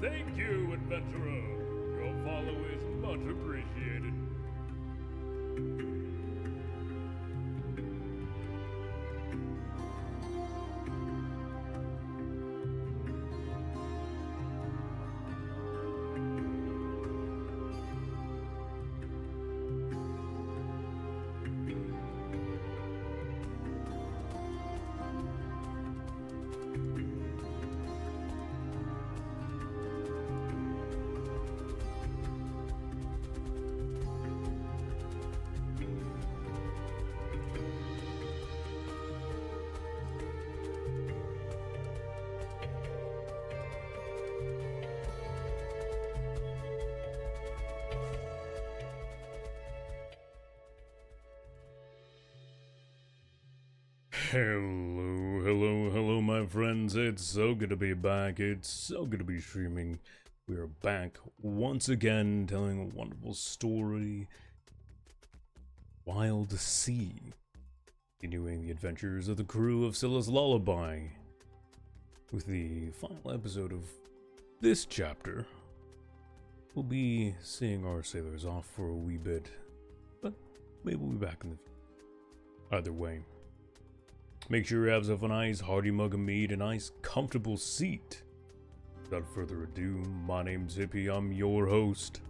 Thank you, adventurer. Your follow is much appreciated. Hello, my friends. It's so good to be back. It's so good to be streaming. We are back once again telling a wonderful story. Wildsea. Continuing the adventures of the crew of Scylla's Lullaby. With the final episode of this chapter, we'll be seeing our sailors off for a wee bit. But maybe we'll be back in the future. Either way. Make sure you have yourself a nice hearty mug of mead, a nice comfortable seat. Without further ado, my name's Hippie, I'm your host,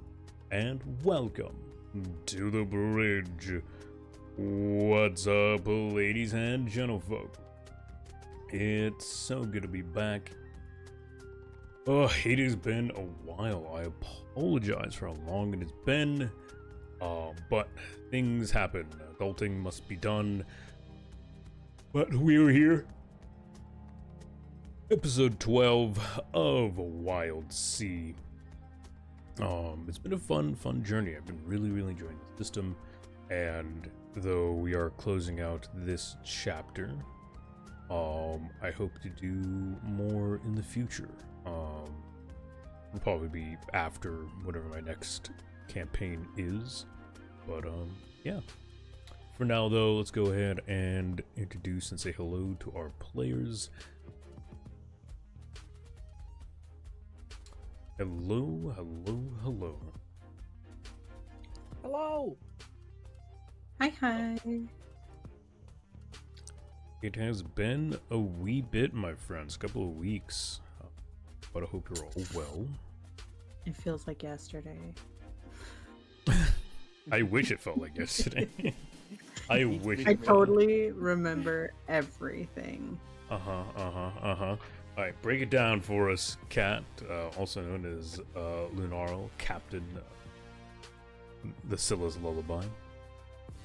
and welcome to the bridge. What's up, ladies and gentlefolk? It's so good to be back. Oh, it has been a while. I apologize for how long it has been. But things happen. Adulting must be done. But we're here. Episode 12 of Wildsea. It's been a fun journey. I've been really enjoying the system. And though we are closing out this chapter, I hope to do more in the future. It'll probably be after whatever my next campaign is. But, yeah. For now, though, let's go ahead and introduce and say hello to our players. Hello. Hello. Hi. It has been a wee bit, my friends, a couple of weeks. But I hope you're all well. It feels like yesterday. I wish it felt like yesterday. I wish. I totally remember everything. Alright, break it down for us, Kat, also known as Lunarl, Captain the Scylla's Lullaby.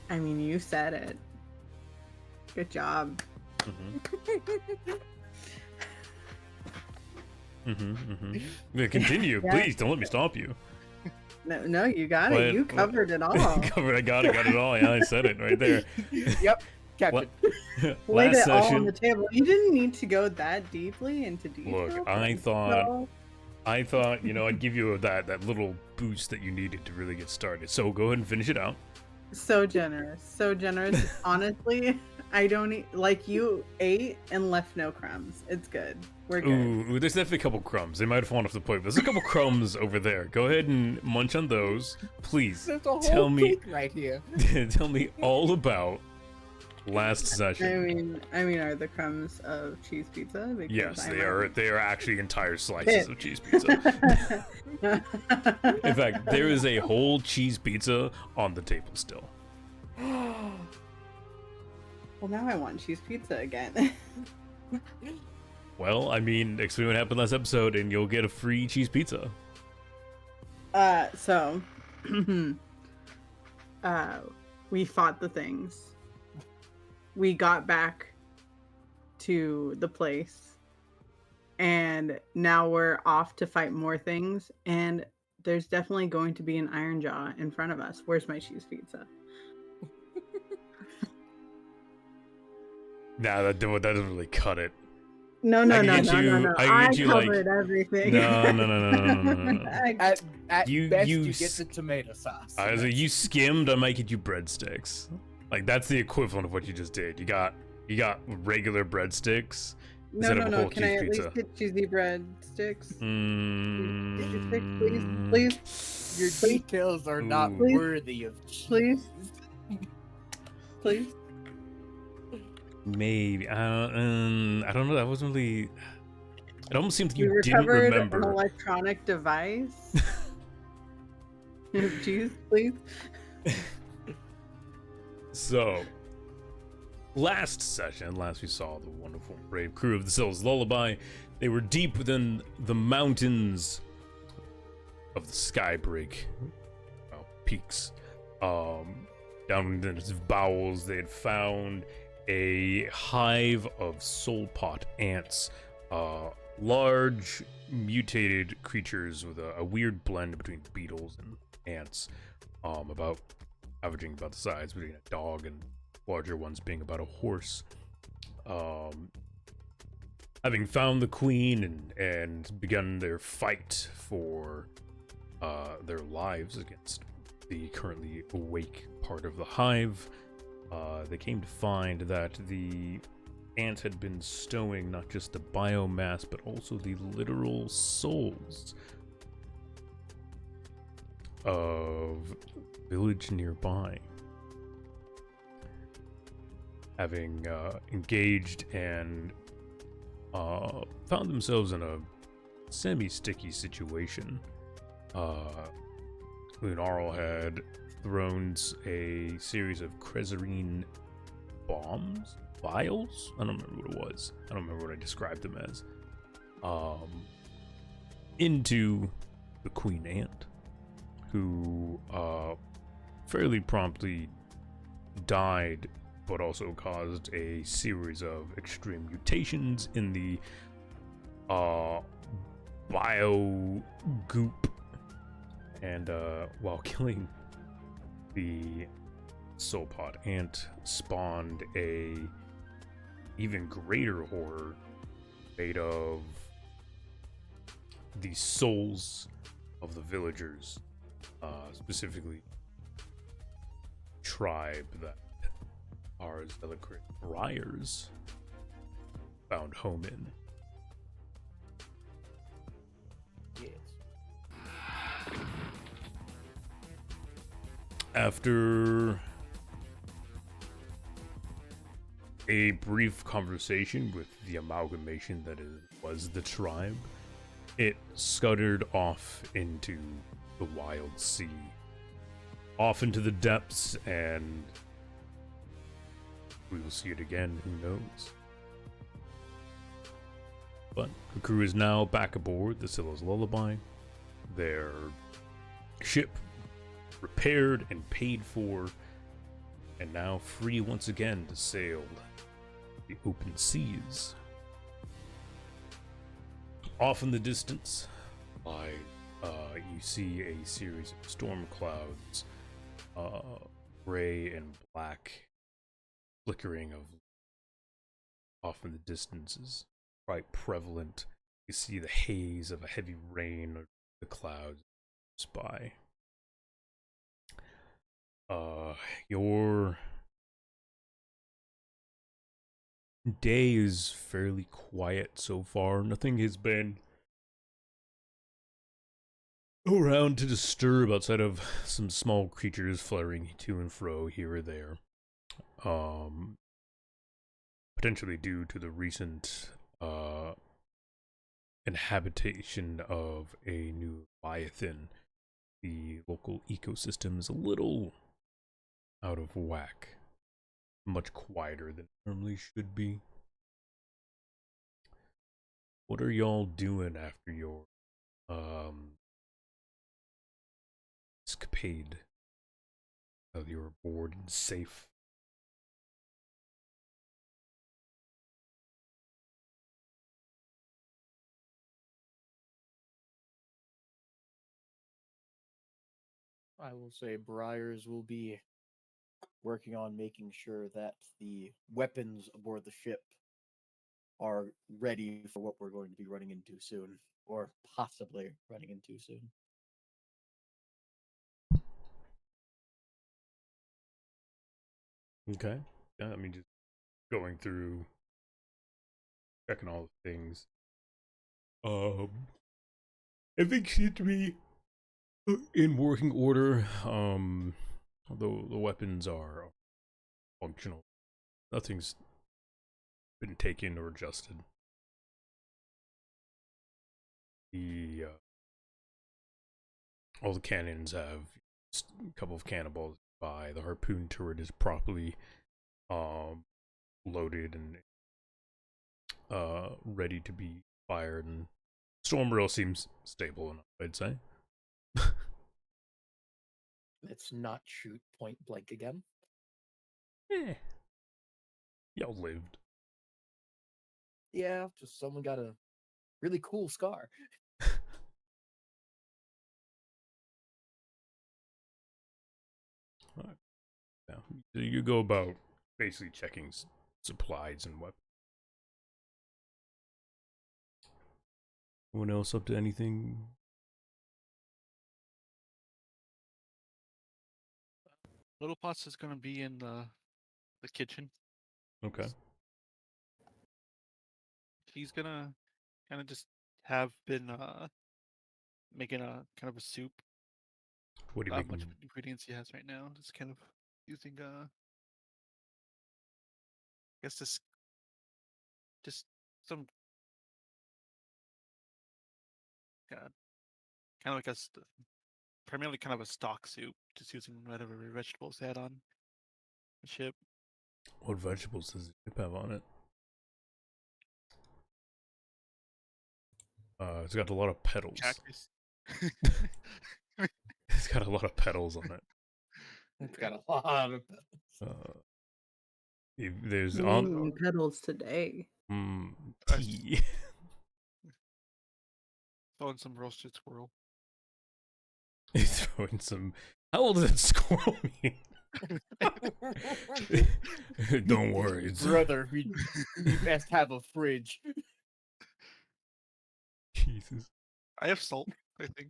I mean, you said it. Good job. Continue, Yeah. please. Don't let me stop you. No, you got it. You covered it all. I got it all. Yeah, I said it right there. Yep, Captain. Laid Last it all on session. the table. You didn't need to go that deeply into detail. Look, I thought, I'd give you that little boost that you needed to really get started. So go ahead and finish it out. So generous. Honestly, I don't like you ate and left no crumbs. It's good. We're good. Ooh, there's definitely a couple crumbs. They might have fallen off the plate, but there's a couple crumbs over there. Go ahead and munch on those, please. There's a whole Tell me, cake right here. tell me all about last session. I mean, are the crumbs of cheese pizza? Because Yes, I'm they a- are. They are actually entire slices of cheese pizza. In fact, there is a whole cheese pizza on the table still. Well, now I want cheese pizza again. Well, I mean, explain what happened last episode, and you'll get a free cheese pizza. So, we fought the things. We got back to the place, and now we're off to fight more things, and there's definitely going to be an iron jaw in front of us. Where's my cheese pizza? Nah, that doesn't really cut it. No. I covered everything. No. At You- best, you you s- get the tomato sauce. I was like, you skimmed, I might get you breadsticks. Like, that's the equivalent of what you just did. You got regular breadsticks, No, instead no, of a no. whole Can cheese I at pizza. least get cheesy bread sticks? Cheesy sticks, please, Mm, please, Your Please. details are not Ooh. worthy of Please. cheese. please. Maybe. I don't know. That wasn't really. It almost seemed like We you didn't recovered an remember. electronic device. Cheese, please. So, last session, last we saw the wonderful brave crew of the Sills Lullaby, they were deep within the mountains of the Skybreak peaks. Down in its bowels, they had found a hive of soul pot ants, large mutated creatures with a weird blend between beetles and ants, averaging about the size between a dog and larger ones being about a horse. Having found the queen and begun their fight for their lives against the currently awake part of the hive, they came to find that the ants had been stowing not just the biomass but also the literal souls of village nearby. Having engaged and found themselves in a semi-sticky situation, Lunarl had thrown a series of Crezarine bombs? Vials? I don't remember what it was. I don't remember what I described them as. Into the Queen Ant, who fairly promptly died, but also caused a series of extreme mutations in the bio goop, and while killing the soulpod ant spawned a even greater horror made of the souls of the villagers, specifically tribe that our Zealocrat Briars found home in. Yes. After a brief conversation with the amalgamation that was the tribe, it scuttered off into the Wildsea, off into the depths, and we will see it again, who knows. But the crew is now back aboard the Scylla's Lullaby, their ship repaired and paid for, and now free once again to sail the open seas. Off in the distance, you see a series of storm clouds, gray and black, flickering of off in the distances, quite prevalent. You see the haze of a heavy rain or the clouds by. Your day is fairly quiet so far. Nothing has been around to disturb outside of some small creatures fluttering to and fro here or there. Potentially due to the recent inhabitation of a new Leviathan. The local ecosystem is a little out of whack. Much quieter than it normally should be. What are y'all doing after your escapade? Now that you're bored and safe. I will say Briars will be working on making sure that the weapons aboard the ship are ready for what we're going to be running into soon, or possibly running into soon. Okay. Yeah, I mean, just going through checking all the things. Everything seems to be in working order. Although the weapons are functional, nothing's been taken or adjusted. The all the cannons have a couple of cannonballs by. The harpoon turret is properly loaded and ready to be fired, and storm rail seems stable enough, I'd say. Let's not shoot point blank again. Y'all lived. Yeah, just someone got a really cool scar. Right. Yeah. So you go about basically checking supplies and weapons. Anyone else up to anything? Little Pots is gonna be in the kitchen. Okay. He's gonna kind of just have been making a kind of a soup. What do you Not make? much ingredients he has right now. Just kind of using I guess just some kind of like primarily kind of a stock soup, just using whatever vegetables they had on the ship. What vegetables does the ship have on it? It's got a lot of petals. Cactus. It's got a lot of petals on it. It's got a lot of. There's petals today. tea. Throwing some roasted squirrel. Throwing some. How old does that squirrel mean? Don't worry, Brother. We best have a fridge. Jesus. I have salt, I think.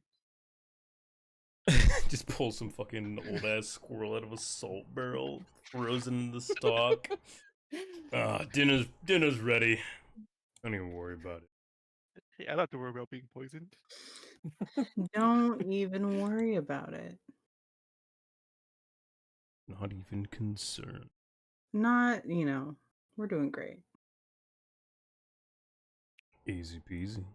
Just pull some fucking old ass squirrel out of a salt barrel, frozen in the stock. Dinner's ready. Don't even worry about it. Hey, I don't have to worry about being poisoned. Don't even worry about it. Not even concerned. Not, we're doing great. Easy peasy.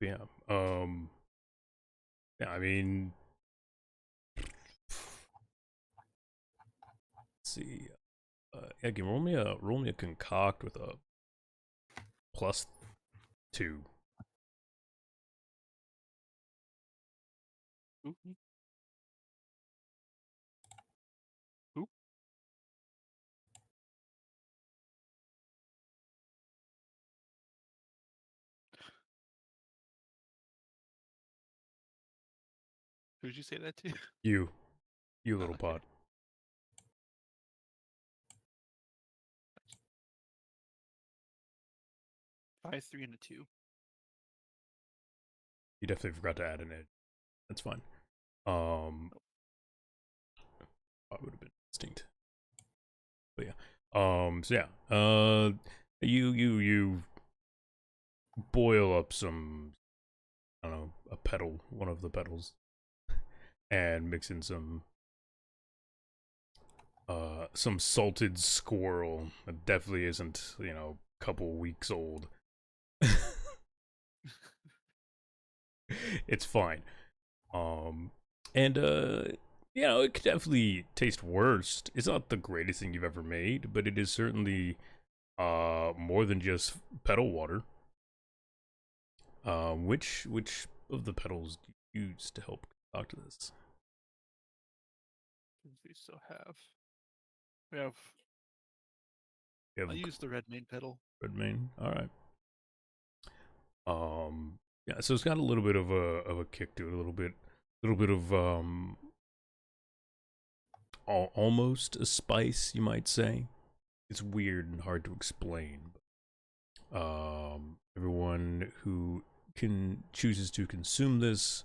Yeah. Yeah, I mean, let's see. Yeah, roll me a concoct with a +2. Ooh. Ooh. Who'd you say that to? You little okay. pot. 5, 3, and a 2. You definitely forgot to add an edge. That's fine. I would have been instinct. But yeah. So yeah. You boil up some, I don't know, a petal, one of the petals, and mix in some salted squirrel. It definitely isn't, a couple weeks old. It's fine. And it could definitely taste worse. It's not the greatest thing you've ever made, but it is certainly more than just petal water. Which of the petals do you use to help concoct this? We still have. I'll use the red main petal. Red main. All right. Yeah. So it's got a little bit of a kick to it. A little bit of almost a spice, you might say. It's weird and hard to explain. Everyone who chooses to consume this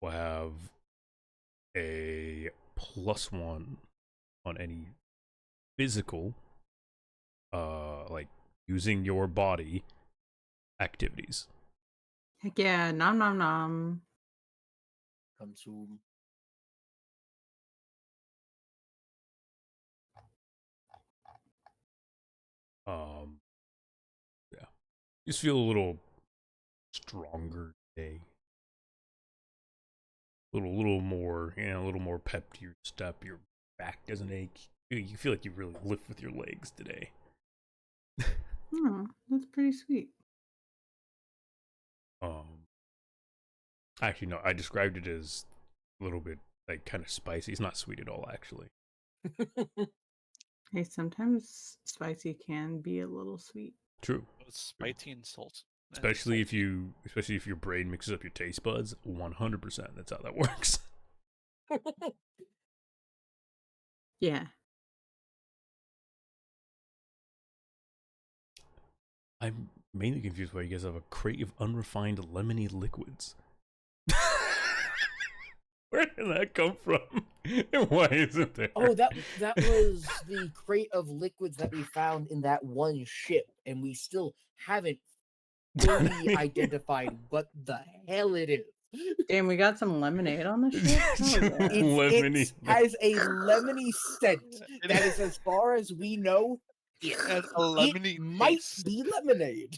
will have a +1 on any physical, like using your body activities. Heck yeah, nom nom nom. Consume. Yeah, just feel a little stronger today. Little more, a little more pep to your step. Your back doesn't ache. You feel like you really lift with your legs today. Oh, that's pretty sweet. Actually, no, I described it as a little bit like kind of spicy. It's not sweet at all, actually. Hey, sometimes spicy can be a little sweet. True. It's spicy and salt. Especially if your brain mixes up your taste buds. 100%. That's how that works. Yeah. I'm mainly confused why you guys have a crate of unrefined lemony liquids. Where did that come from? And why isn't there? Oh, that was the crate of liquids that we found in that one ship, and we still haven't fully identified what the hell it is. Damn, we got some lemonade on the ship. Hell yeah. It has a lemony scent. That is as far as we know. It has a lemony might taste. be lemonade.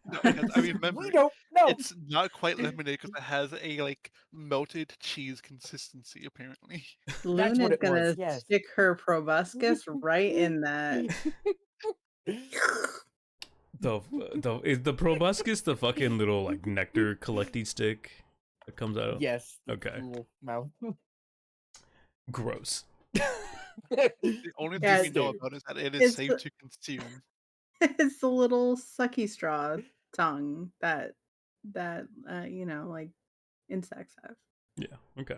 No, because, I mean, remember, we don't know. it's not quite lemonade because it has a like melted cheese consistency. Apparently, Luna's what it gonna was, yes. stick her proboscis right in that. Is the proboscis the fucking little like nectar collecting stick that comes out? Yes. Okay. Little mouth. Gross. the only thing we know about is that it is safe to consume. It's the little sucky straw tongue that like insects have. Yeah. Okay.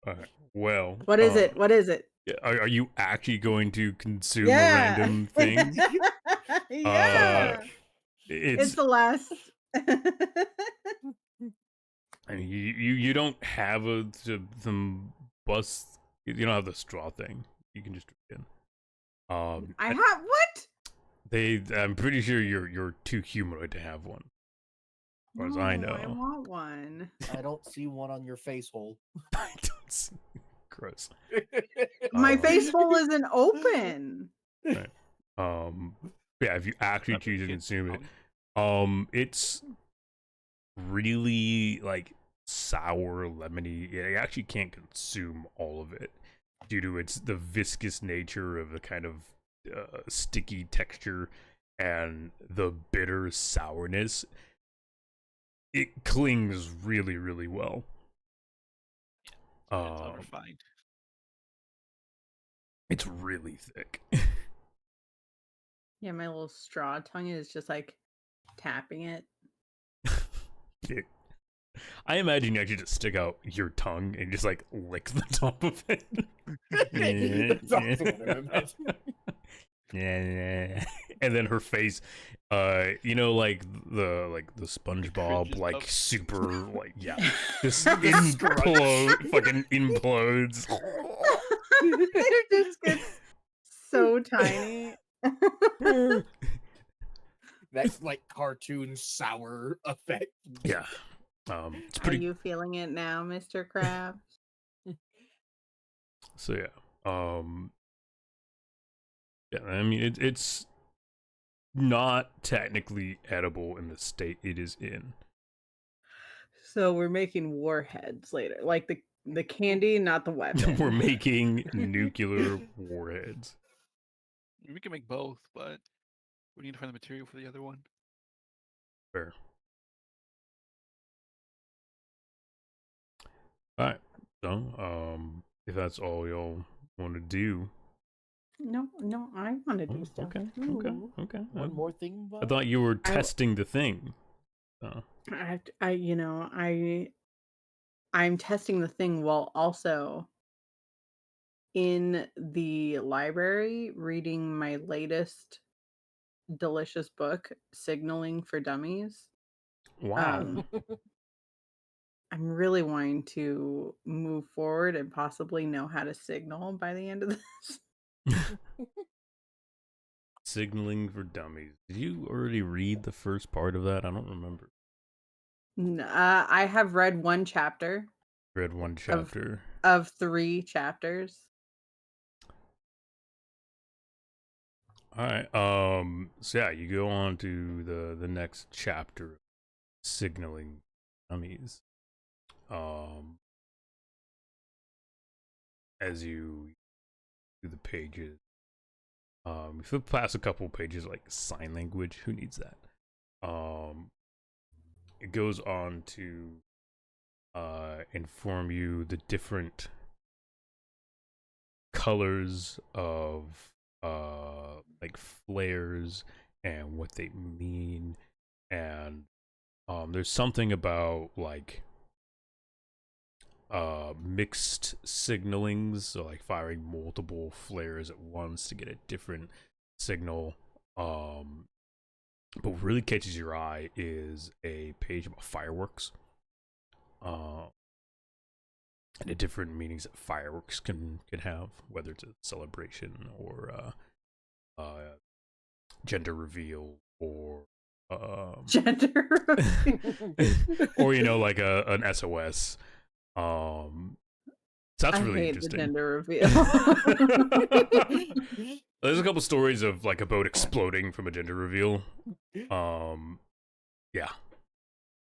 All right. Well. What is it? What is it? Yeah, are you actually going to consume a random thing? Yeah. It's the last. I mean, you don't have some bus. You don't have the straw thing. You can just drink in. I have what? I'm pretty sure you're too humanoid to have one. As far as I know. I want one. I don't see one on your face hole. I don't see. Gross. My face hole isn't open. Right. Yeah, if you actually choose to consume it, it's really like sour, lemony. I actually can't consume all of it due to the viscous nature of the kind of sticky texture and the bitter sourness. It clings really, really well. It's unrefined. It's really thick. Yeah, my little straw tongue is just like tapping it. Dude, I imagine you actually just stick out your tongue and just like lick the top of it. Yeah. And then her face, like the SpongeBob, like super, like just fucking implodes. It just gets so tiny. That's like cartoon sour effect. Yeah. It's pretty... Are you feeling it now, Mr. Krabs? So yeah. Yeah, I mean it's not technically edible in the state it is in. So we're making warheads later, like the candy, not the weapon. We're making nuclear warheads. We can make both, but we need to find the material for the other one. Fair. All right. So, if that's all y'all want to do. No, I want to do stuff. Okay. One more thing. I thought you were testing the thing. I'm testing the thing while also in the library reading my latest delicious book, Signaling for Dummies. Wow. I'm really wanting to move forward and possibly know how to signal by the end of this. Signaling for Dummies. Did you already read the first part of that? I don't remember. I have read one chapter Read one chapter. of 3 chapters. All right. So yeah, you go on to the next chapter, signaling dummies. As you do the pages, you flip past a couple pages like sign language. Who needs that? It goes on to inform you the different colors of like flares and what they mean, and there's something about like mixed signalings, so like firing multiple flares at once to get a different signal. But what really catches your eye is a page about fireworks, and the different meanings that fireworks can have, whether it's a celebration or gender reveal or Gender or like an SOS. So that's I really hate the interesting. gender reveal. There's a couple stories of like a boat exploding from a gender reveal. Yeah,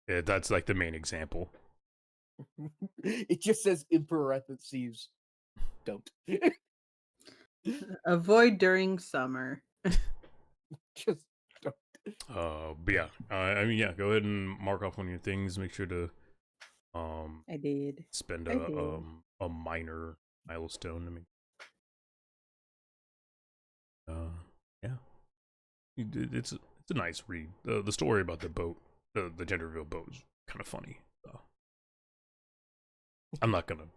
that's like the main example. It just says in parentheses, don't. Avoid during summer. Just don't. But yeah, I mean, yeah, go ahead and mark off one of your things. Make sure to I did. spend I did. a minor milestone. I mean, yeah, it's a nice read. The story about the boat, the gender reveal boat, is kind of funny. So I'm not gonna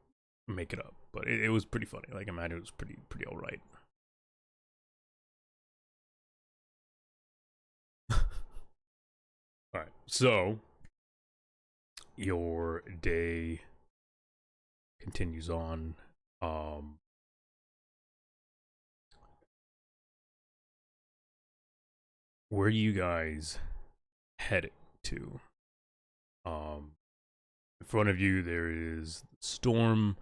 make it up, but it was pretty funny. Like, I imagine it was pretty all right. All right, so your day continues on. Where are you guys headed to? In front of you there is storm.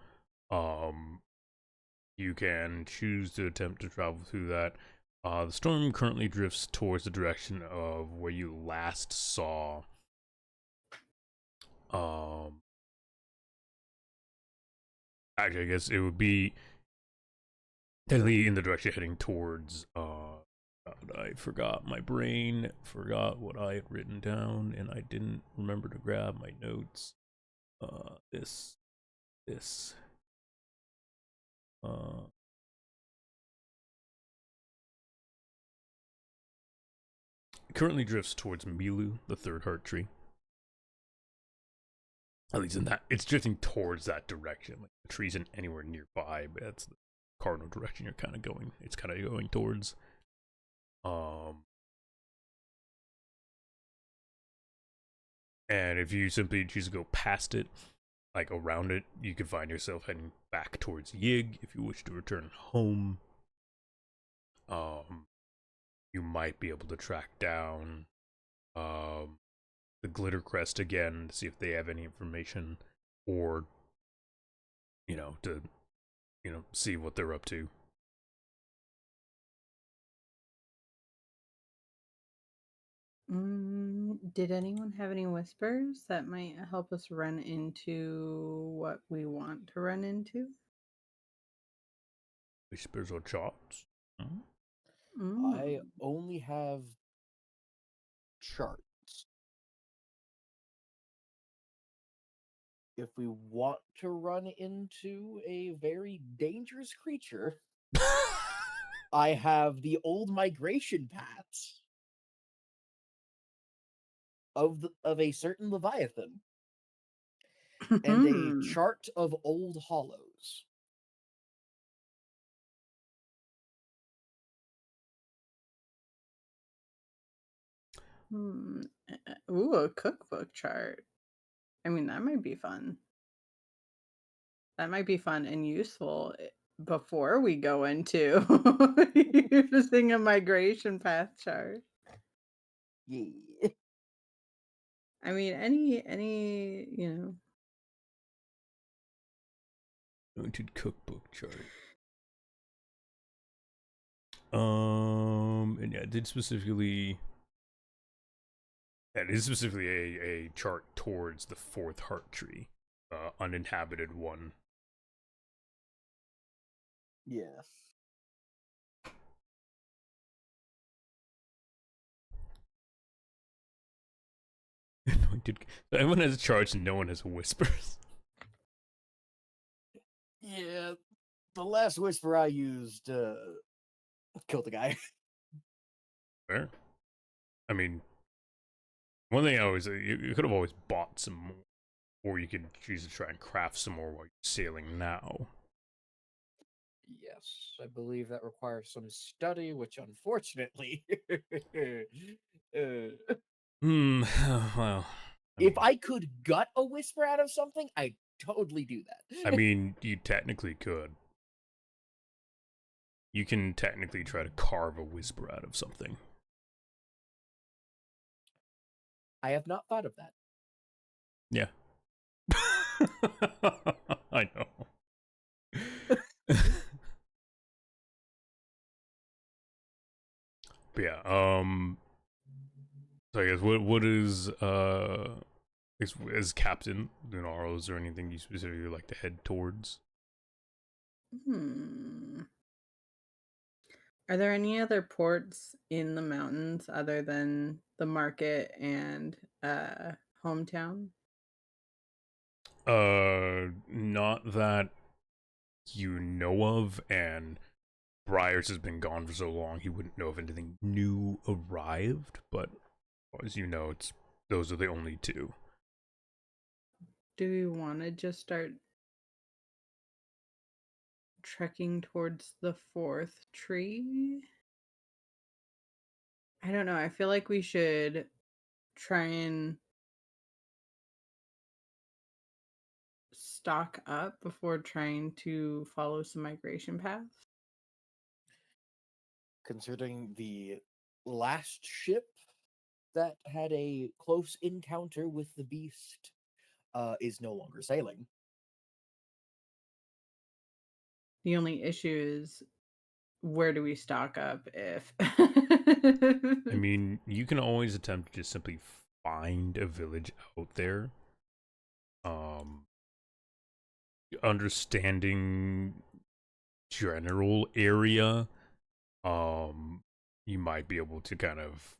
You can choose to attempt to travel through that. The storm currently drifts towards the direction of where you last saw actually, I guess it would be technically in the direction heading towards I forgot, my brain forgot what I had written down, and I didn't remember to grab my notes. This currently drifts towards Milu, the third heart tree. At least in that, it's drifting towards that direction. Like, the tree isn't anywhere nearby, but that's the cardinal direction you're kind of going. It's kind of going towards. And if you simply choose to go past it, like around it, you can find yourself heading back towards Yig. If you wish to return home, you might be able to track down the Glitter Crest again to see if they have any information, or to see what they're up to. Did anyone have any whispers that might help us run into what we want to run into? Whispers or charts? I only have charts. If we want to run into a very dangerous creature, I have the old migration paths of a certain Leviathan and a chart of old hollows. Ooh, a cookbook chart. I mean, that might be fun. That might be fun and useful before we go into using a migration path chart. Yeah. I mean, any, Anointed cookbook chart. And yeah, it did specifically. That is specifically a chart towards the fourth heart tree, uninhabited one. Yes. Anointed. Everyone has charts and no one has whispers. Yeah. The last whisper I used killed the guy. Fair. I mean, one thing I always you could have always bought some more, or you could choose to try and craft some more while you're sailing now. Yes, I believe that requires some study, which unfortunately, Well, if I could gut a whisper out of something, I'd totally do that. I mean, you technically could. You can technically try to carve a whisper out of something. I have not thought of that. Yeah. I know. But yeah, so I guess what is as Captain Lunaro, is there anything you specifically like to head towards? Are there any other ports in the mountains other than the market and hometown? Not that you know of, and Briars has been gone for so long he wouldn't know if anything new arrived, but as you know, those are the only two. Do we want to just start trekking towards the fourth tree? I don't know. I feel like we should try and stock up before trying to follow some migration paths. Considering the last ship that had a close encounter with the beast is no longer sailing. The only issue is, where do we stock up if I mean, you can always attempt to just simply find a village out there. Understanding general area, you might be able to kind of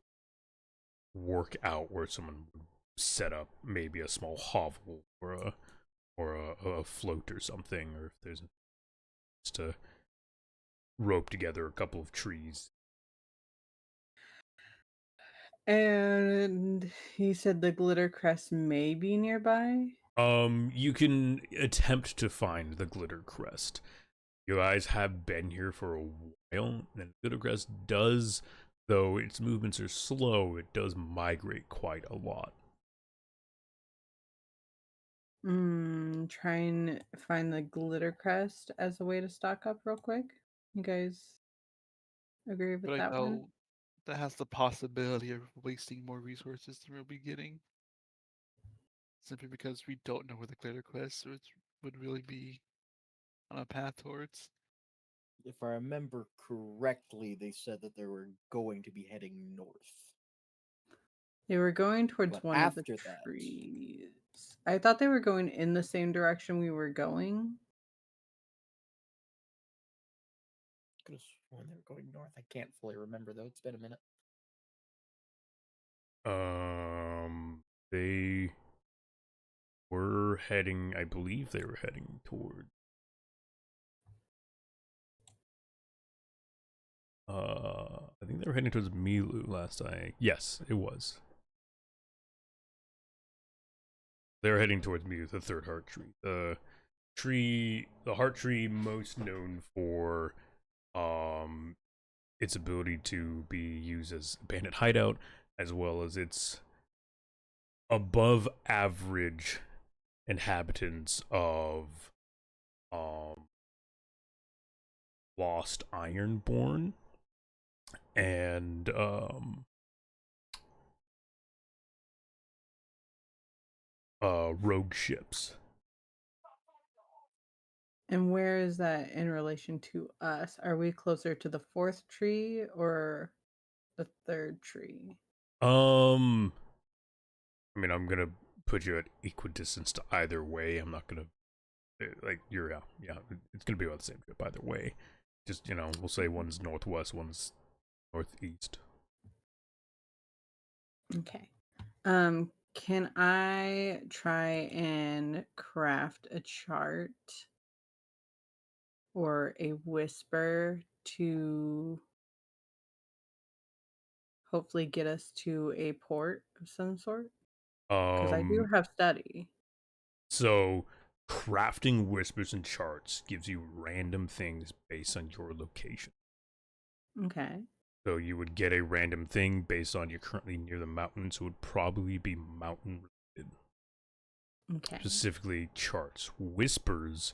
work out where someone would set up maybe a small hovel or a float or something, or if there's just to rope together a couple of trees. And he said the glitter crest may be nearby. You can attempt to find the glitter crest. You guys have been here for a while, and glitter crest does, though its movements are slow, it does migrate quite a lot. Try and find the glitter crest as a way to stock up real quick. You guys agree with But I that one? know that has the possibility of wasting more resources than we'll be getting. Simply because we don't know where the glitter quest would really be on a path towards. If I remember correctly, they said that they were going to be heading north. They were going towards But one of the after that- trees. I thought they were going in the same direction we were going. Could have sworn they were going north. I can't fully remember though. It's been a minute. They were heading, I believe they were heading toward I think they were heading towards Milu last yes, it was. They were heading towards Milu, the third heart tree. The heart tree most known for its ability to be used as a bandit hideout, as well as its above average inhabitants of Lost Ironborn and rogue ships. And where is that in relation to us? Are we closer to the fourth tree or the third tree? I mean, I'm gonna put you at equidistance to either way. I'm not gonna like you're yeah. It's gonna be about the same ship either way. Just we'll say one's northwest, one's northeast. Okay. Can I try and craft a chart or a whisper to hopefully get us to a port of some sort? Because I do have study. So crafting whispers and charts gives you random things based on your location. Okay. So you would get a random thing based on you're currently near the mountain, so it would probably be mountain related. Okay. Specifically charts. Whispers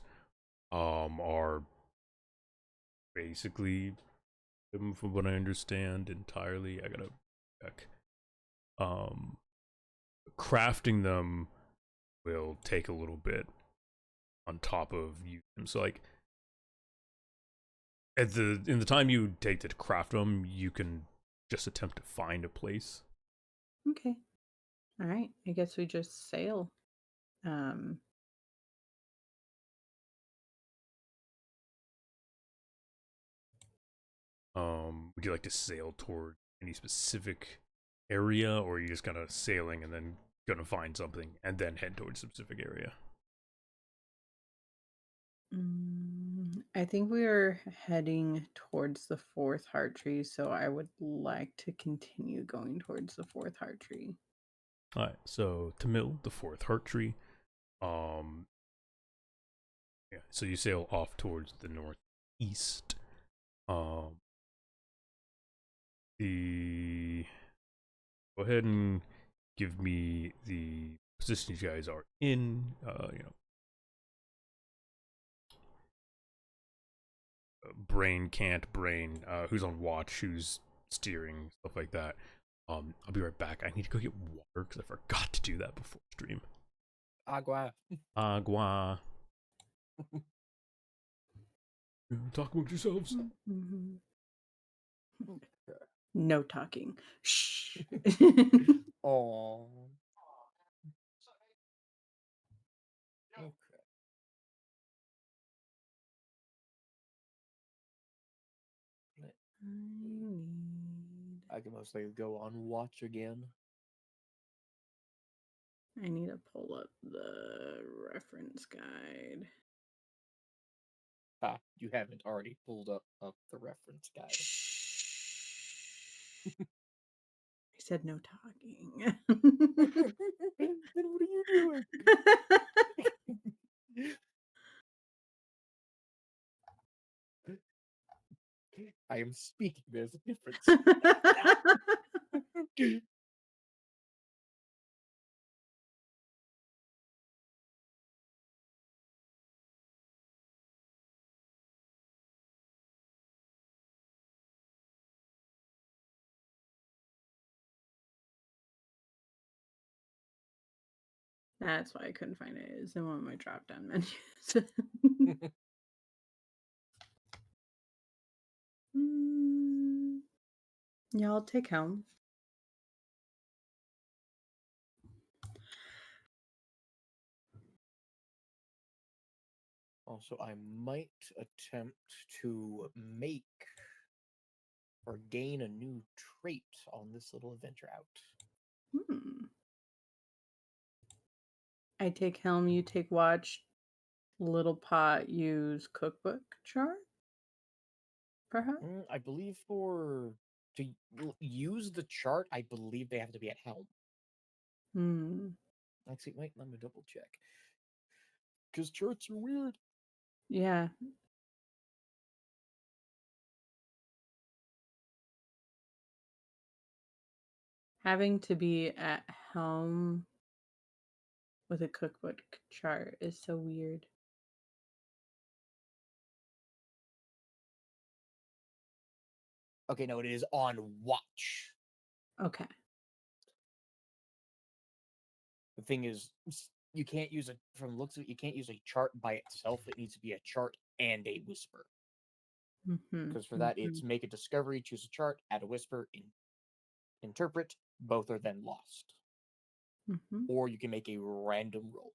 are basically, from what I understand entirely, I gotta check. Crafting them will take a little bit on top of you. So like in the time you take to craft them, you can just attempt to find a place. Okay. All right. I guess we just sail. Would you like to sail toward any specific area, or are you just kind of sailing and then gonna find something and then head towards a specific area? I think we are heading towards the fourth heart tree, so I would like to continue going towards the fourth heart tree. All right, so Tamil, the fourth heart tree. Um, yeah, so you sail off towards the northeast. Um, the Go ahead and give me the position you guys are in. Brain can't brain. Who's on watch? Who's steering? Stuff like that. I'll be right back. I need to go get water because I forgot to do that before stream. Agua. Agua. Talk amongst yourselves. Mm-hmm. No talking. Shh. Oh. Okay. I can most likely go on watch again. I need to pull up the reference guide. Ah, you haven't already pulled up the reference guide. I said no talking. Then what are you doing? I am speaking. There's a difference. That's why I couldn't find it. It's in one of my drop down menus. Yeah, I'll take helm. Also, I might attempt to make or gain a new trait on this little adventure out. I take helm, you take watch. Little pot use cookbook chart? Perhaps? I believe to use the chart, I believe they have to be at helm. Actually, wait, let me double check. Because charts are weird. Yeah. Having to be at helm with a cookbook chart is so weird. Okay, no, it is on watch. Okay. The thing is, you can't use it from the looks of it. You can't use a chart by itself. It needs to be a chart and a whisper. Because for that, it's make a discovery, choose a chart, add a whisper, interpret. Both are then lost. Or you can make a random roll.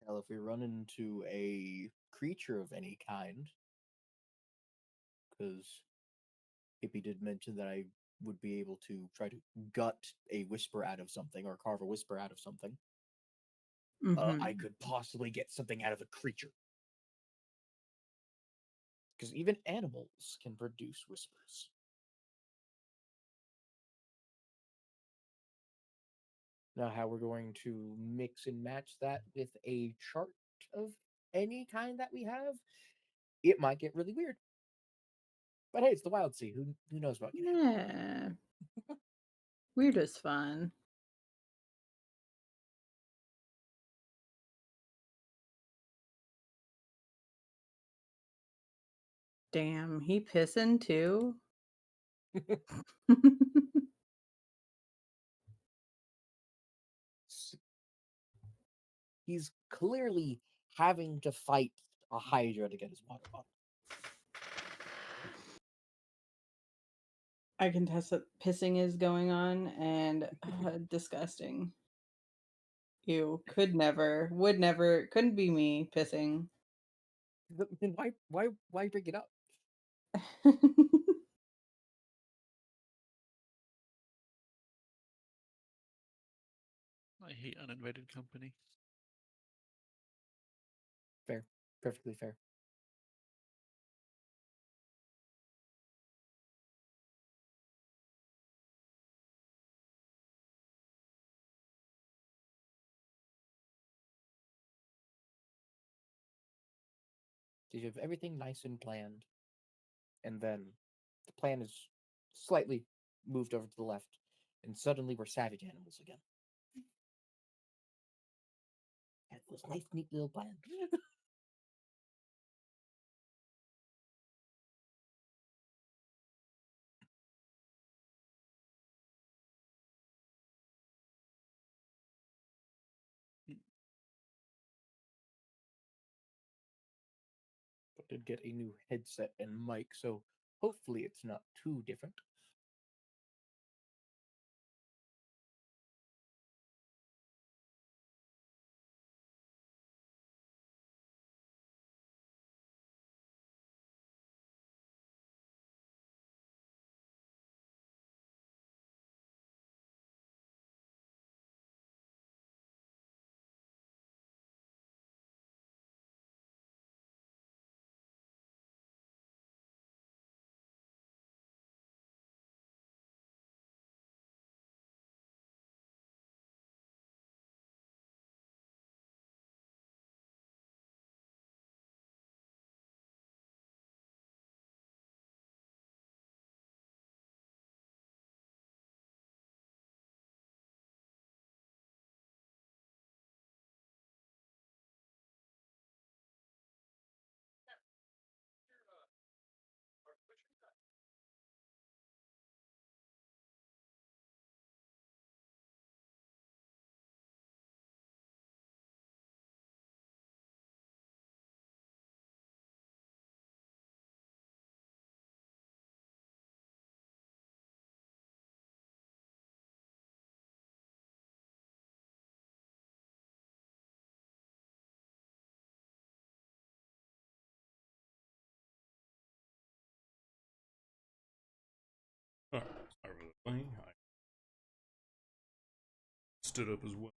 Well, if we run into a creature of any kind, because Hippie did mention that I would be able to try to gut a whisper out of something or carve a whisper out of something. I could possibly get something out of a creature. Because even animals can produce whispers. Now, how we're going to mix and match that with a chart of any kind that we have, it might get really weird. But hey, it's the Wildsea. Who knows what can happen? Yeah. Weird is fun. Damn, he pissing too? He's clearly having to fight a Hydra to get his water bottle. I can test that pissing is going on, and disgusting. Ew, could never, would never, couldn't be me pissing. Then why bring it up? I hate uninvited company. Fair. Perfectly fair. So you have everything nice and planned, and then the plan is slightly moved over to the left, and suddenly we're savage animals again. That was a nice, neat little plan. But did get a new headset and mic, so hopefully it's not too different. Alright, start with the playing. I stood up as well.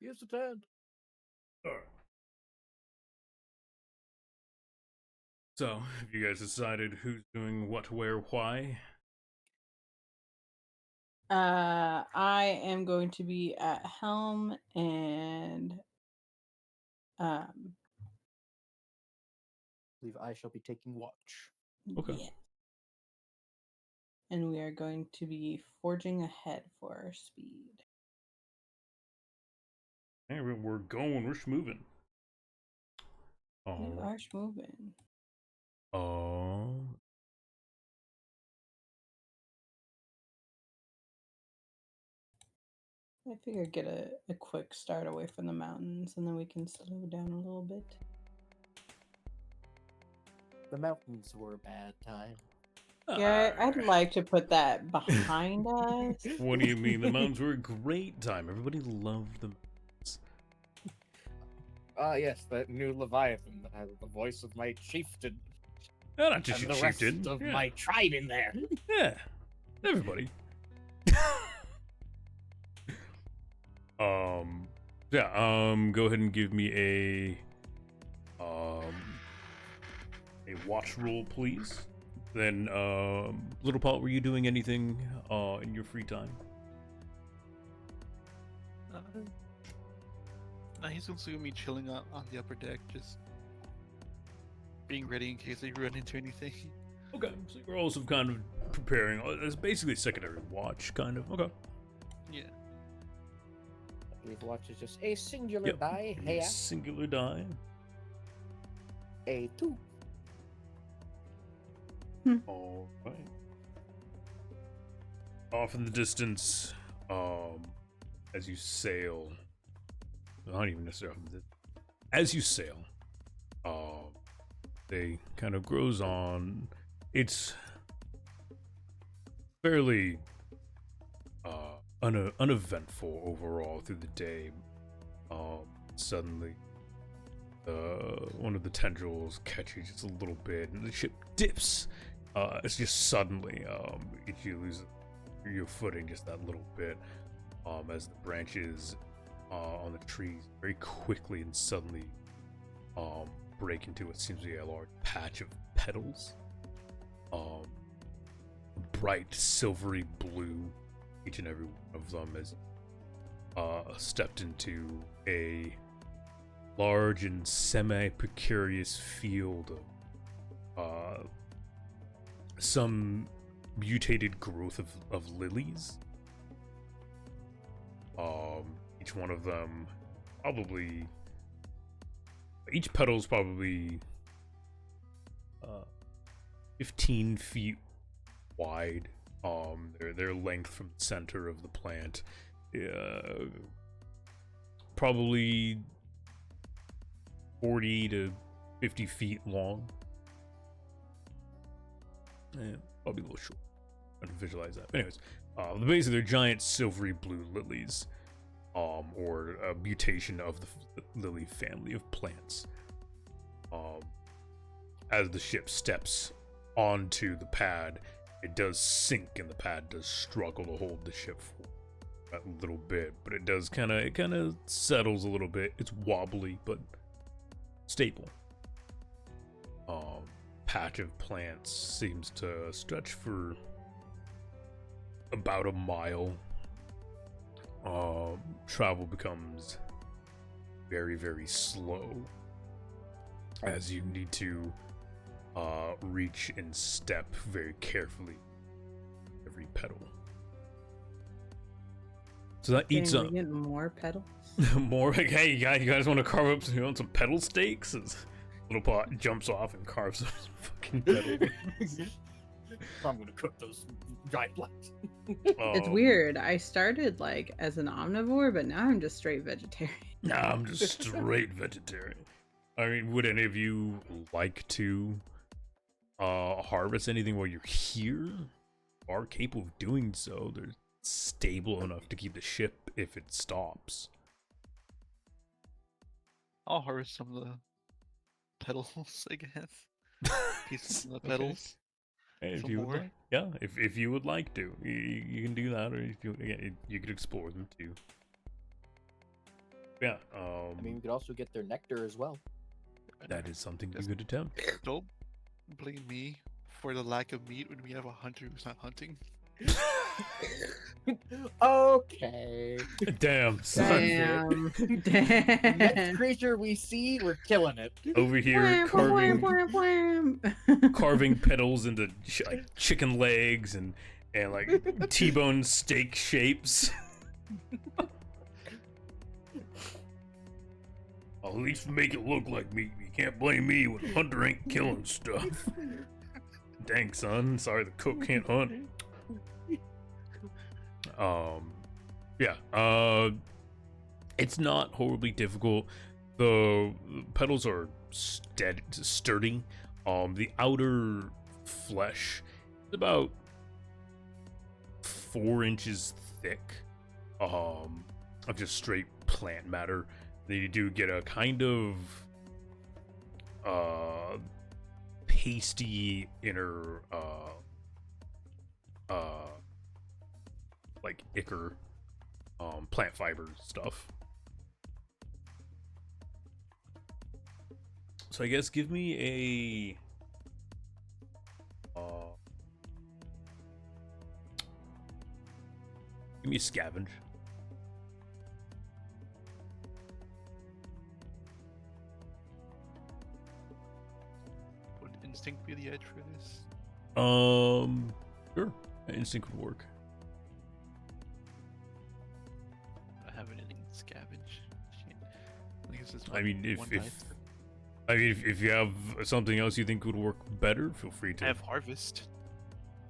Here's the 10. Alright. So, have you guys decided who's doing what, where, why? I am going to be at helm and I believe I shall be taking watch. Okay. yeah. And we are going to be forging ahead for our speed. Hey, we're going. We're moving. We Oh. are moving. I figure get a quick start away from the mountains, and then we can slow down a little bit. The mountains were a bad time. Yeah, I'd like to put that behind us. What do you mean? The mountains were a great time. Everybody loved them. Yes, that new Leviathan that has the voice of my chieftain Not just and your the rest chieftain. of Yeah. my tribe in there. Yeah, everybody. Go ahead and give me a watch roll, please. Then, Little Pot, were you doing anything in your free time? No, he's gonna see me chilling on the upper deck, just being ready in case they run into anything. Okay, so you're also kind of preparing. It's basically secondary watch, kind of. Okay. Yeah. I believe watch is just a singular Yep. die. Give me a Hey, singular die. a 2. All right. Off in the distance, as you sail, not even necessarily off in the, as you sail, they kind of grows on. It's fairly uneventful overall through the day. Suddenly, one of the tendrils catches just a little bit, and the ship dips. It's just suddenly, you lose your footing just that little bit, as the branches on the trees very quickly and suddenly break into what seems to be a large patch of petals. Bright silvery blue, each and every one of them is stepped into a large and semi-precarious field of some mutated growth of lilies. Each one of them probably, each petal's probably 15 feet wide. Their length from the center of the plant, probably 40 to 50 feet long. Probably a little short. I can visualize that. Anyways, basically they're giant silvery blue lilies, or a mutation of the lily family of plants. As the ship steps onto the pad, it does sink, and the pad does struggle to hold the ship for a little bit, but it does kind of settles a little bit. It's wobbly but stable. Patch of plants seems to stretch for about a mile. Travel becomes very, very slow as you need to reach and step very carefully every petal. So that eats Dang, up we get more petals. more. Like, hey, you guys want to carve up some petal steaks? Little Pot jumps off and carves some fucking petal. I'm gonna cook those giant plants. It's weird. I started like as an omnivore, but now I'm just straight vegetarian. Nah, I'm just straight vegetarian. I mean, would any of you like to harvest anything while you're here? Are capable of doing so. They're stable enough to keep the ship if it stops. I'll harvest some of the petals, I guess. Pieces of the petals. Hey, if Some you would more? like, yeah, if you would like to, you can do that, or if you again, you could explore them too. Yeah, I mean, we could also get their nectar as well. that is something you Yes. could attempt. Don't blame me for the lack of meat when we have a hunter who's not hunting. Okay. Damn, son. Damn. Next creature we see, we're killing it. Over here carving petals into like chicken legs and like T-bone steak shapes. I'll at least make it look like meat. You can't blame me when a hunter ain't killing stuff. Dang, son. Sorry the cook can't hunt. Yeah. It's not horribly difficult. The petals are sturdy. The outer flesh is about 4 inches thick. Of just straight plant matter. Then you do get a kind of pasty inner like ichor plant fiber stuff. So I guess give me a scavenge. Would instinct be the edge for this? Sure. Instinct would work. I have anything to scavenge. Shit. I think it's just I mean, one if dice. if you have something else you think would work better, feel free to. I have harvest.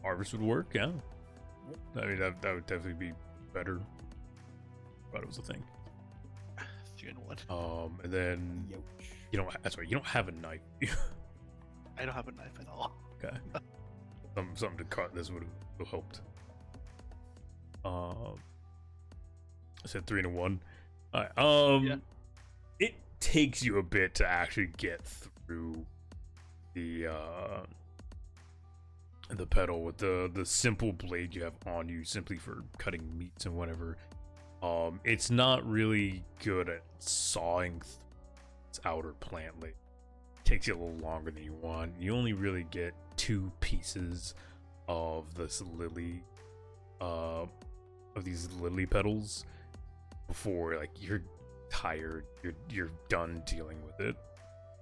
Harvest would work, yeah. I mean, that would definitely be better. But it was a thing. 3 and 1. And then Youch. you don't. That's right. You don't have a knife. I don't have a knife at all. Okay. Something to cut. This would have helped. I said 3 and 1. All right. Yeah. It takes you a bit to actually get through the pedal with the simple blade you have on you, simply for cutting meats and whatever. It's not really good at sawing its outer plant layer. It takes you a little longer than you want. You only really get 2 pieces of this lily, of these lily petals before like you're tired, you're done dealing with it,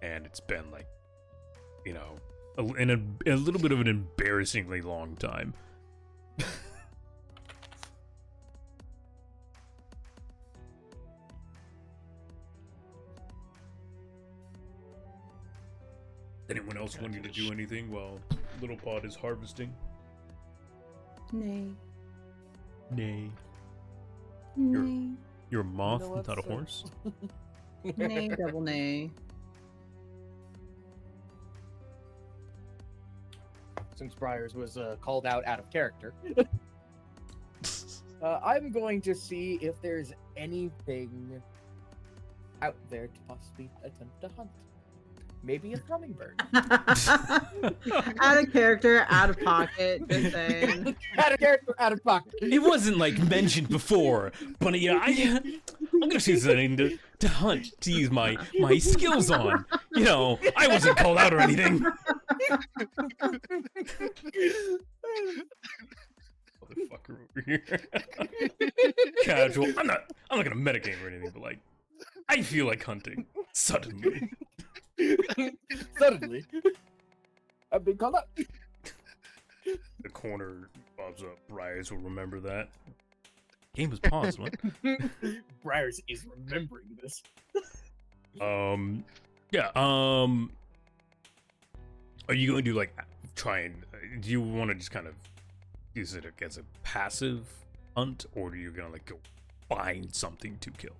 and it's been like, you know, in a little bit of an embarrassingly long time. Anyone else want you to do anything while Little Pod is harvesting? Nay. Nay. Nay. You're a moth, what, not a sir? horse? Nay, double nay. Since Briars was called out of character, I'm going to see if there's anything out there to possibly attempt to hunt. Maybe a hummingbird. Out of character, out of pocket, just saying. Out of character, out of pocket. It wasn't like mentioned before, but yeah, I'm gonna choose something to hunt, to use my skills on. You know, I wasn't called out or anything. Motherfucker over here. Casual. I'm not gonna metagame or anything, but like, I feel like hunting suddenly. Suddenly, I've been called up. The corner bobs up. Briars will remember that. Game was paused. What? Briars is remembering this. Yeah. Are you going to like try and do you want to just kind of use it as a passive hunt, or are you gonna like go find something to kill?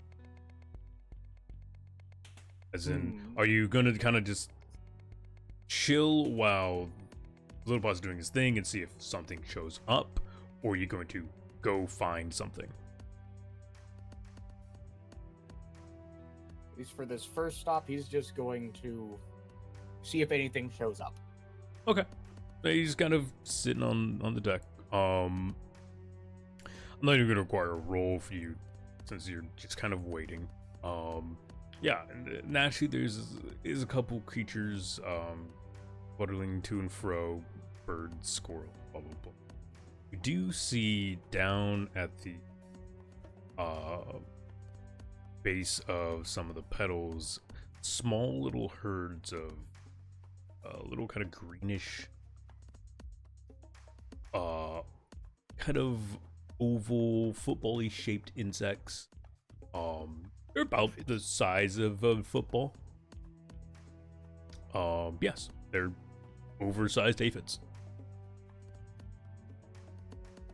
As in, are you gonna kind of just chill while Little Boss is doing his thing and see if something shows up, or are you going to go find something? At least for this first stop, he's just going to see if anything shows up. Okay. So he's just kind of sitting on the deck. I'm not even gonna require a roll for you since you're just kind of waiting. Yeah, and naturally there's a couple creatures fluttering to and fro, birds, squirrel, blah blah blah. You do see down at the base of some of the petals, small little herds of little kind of greenish, kind of oval, football-y shaped insects. They're about the size of a football. Yes, they're oversized aphids.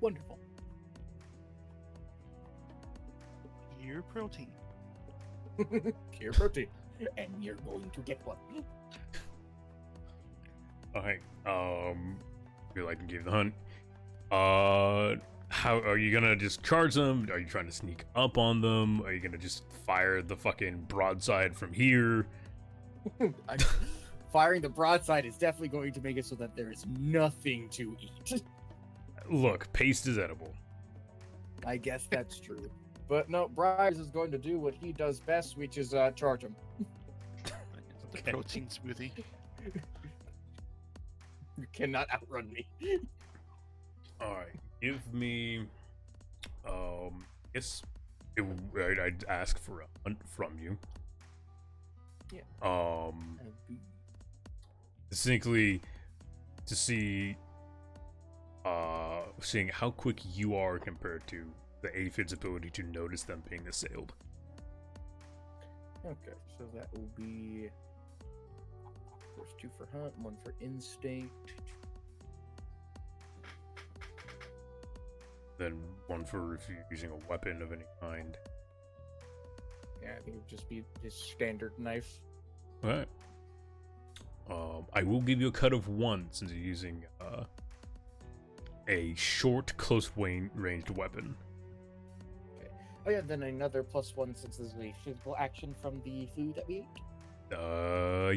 Wonderful. Pure protein. Pure protein. And you're going to get one. Alright, feel like I can give the hunt. How are you gonna just charge them? Are you trying to sneak up on them? Are you gonna just fire the fucking broadside from here? Firing the broadside is definitely going to make it so that there is nothing to eat. Look, paste is edible. I guess that's true. But no, Briars is going to do what he does best, which is charge him. The protein smoothie. You cannot outrun me. Alright, give me, guess I'd ask for a hunt from you. Yeah. Distinctly to see, seeing how quick you are compared to the aphid's ability to notice them being assailed. Okay, so that will be there's 2 for hunt, 1 for instinct. Then 1 for if you're using a weapon of any kind. Yeah, I think it would just be his standard knife. Alright. I will give you a cut of 1 since you're using a short, close-ranged weapon. Okay. Oh yeah, then another +1 since this is a physical action from the food that we ate.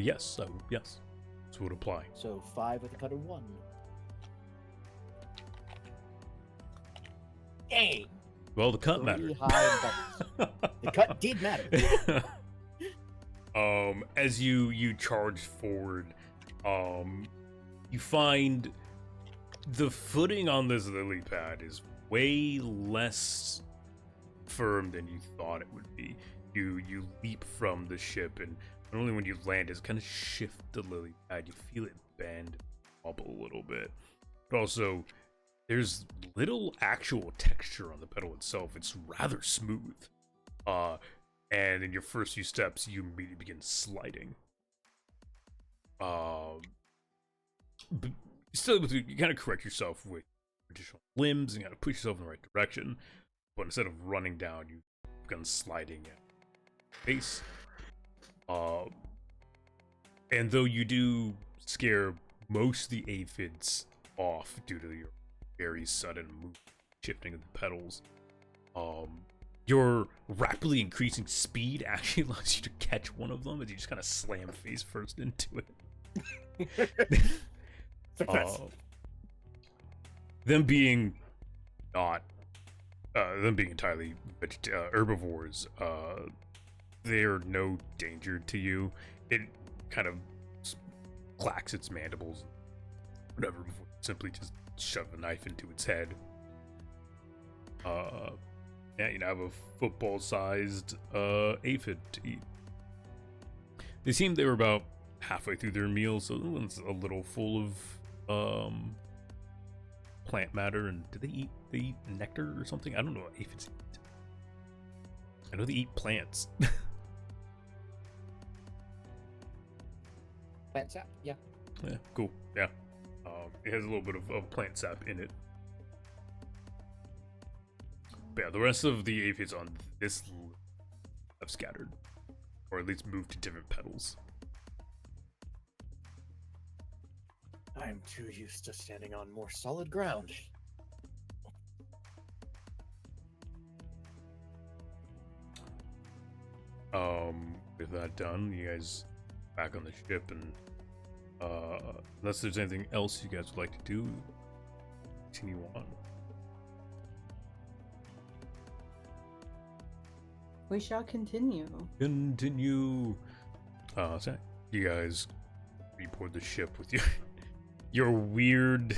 Yes, yes. This would apply. So 5 with a cut of 1. Dang! Well, the cut 3 mattered. high and doubles. The cut did matter. As you charge forward, you find the footing on this lily pad is way less firm than you thought it would be. You leap from the ship, and not only when you land, it's kind of shift the lily pad. You feel it bend, wobble a little bit, but also there's little actual texture on the pedal itself. It's rather smooth. And in your first few steps, you immediately begin sliding. But still able to you kind of correct yourself with additional limbs and kind of push yourself in the right direction. But instead of running down, you begin sliding at pace. And though you do scare most of the aphids off due to your very sudden shifting of the pedals, your rapidly increasing speed actually allows you to catch one of them as you just kind of slam face first into it. Them being entirely herbivores, they're no danger to you. It kind of clacks its mandibles, whatever, before you simply just shove a knife into its head. Yeah, you have a football-sized aphid to eat. They seemed they were about halfway through their meal, so it's a little full of plant matter. And do they eat nectar or something? I don't know what aphids eat. I know they eat plants. Plant sap, yeah. Yeah, cool. Yeah, it has a little bit of plant sap in it. But yeah, the rest of the aphids on this have scattered, or at least moved to different petals. I'm too used to standing on more solid ground. With that done, you guys back on the ship, and unless there's anything else you guys would like to do, continue on. We shall continue. Continue. So you guys reboard the ship with your weird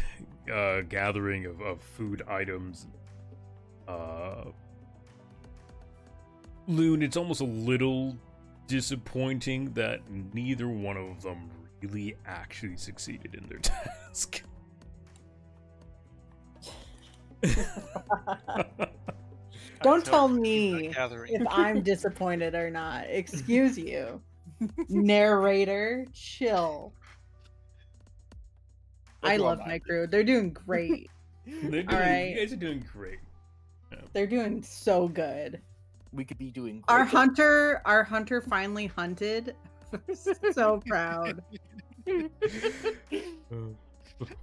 gathering of food items, Loon, it's almost a little disappointing that neither one of them really actually succeeded in their task. Don't So, tell keep me that gathering. if I'm disappointed or not. Excuse you. Narrator, chill. I That's all love mine. my crew. They're doing great. You Alright. guys are doing great. They're doing so good. We could be doing Our great. hunter finally hunted. So proud.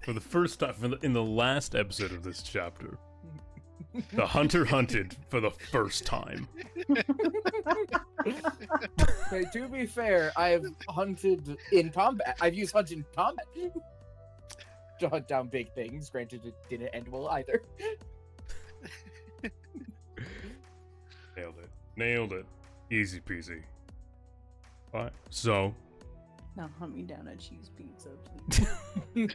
For the first time, in the last episode of this chapter, the hunter hunted for the first time. Okay, to be fair, I've hunted in combat. I've used hunt in combat to hunt down big things. Granted, it didn't end well either. Nailed it. Easy peasy. Alright, so Now hunt me down a cheese pizza, please.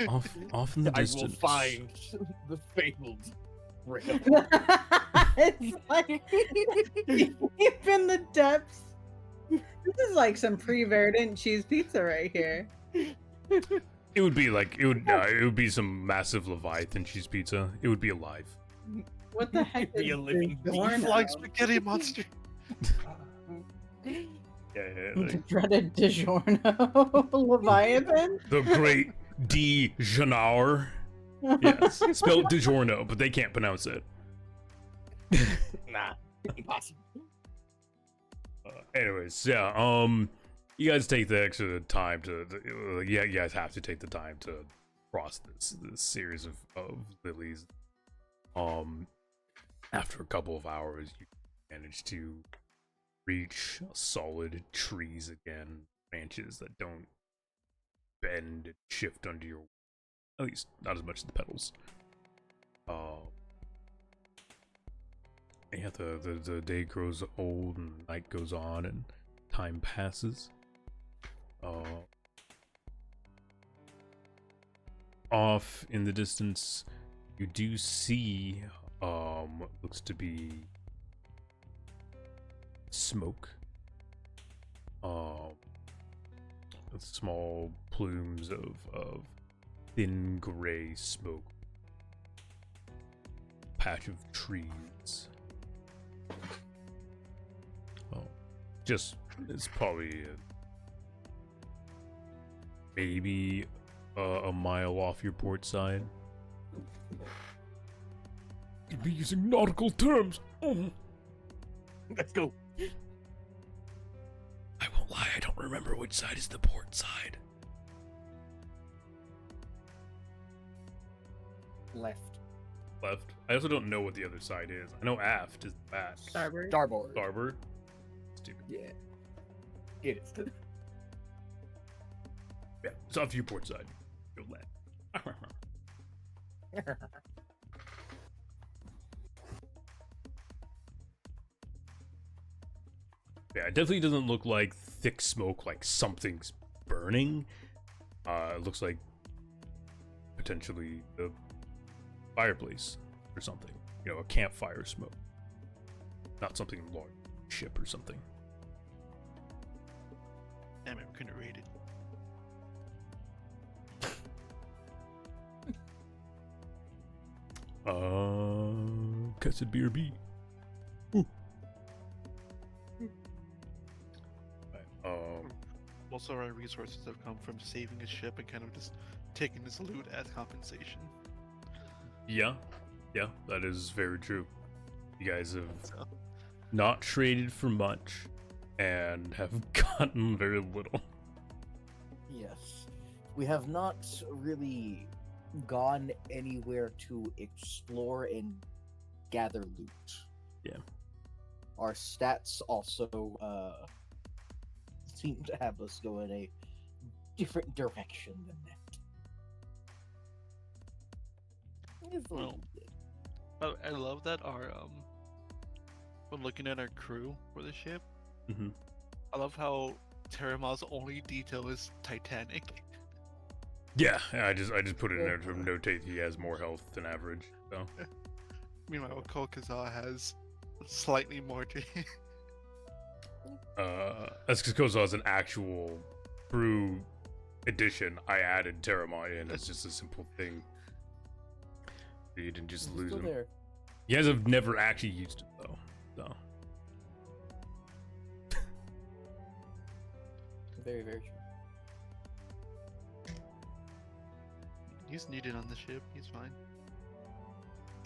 off in the I will distance. find the fabled rail. It's like deep in the depths. This is like some pre-verdant cheese pizza right here. It would be like it would be some massive Leviathan cheese pizza. It would be alive. What the heck Be is a living beast. DiGiorno? Flying spaghetti monster. The dreaded DiGiorno Leviathan? The great DiGiorno. Yes, spelled DiGiorno, but they can't pronounce it. Nah, impossible. Anyways, yeah. You guys take the extra time to. You guys have to take the time to cross this series of lilies. After a couple of hours, you manage to reach solid trees again, branches that don't bend and shift under your. At least not as much as the petals. Yeah, the day grows old and night goes on and time passes. Off in the distance, you do see what looks to be smoke. With small plumes of thin gray smoke. Patch of trees. Just it's probably maybe a mile off your port side. You'd be using nautical terms. Oh. Let's go. I won't lie, I don't remember which side is the port side. Left. Left. I also don't know what the other side is. I know aft is back. Starboard. Starboard. Starboard. Stupid. Yeah. It is. Yeah, it's off your port side. Go left. Yeah, it definitely doesn't look like thick smoke, like something's burning. It looks like potentially the fireplace or something. You know, a campfire smoke. Not something large, ship or something. Damn it, we couldn't read it. Cussed BRB. Most of our resources have come from saving a ship and kind of just taking this loot as compensation. Yeah, that is very true. You guys have So, not traded for much and have gotten very little. Yes. We have not really gone anywhere to explore and gather loot. Yeah. Our stats also seem to have us go in a different direction than that. It's a little bit. I love that our when looking at our crew for the ship, Mm-hmm. I love how Terramaw's only detail is Titanic. Yeah, I just put it in there to notate he has more health than average. So Meanwhile, Kolkazar has Slightly more to That's because as an actual true edition, I added Terramite in. It's just a simple thing. You didn't just It's lose still him. there. You guys have never actually used it though. So Very, very true. He's needed on the ship. He's fine.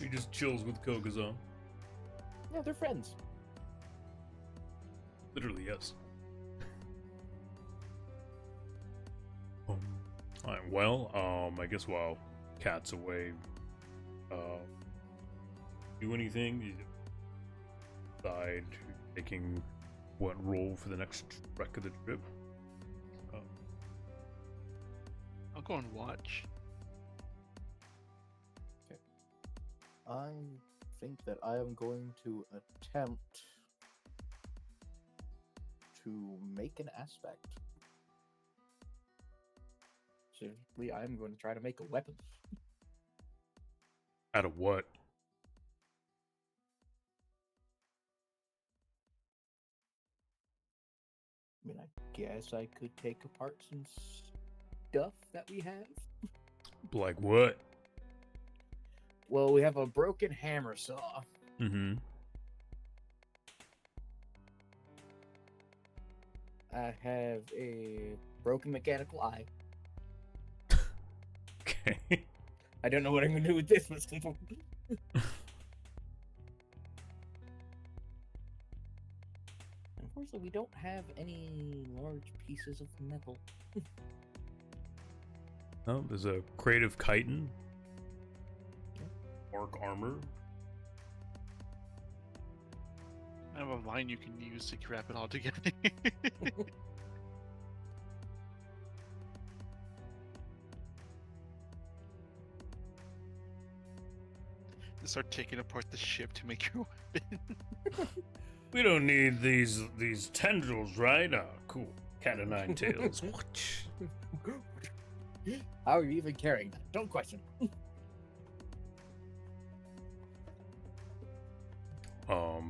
he just chills with Kokazon. Yeah, they're friends. Literally, yes. Alright, well, I guess while Cat's away, do anything? You decide taking what role for the next wreck of the trip? I'll go and watch. I think that I am going to attempt to make an aspect. Specifically, I'm going to try to make a weapon. Out of what? I mean, I guess I could take apart some stuff that we have. Like what? Well, we have a broken hammer saw. Mm-hmm. I have a broken mechanical eye. Okay. I don't know what I'm going to do with this, but unfortunately, we don't have any large pieces of metal. Oh, there's a crate of chitin. Orc armor. I have a vine you can use to wrap it all together. Just start taking apart the ship to make your weapon. We don't need these tendrils, right? Oh, cool. Cat of nine tails. How are you even carrying that? Don't question.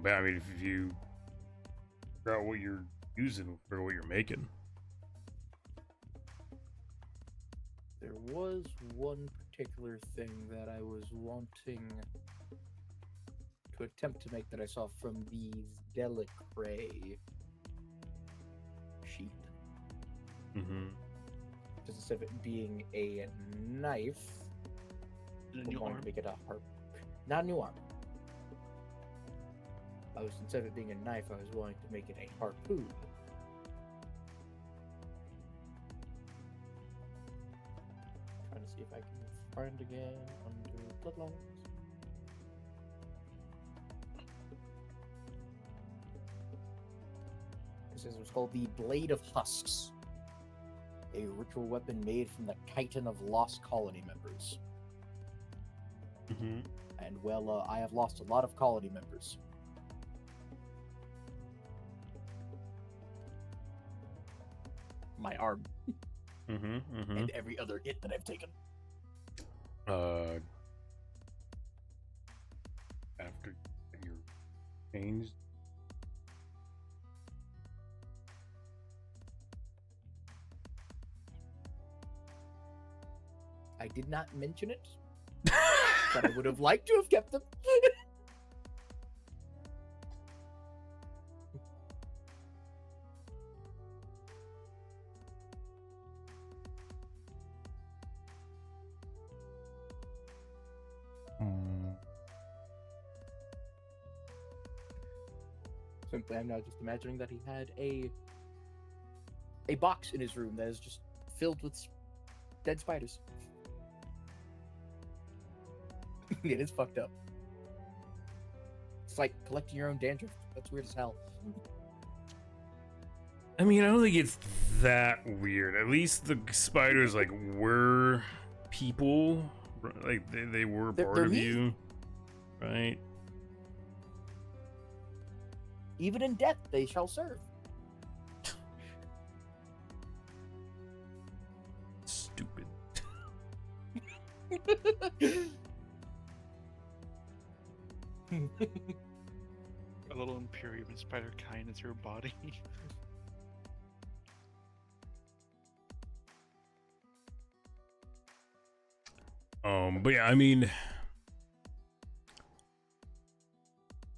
But I mean, if you figure out what you're using for what you're making. There was one particular thing that I was wanting to attempt to make that I saw from these Delicray sheep. Mm-hmm. Just instead of it being a knife, A I new wanted arm. to make it a harp. Not a new arm. Instead of it being a knife, I was wanting to make it a harpoon. Trying to see if I can find again under Bloodlines. This was called the Blade of Husks, a ritual weapon made from the chitin of lost colony members. Mm-hmm. And well, I have lost a lot of colony members. My arm Mm-hmm. Mm-hmm. and every other hit that I've taken. After you're changed. I did not mention it, but I would have liked to have kept them. Simply, I'm now just imagining that he had a box in his room that is just filled with dead spiders. It is fucked up. It's like collecting your own dandruff. That's weird as hell. I mean, I don't think it's that weird. At least the spiders, like, were people. Like, they were part they're of me. you. Right? Even in death, they shall serve. Stupid. A little Imperium and spider kind is your body. But yeah, I mean,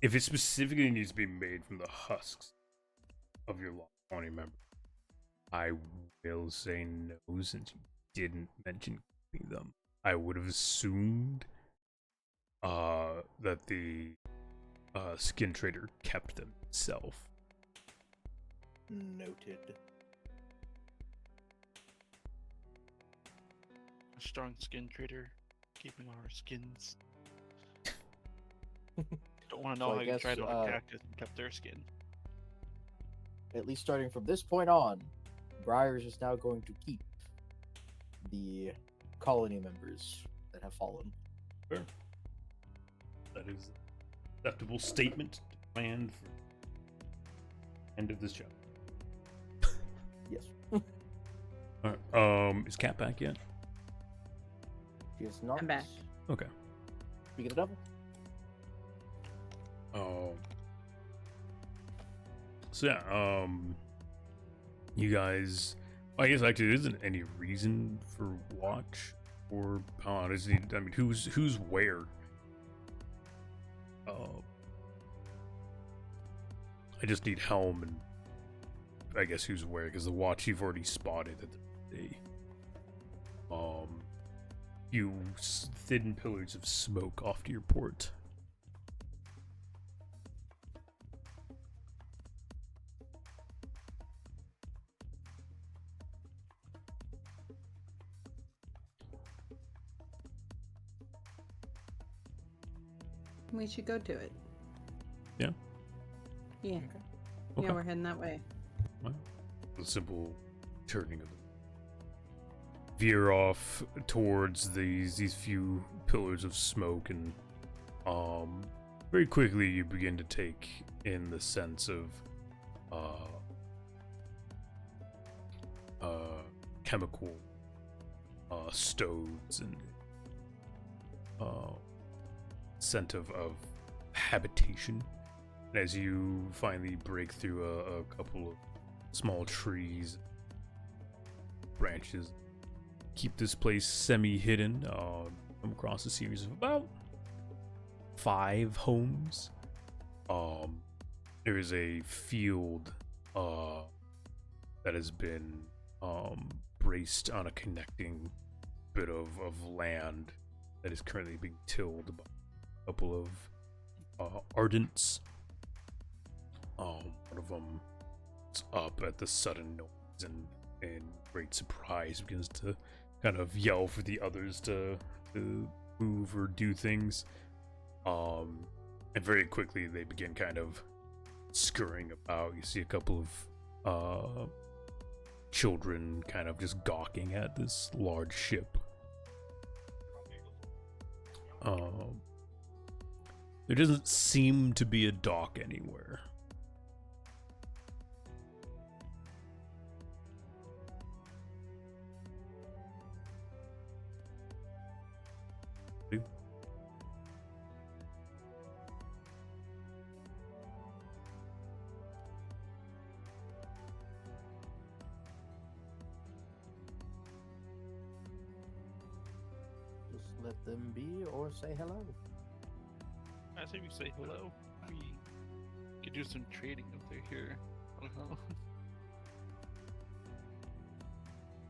if it specifically needs to be made from the husks of your Lonnie member, I will say no, since you didn't mention keeping them. I would have assumed that the skin trader kept them himself. Noted. A strong skin trader, keeping all our skins. Don't want to know So I how you guess, tried on a cactus and kept their skin. At least starting from this point on, Briars is now going to keep the colony members that have fallen. Sure. That is an acceptable statement to plan for end of this chapter. Yes. Alright, is Cat back yet? She is not. I'm back. Okay. Speaking of the devil. So yeah, you guys, I guess actually there isn't any reason for watch or honestly, I mean, who's where? I just need helm and I guess who's where, because the watch you've already spotted at the few thin pillars of smoke off to your port. We should go to it. Yeah? Yeah. Okay. Yeah, we're heading that way. Well, a simple turning of the veer off towards these few pillars of smoke, and very quickly you begin to take in the sense of chemical stoves and scent of habitation. And as you finally break through a couple of small trees, branches, keep this place semi-hidden, come across a series of about 5 homes. There is a field that has been braced on a connecting bit of land that is currently being tilled by a couple of ardents. One of them is up at the sudden noise and in great surprise begins to kind of yell for the others to move or do things. And very quickly they begin kind of scurrying about. You see a couple of children kind of just gawking at this large ship. There doesn't seem to be a dock anywhere. Just let them be or say hello. I say we say hello. We could do some trading if they're here. I don't know.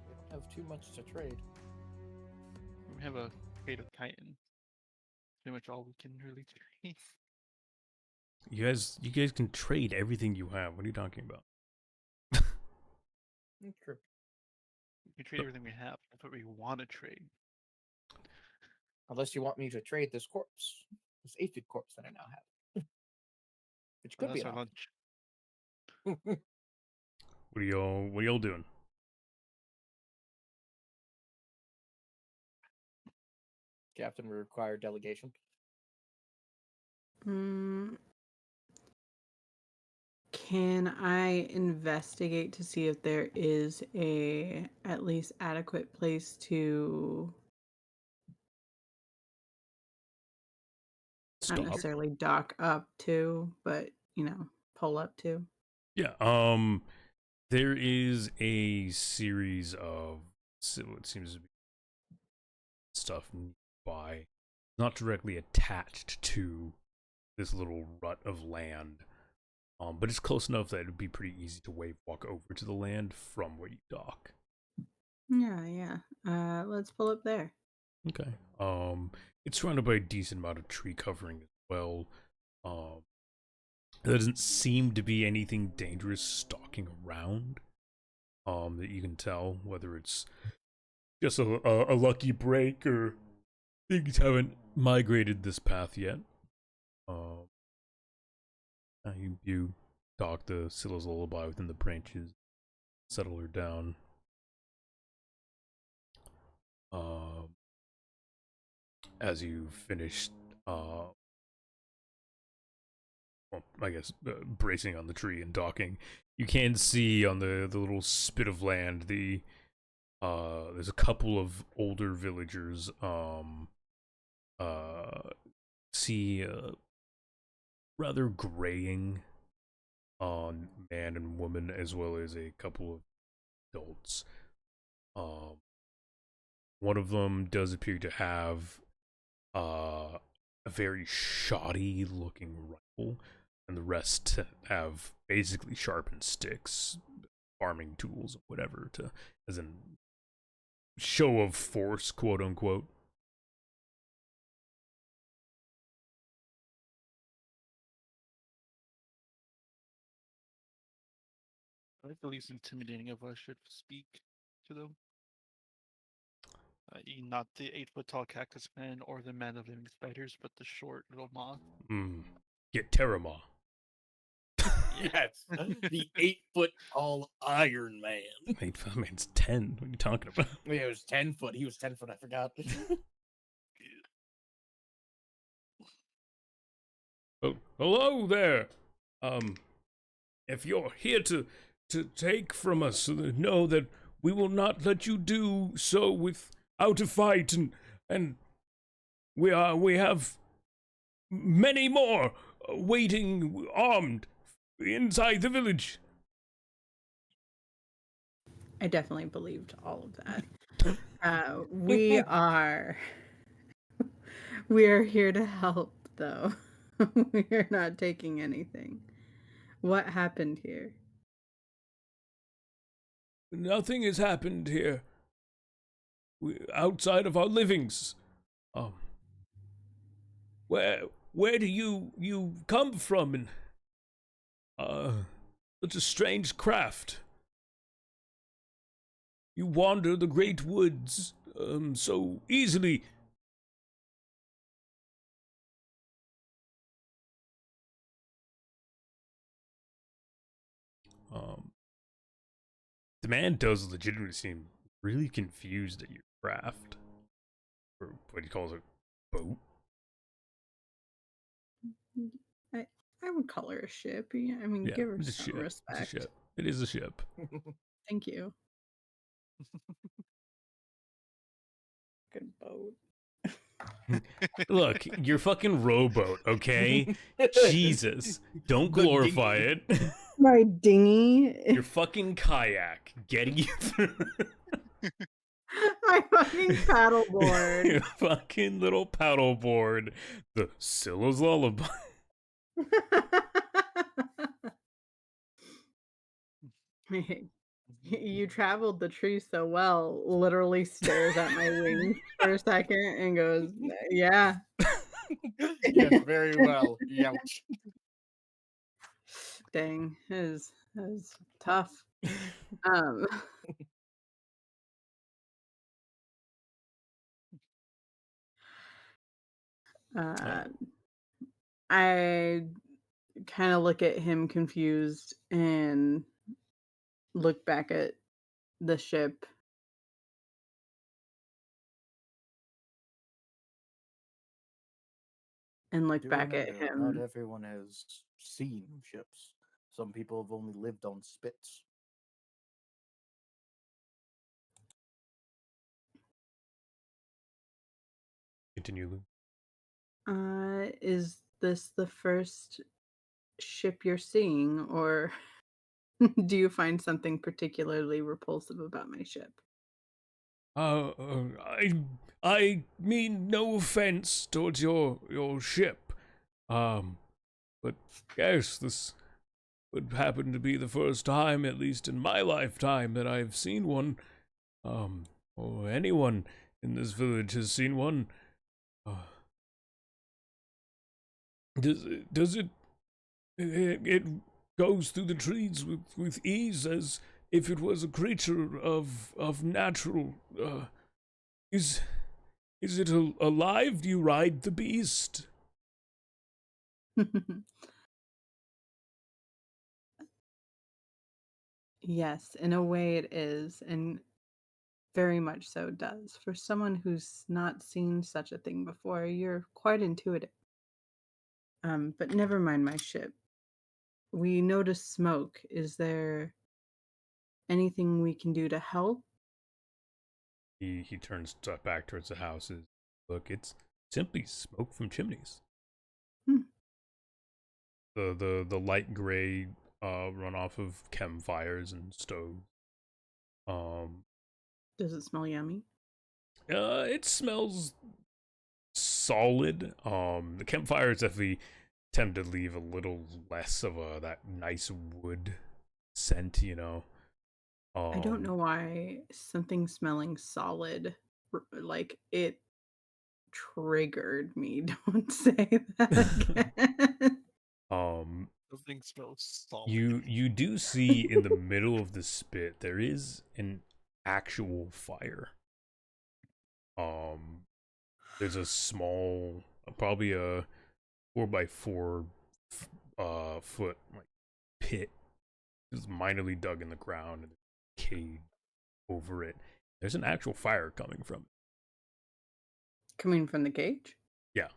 We don't have too much to trade. We have a crate of chitin. Pretty much all we can really trade. You guys can trade everything you have. What are you talking about? True. We can trade everything we have. That's what we want to trade. Unless you want me to trade this corpse. This aphid corpse that I now have. Which could be That's an our option. lunch. What are y'all doing? Captain will require delegation. Can I investigate to see if there is a at least adequate place to not Stop. necessarily dock up to, but pull up to? Yeah. There is a series of what seems to be stuff nearby, not directly attached to this little rut of land. But it's close enough that it'd be pretty easy to walk over to the land from where you dock. Yeah. Let's pull up there. Okay. It's surrounded by a decent amount of tree covering as well. Um, there doesn't seem to be anything dangerous stalking around. That you can tell, whether it's just a lucky break or things haven't migrated this path yet. You dock the Scylla's lullaby within the branches, settle her down. As you finish, well, I guess bracing on the tree and docking, you can see on the little spit of land there's a couple of older villagers. See rather graying on man and woman, as well as a couple of adults. One of them does appear to have a very shoddy looking rifle, and the rest have basically sharpened sticks, farming tools, whatever, to as in show of force, quote unquote. I think the least intimidating of us should speak to them. Not the 8-foot tall cactus man or the man of living spiders, but the short little moth. Get Terramaw. Yes, the 8-foot tall Iron Man. That man's 10. What are you talking about? Yeah, it was 10 foot. He was 10 foot. I forgot. Oh, hello there. If you're here to take from us, know that we will not let you do so without a fight, and we have many more waiting armed inside the village. I definitely believed all of that. We are here to help, though. We are not taking anything. What happened here? Nothing has happened here. Outside of our livings. Where do you come from? And such a strange craft. You wander the great woods so easily. The man does legitimately seem really confused at your craft, or what he calls a boat. I would call her a ship. Yeah, I mean, give her it's a some ship. respect. It's a ship. It is a ship. Thank you. Good boat. Look, your fucking rowboat, okay? Jesus, don't glorify it. My dinghy. Your fucking kayak getting you through. My fucking paddleboard. Your fucking little paddleboard. The Scylla's lullaby. You traveled the tree so well, literally stares at my wings for a second and goes, yeah. Yes, very well. Youch. Dang, that was tough. I kind of look at him confused and look back at the ship. And look back at him. Not everyone has seen ships. Some people have only lived on spits. Continue, Lou. Is this the first ship you're seeing, or do you find something particularly repulsive about my ship? Uh, uh, I I mean no offense towards your ship, um, but yes, this would happen to be the first time, at least in my lifetime, that I've seen one. Or anyone in this village has seen one. Uh, does it goes through the trees with ease as if it was a creature of natural. Is is it alive? Do you ride the beast? Yes, in a way it is, and very much so does. For someone who's not seen such a thing before, you're quite intuitive. But never mind my ship. We notice smoke. Is there anything we can do to help? He turns back towards the houses. Look, it's simply smoke from chimneys. Hmm. The light gray runoff of campfires and stoves. Um, Does it smell yummy? it smells solid. The campfires definitely tend to leave a little less of that nice wood scent, you know. I don't know why something smelling solid, like it triggered me. Don't say that again. Um, Something smells solid. you do see in the middle of the spit there is an actual fire. Um, there's a small, probably a 4x4 foot like pit, just minorly dug in the ground and a cave over it. There's an actual fire coming from it. Coming from the cage? Yeah.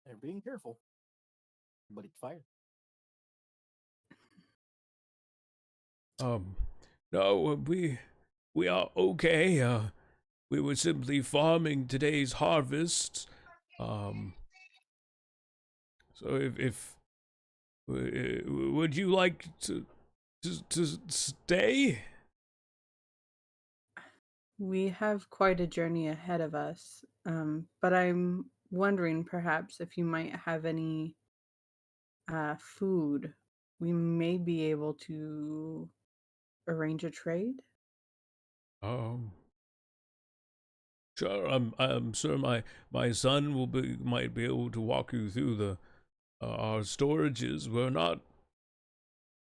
They're being careful, but it's fire. No, we are okay. We were simply farming today's harvest. Um, so if would you like to stay? We have quite a journey ahead of us, but I'm wondering perhaps if you might have any food. We may be able to arrange a trade. Um, sure. I'm sure my son might be able to walk you through the our storages. We're not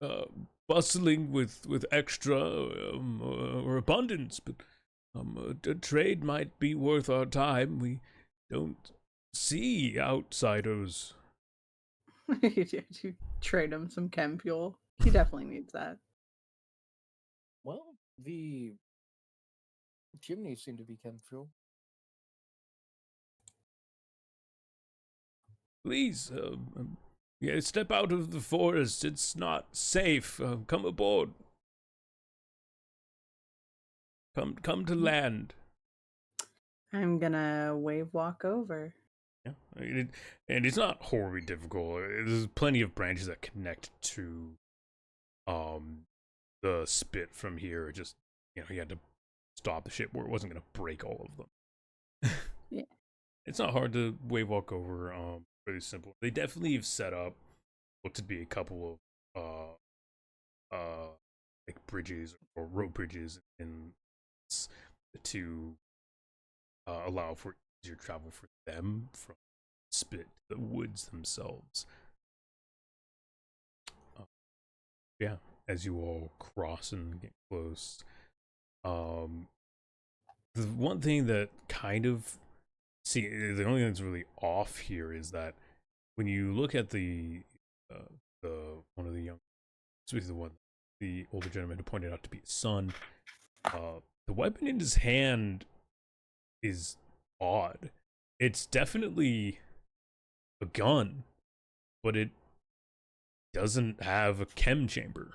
uh, bustling with extra or abundance, but a trade might be worth our time. We don't see outsiders. You trade him some chem fuel. He definitely needs that. Well, the chimneys seem to be chemtrail. Please, yeah, step out of the forest. It's not safe. Come aboard. Come to land. I'm gonna wave walk over. Yeah, and it's not horribly difficult. There's plenty of branches that connect to um the spit from here. Just you had to stop the ship where it wasn't gonna break all of them. Yeah. It's not hard to wave walk over. Pretty simple. They definitely have set up what to be a couple of like bridges or rope bridges in to allow for easier travel for them from spit to the woods themselves. Uh, yeah, as you all cross and get close. Um, the one thing that kind of the only thing that's really off here is that when you look at the one of the young, especially the older gentleman who pointed out to be his son, the weapon in his hand is odd. It's definitely a gun, but it doesn't have a chem chamber.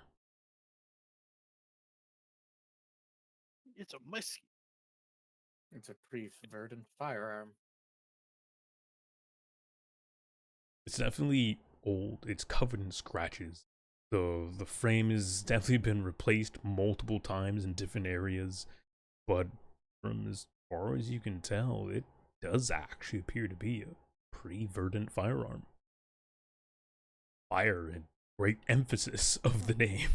It's a messy. It's a pretty verdant firearm. It's definitely old. It's covered in scratches. The frame has definitely been replaced multiple times in different areas, but from as far as you can tell, it does actually appear to be a pretty verdant firearm. Fire and great emphasis of the name.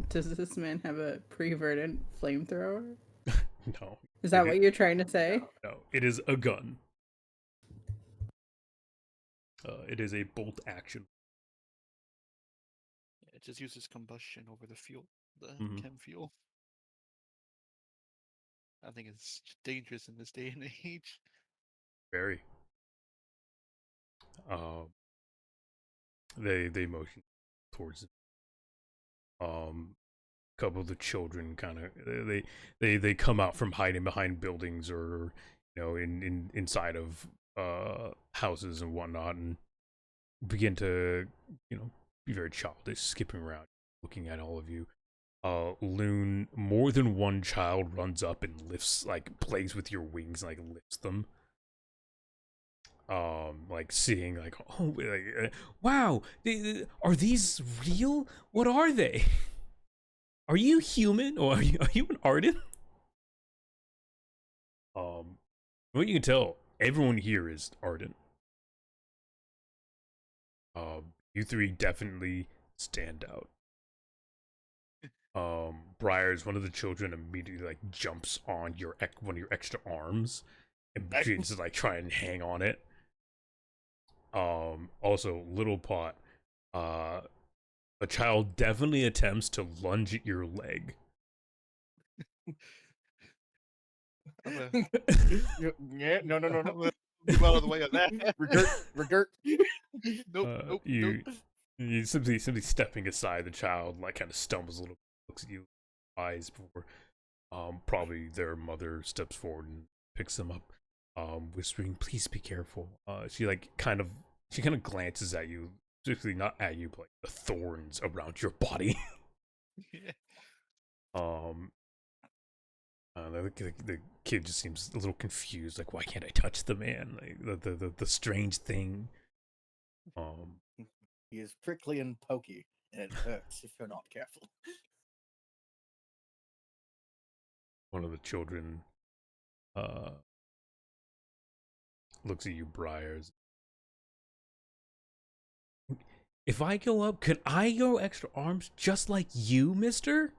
Does this man have a pre-verdant flamethrower? No. Is that what you're trying to say? No, it is a gun. It is a bolt action. It just uses combustion over the fuel, the chem fuel. I think it's dangerous in this day and age. Very. They motion towards it. Couple of the children kind of they come out from hiding behind buildings or inside of houses and whatnot, and begin to be very childish, skipping around, looking at all of you. Loon, more than one child runs up and lifts, like, plays with your wings and, like, lifts them. Like, seeing, like, oh, like, wow, are these real? What are they? Are you human, or are you an Arden? What you can tell, everyone here is Arden. You three definitely stand out. Briar's, one of the children, immediately like jumps on one of your extra arms and begins to like try and hang on it. Also, Little Pot, a child definitely attempts to lunge at your leg. Yeah, no. Move out of the way of that. Regurt. Nope. You simply stepping aside. The child like kind of stumbles a little, looks at you, eyes before probably their mother steps forward and picks them up, whispering, "Please be careful." She kind of glances at you, specifically not at you, but like the thorns around your body. The kid just seems a little confused, like, why can't I touch the man? Like the strange thing. He is prickly and pokey, and it hurts if you're not careful. One of the children looks at you, Briars. If I go up, could I go extra arms just like you, mister?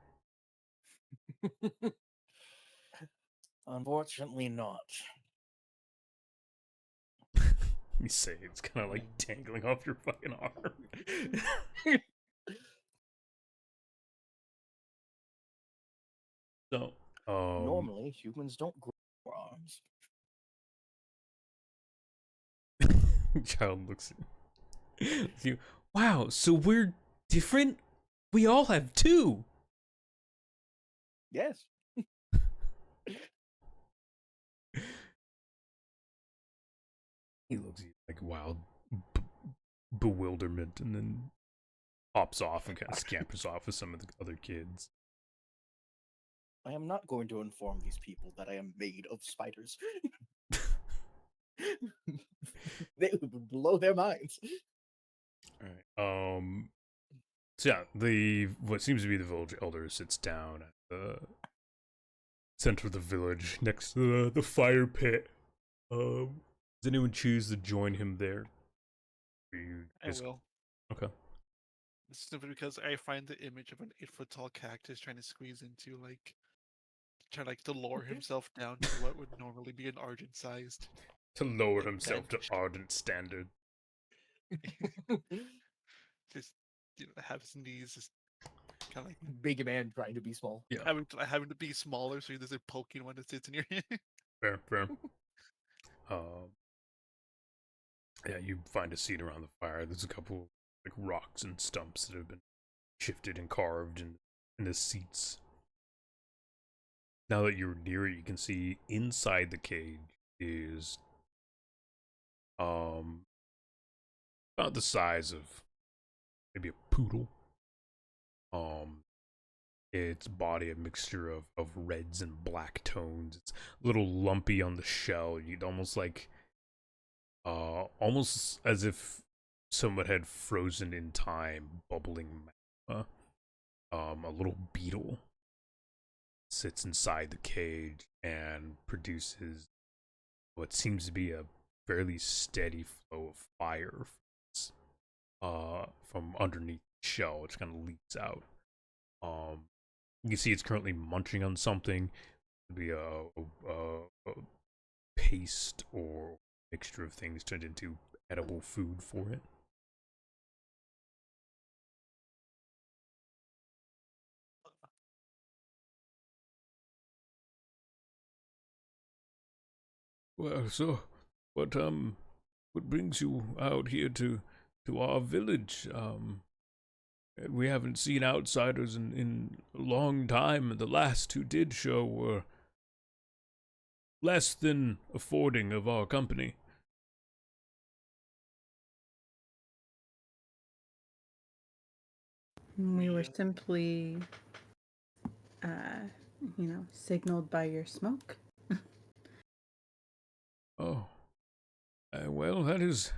Unfortunately not. You say it's kind of like dangling off your fucking arm. So, normally humans don't grow arms. Child looks at you. Wow, so we're different? We all have two. Yes. He looks at you like wild bewilderment, and then hops off and kind of scampers off with some of the other kids. I am not going to inform these people that I am made of spiders. They would blow their minds. All right. So yeah, what seems to be the village elder sits down at the center of the village next to the fire pit. Does anyone choose to join him there? I will. Okay. Simply because I find the image of an 8-foot tall cactus trying to squeeze into to lower himself down to what would normally be an Ardent sized. To lower himself to Ardent standard. Just have his knees just kind of like big man trying to be small. Yeah. Having to be smaller so there's a poking one that sits in your hand. Fair. Yeah, you find a seat around the fire. There's a couple like rocks and stumps that have been shifted and carved in the seats. Now that you're near it, you can see inside the cage is about the size of maybe a poodle. its body a mixture of reds and black tones. It's a little lumpy on the shell. You'd almost like, almost as if someone had frozen in time, bubbling magma. A little beetle sits inside the cage and produces what seems to be a fairly steady flow of fire from underneath the shell, which kind of leaks out. You can see it's currently munching on something. It'd be a paste or mixture of things turned into edible food for it. Well, so what brings you out here to our village? We haven't seen outsiders in a long time, and the last who did show were less than affording of our company. We were simply, signaled by your smoke. Oh, well, that is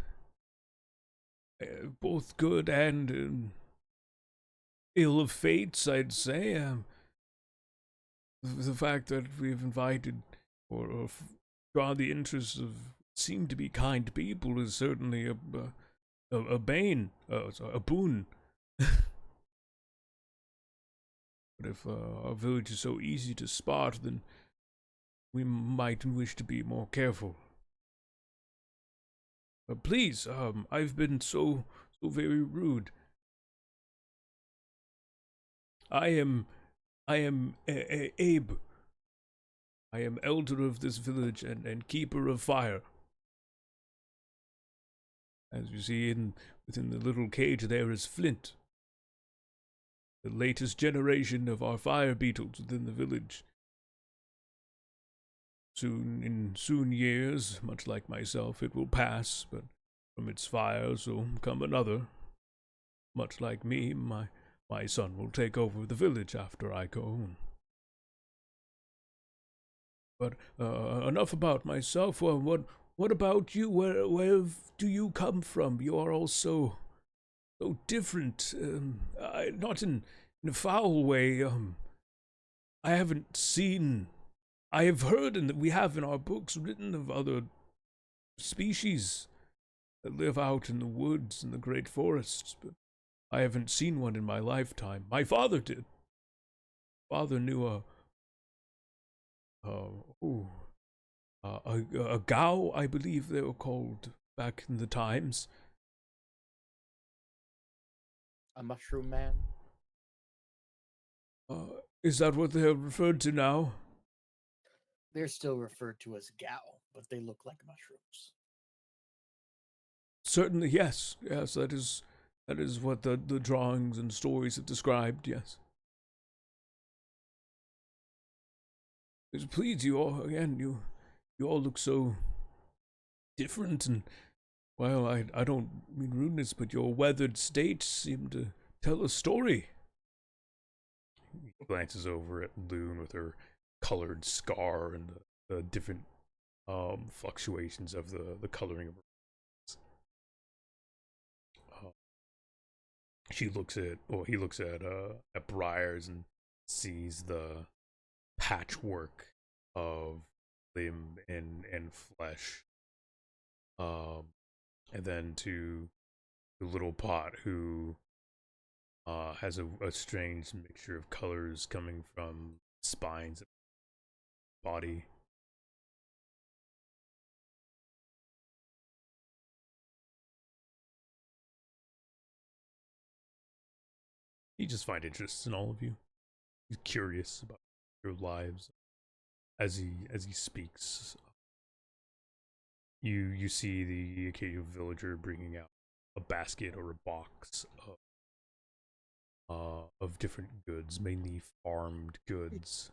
both good and ill of fates, I'd say. The fact that we've invited or drawn the interest of seem to be kind people is certainly a bane, a boon. But if our village is so easy to spot, then we might wish to be more careful. Please, I've been so very rude. I am Abe. I am elder of this village and keeper of fire. As you see within the little cage there is Flint, the latest generation of our fire beetles within the village. In years, much like myself, it will pass, but from its fires will come another. Much like me, my son will take over the village after I go. But enough about myself. Well, what about you? Where do you come from? You are all so different. Not in a foul way. I haven't seen. I have heard, and we have in our books written of other species that live out in the woods and the great forests, but I haven't seen one in my lifetime. My father did. Father knew a Gao, I believe they were called back in the times. A mushroom man? Is that what they're referred to now? They're still referred to as Gao, but they look like mushrooms. Certainly, yes. Yes, that is what the drawings and stories have described, yes. Please, you all, again, you all look so different, and, well, I don't mean rudeness, but your weathered state seem to tell a story. He glances over at Loon with her colored scar and the different fluctuations of the coloring of her. He looks at Briars and sees the patchwork of limb and flesh. And then to the little pot who has a strange mixture of colors coming from spines and body. You just find interest in all of you. He's curious about your lives as he speaks. You see the occasional villager bringing out a basket or a box of different goods, mainly farmed goods.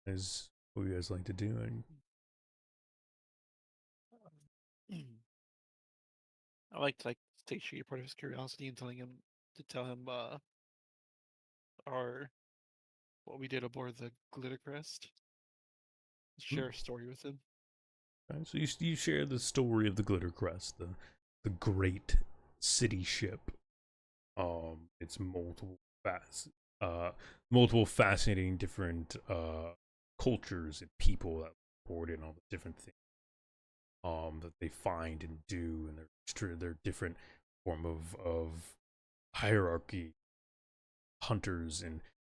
Is what you guys like to do? I like to satiate part of his curiosity and tell him our what we did aboard the Glitter Crest. Share a story with him. Right, so you share the story of the Glitter Crest, the great city ship. It's multiple fascinating different cultures and people that board in all the different things that they find and do, and their different form of hierarchy, hunters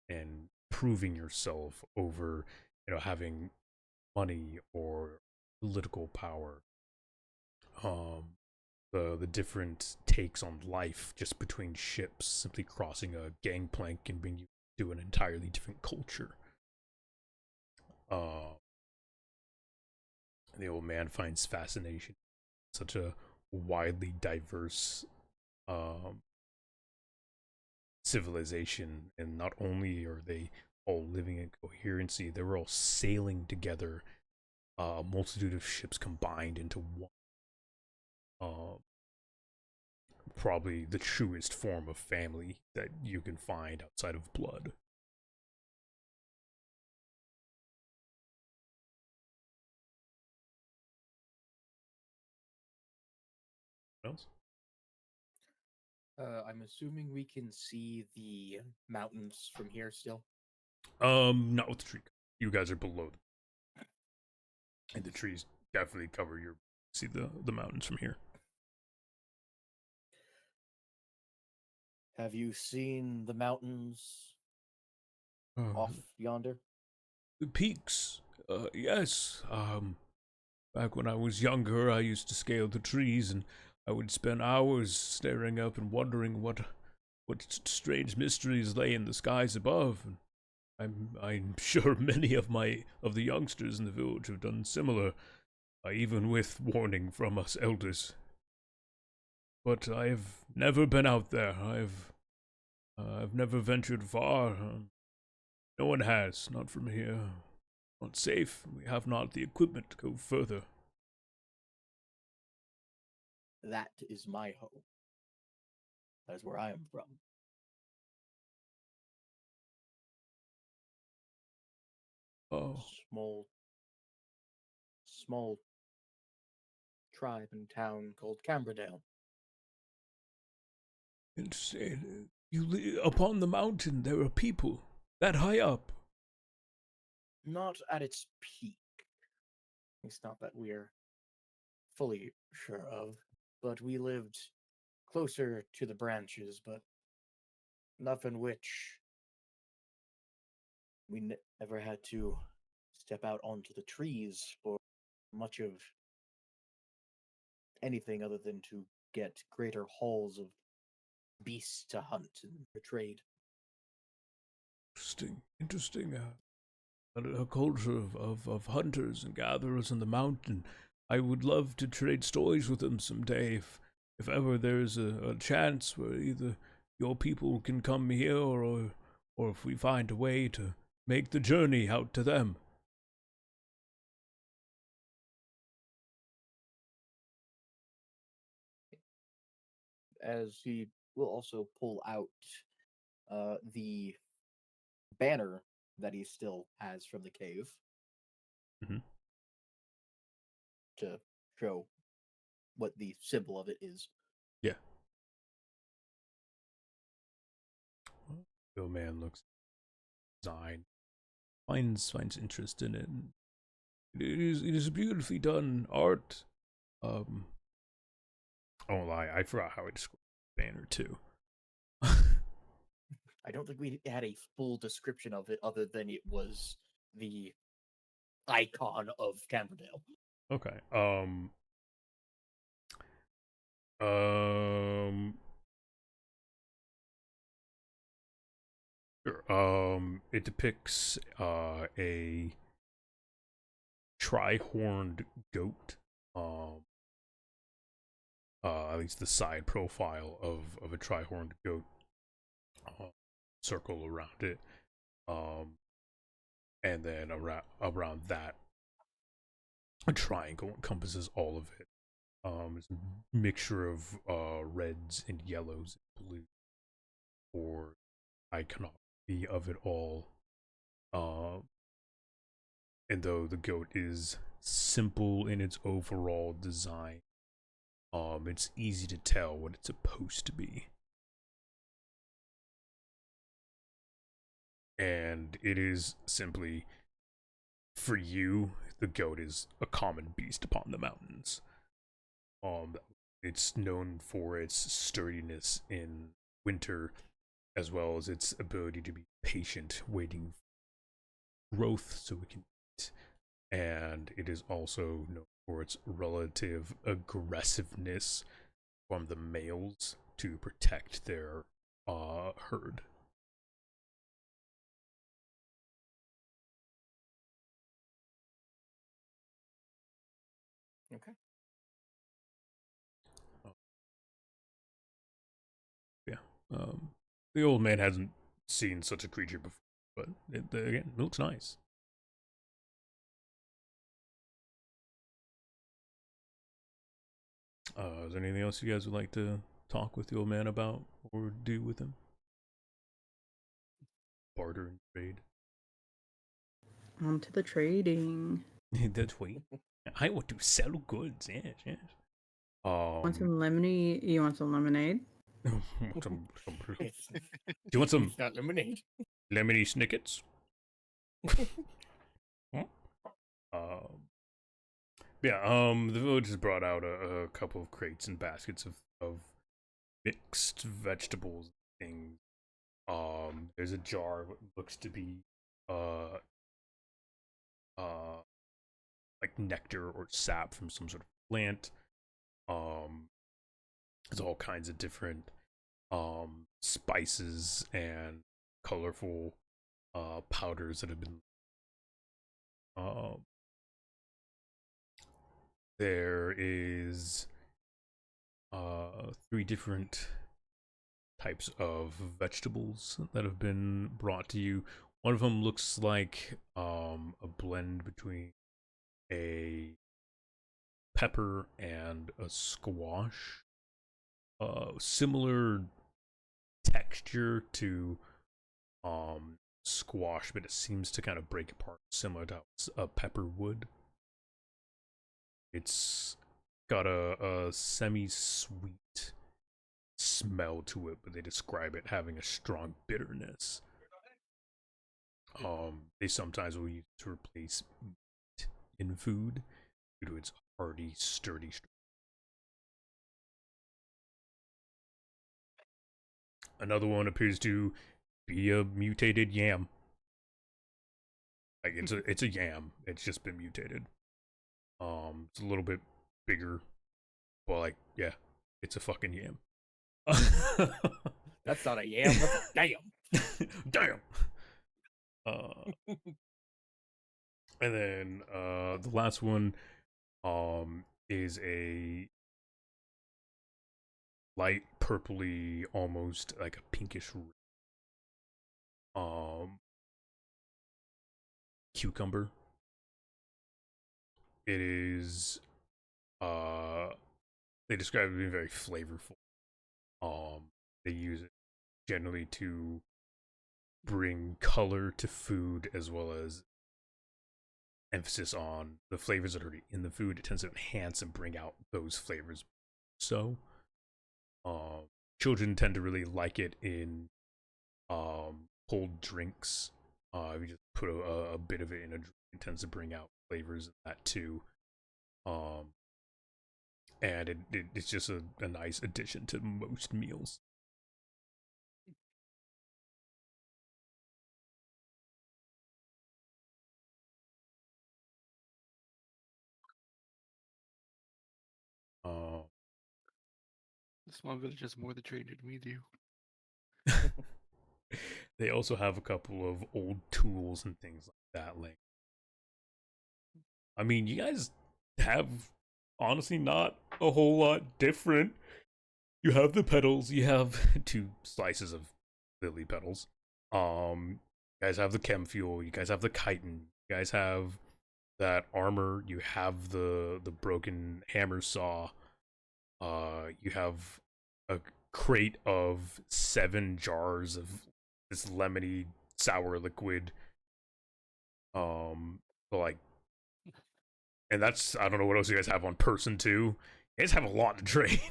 and proving yourself over, having money or political power. The different takes on life just between ships, simply crossing a gangplank and bring you to an entirely different culture. The old man finds fascination in such a widely diverse civilization, and not only are they all living in coherency, they were all sailing together, a multitude of ships combined into one. Probably the truest form of family that you can find outside of blood. What else? I'm assuming we can see the mountains from here still. Not with the tree. You guys are below them, and the trees definitely cover your. See the mountains from here. Have you seen the mountains off yonder? The peaks. Yes. Back when I was younger, I used to scale the trees, and I would spend hours staring up and wondering what strange mysteries lay in the skies above. And I'm sure many of the youngsters in the village have done similar, even with warning from us elders. But I've never been out there. I've never ventured far. No one has, not from here. Not safe. We have not the equipment to go further. That is my home. That is where I am from. Oh, small tribe and town called Camberdale. interesting. Upon the mountain, there are people that high up. Not at its peak. It's not that we're fully sure of, but we lived closer to the branches, but nothing which we never had to step out onto the trees or much of anything other than to get greater hauls of beasts to hunt and trade. Interesting. A culture of hunters and gatherers in the mountain. I would love to trade stories with them someday if ever there's a chance where either your people can come here or if we find a way to make the journey out to them. As he will also pull out the banner that he still has from the cave Mm-hmm. to show what the symbol of it is. Yeah. The old man looks design, finds interest in it. It is beautifully done art. I won't lie, I forgot how I described the banner too. I don't think we had a full description of it other than it was the icon of Camberdale. Okay. Sure. It depicts a tri-horned goat. At least the side profile of a tri-horned goat. Circle around it. And then around that, a triangle encompasses all of it. It's a mixture of reds and yellows and blue for iconography of it all. And though the goat is simple in its overall design, it's easy to tell what it's supposed to be. And it is simply, for you, the goat is a common beast upon the mountains. It's known for its sturdiness in winter, as well as its ability to be patient, waiting for growth so it can eat. And it is also known for its relative aggressiveness from the males to protect their herd. Okay. Yeah. The old man hasn't seen such a creature before, but again, it looks nice. Is there anything else you guys would like to talk with the old man about or do with him? Barter and trade. On to the trading. That's way. I want to sell goods. Yes, yes. Want some lemony? You want some lemonade? Do you want some It's not lemonade. lemony snickets? The village has brought out a couple of crates and baskets of mixed vegetables and things. There's a jar of what looks to be like nectar or sap from some sort of plant. There's all kinds of different spices and colorful powders that have been there is 3 different types of vegetables that have been brought to you. One of them looks like a blend between a pepper and a squash. Similar texture to squash, but it seems to kind of break apart similar to a pepper would. It's got a semi-sweet smell to it, but they describe it having a strong bitterness. They sometimes will use it to replace meat in food due to its hearty, sturdy structure. Another one appears to be a mutated yam. Like it's a yam. It's just been mutated. It's a little bit bigger. Well, like, yeah, it's a fucking yam. That's not a yam. That's a damn. Damn. And then the last one is a light purpley, almost like a pinkish cucumber. It is they describe it being very flavorful. They use it generally to bring color to food, as well as emphasis on the flavors that are already in the food. It tends to enhance and bring out those flavors. So children tend to really like it in cold drinks. If you just put a bit of it in a drink, it tends to bring out flavors in that too. And it's just a nice addition to most meals. The small village has more to trade than we do. They also have a couple of old tools and things like that. Like, I mean, you guys have honestly not a whole lot different. You have the petals. You have 2 slices of lily petals. You guys have the chem fuel. You guys have the chitin. You guys have that armor. You have the broken hammer saw. You have a crate of 7 jars of this lemony sour liquid. But like, and that's, I don't know what else you guys have on person 2. You guys have a lot to trade.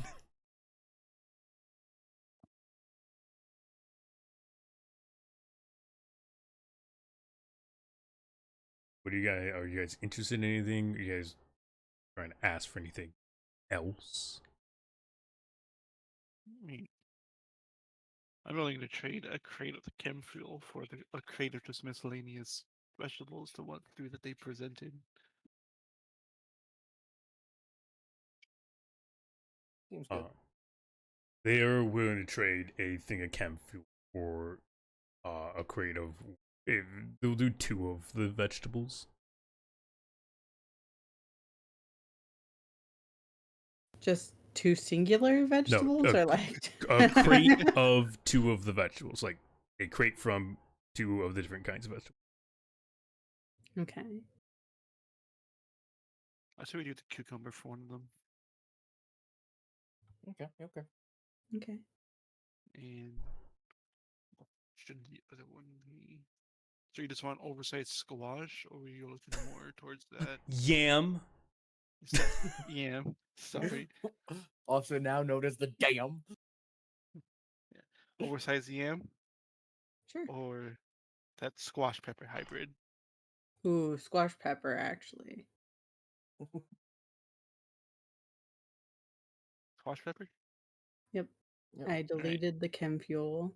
What do you guys, are you guys interested in anything? Are you guys trying to ask for anything else? I mean, I'm willing to trade a crate of the chem fuel for a crate of just miscellaneous vegetables to walk through that they presented. Seems good. They are willing to trade a thing of chem fuel for a crate of. They'll do 2 of the vegetables. Just 2 singular vegetables, a- or like A crate of 2 of the vegetables, like a crate from 2 of the different kinds of vegetables. Okay. I say we do the cucumber for one of them, Okay. Okay. and shouldn't the other one be? So you just want oversized squash, or were you looking more towards that? Yam. Yeah, sorry. Also now known as the dam. Oversized yam Sure. or that squash pepper hybrid. Ooh, squash pepper, actually. Squash pepper? Yep. Yep. I deleted the chem fuel.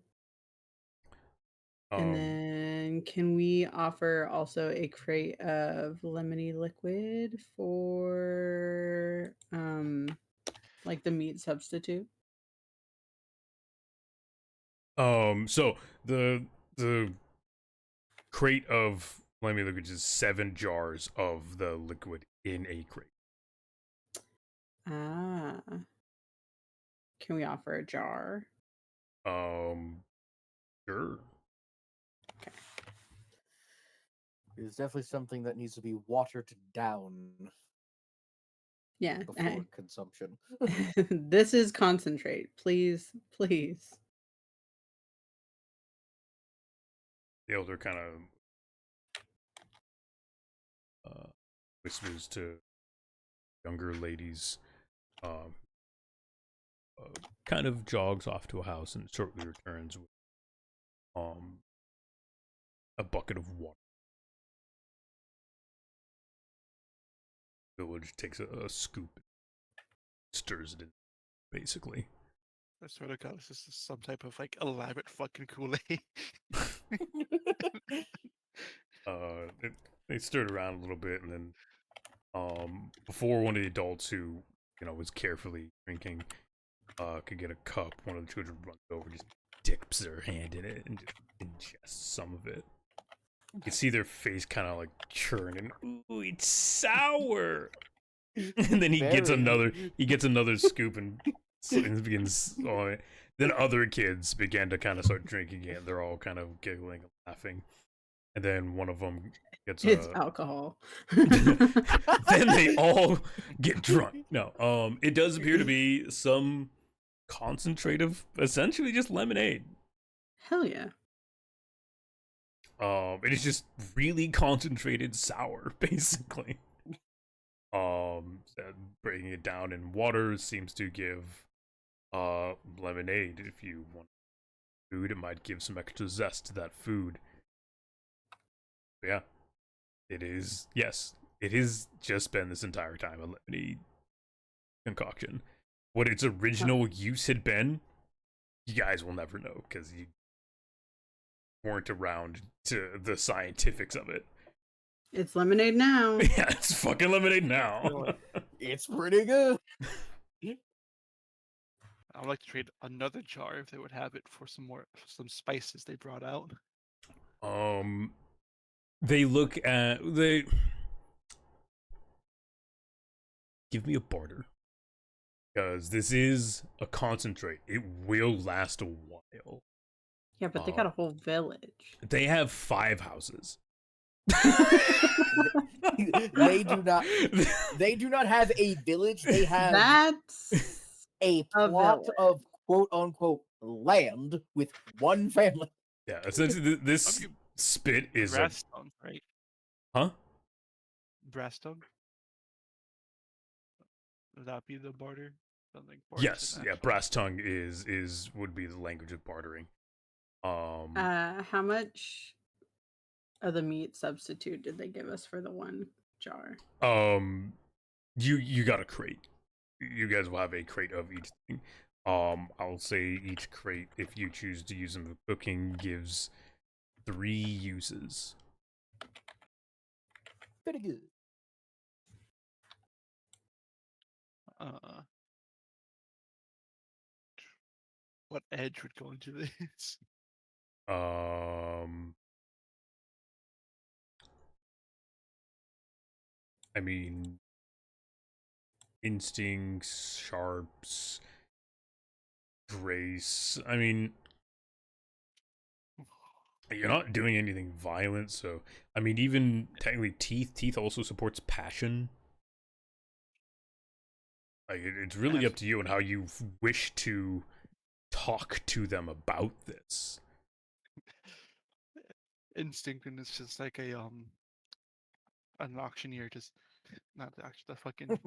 Um, And then can we offer also a crate of lemony liquid for like the meat substitute? So the crate of lemon liquid is 7 jars of the liquid in a crate. Ah. Can we offer a jar? Sure. It's definitely something that needs to be watered down Yeah. before consumption. This is concentrate. Please, please. The elder kind of whispers to younger ladies, kind of jogs off to a house and shortly returns with a bucket of water. Village takes a scoop, stirs it in, basically. I swear to God, this is some type of like elaborate fucking Kool-Aid. They stirred around a little bit, and then before one of the adults who was carefully drinking could get a cup, one of the children runs over, just dips their hand in it and just ingests some of it. You can see their face kind of like churn, and ooh, it's sour. And then he gets another scoop and begins on it. Then other kids began to kind of start drinking it. They're all kind of giggling and laughing. And then one of them gets It's alcohol. then they all get drunk. No, it does appear to be some concentrate of essentially just lemonade. Hell yeah. It is just really concentrated sour, basically. Breaking it down in water seems to give lemonade. If you want food, it might give some extra zest to that food. But yeah, it is. Yes, it has just been this entire time a lemonade concoction. What its original use had been, you guys will never know because you weren't around to the scientifics of it. It's lemonade now. Yeah, it's fucking lemonade now. It's pretty good. I would like to trade another jar if they would have it for some spices they brought out. They give me a barter. Because this is a concentrate. It will last a while. Yeah, but they got a whole village. They have 5 houses. They do not have a village. They have That's a A plot village. of quote unquote land with one family. Yeah, essentially this mean, spit is a Brass tongue, right? huh? Brass tongue. Would that be the barter? Something Yes, yeah. Brass tongue is would be the language of bartering. How much of the meat substitute did they give us for the one jar? You got a crate. You guys will have a crate of each thing. I'll say each crate, if you choose to use them for cooking, gives 3 uses. Pretty good. What edge would go into this? I mean, instincts, sharps, grace. I mean, you're not doing anything violent, so I mean, even technically, teeth also supports passion. Like it's really up to you and how you wish to talk to them about this. Instinct, and it's just like an auctioneer, just not the fucking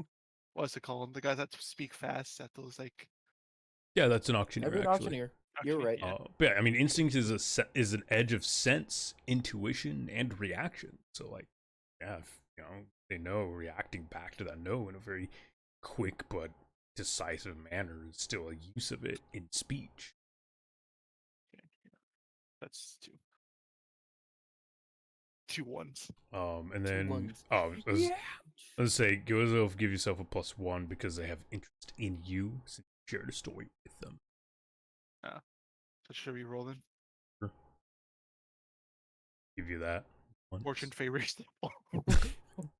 what's it called? The guys that speak fast at those like. Yeah, that's an auctioneer. An auctioneer. You're right. Yeah. But yeah, I mean, instinct is an edge of sense, intuition, and reaction. So like, yeah, if, they know reacting back to that no in a very quick but decisive manner is still a use of it in speech. Okay, yeah. That's two ones. And then Yeah. let's say give yourself a +1 because they have interest in you since you shared a story with them. So should we roll then? Sure. Give you that. Fortune favors.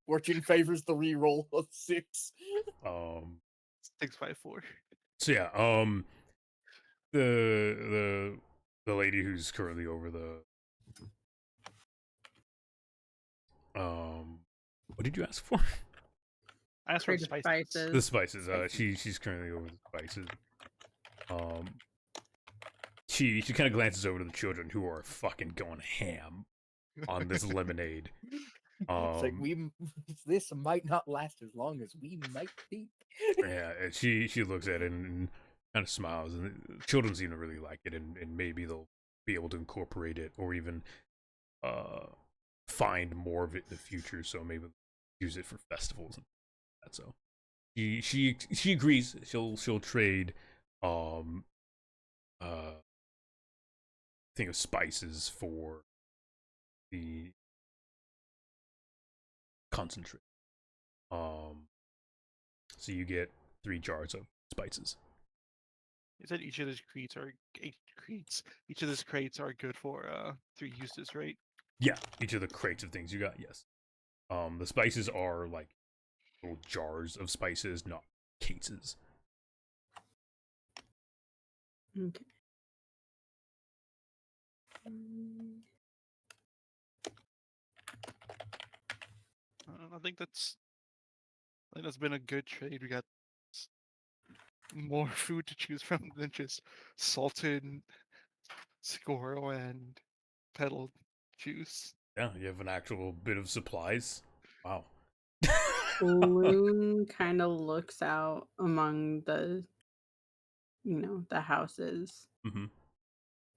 Fortune favors the reroll of 6. 6 by 4. So yeah, the lady who's currently over the what did you ask for? I asked for spices. The spices. She's currently over the spices. She kind of glances over to the children who are fucking going ham on this lemonade. It's like this might not last as long as we might think. Yeah, and she looks at it and kind of smiles, and the children seem to really like it, and maybe they'll be able to incorporate it or even find more of it in the future. So maybe use it for festivals and that. So she agrees. She'll trade thing of spices for the concentrate. So you get 3 jars of spices. You said each of these crates are Each of these crates are good for 3 uses, right? Yeah, each of the crates of things you got, yes. The spices are like little jars of spices, not cases. Okay. I think that's been a good trade. We got more food to choose from than just salted squirrel and petal juice. Yeah, you have an actual bit of supplies. Wow. Loon kind of looks out among the houses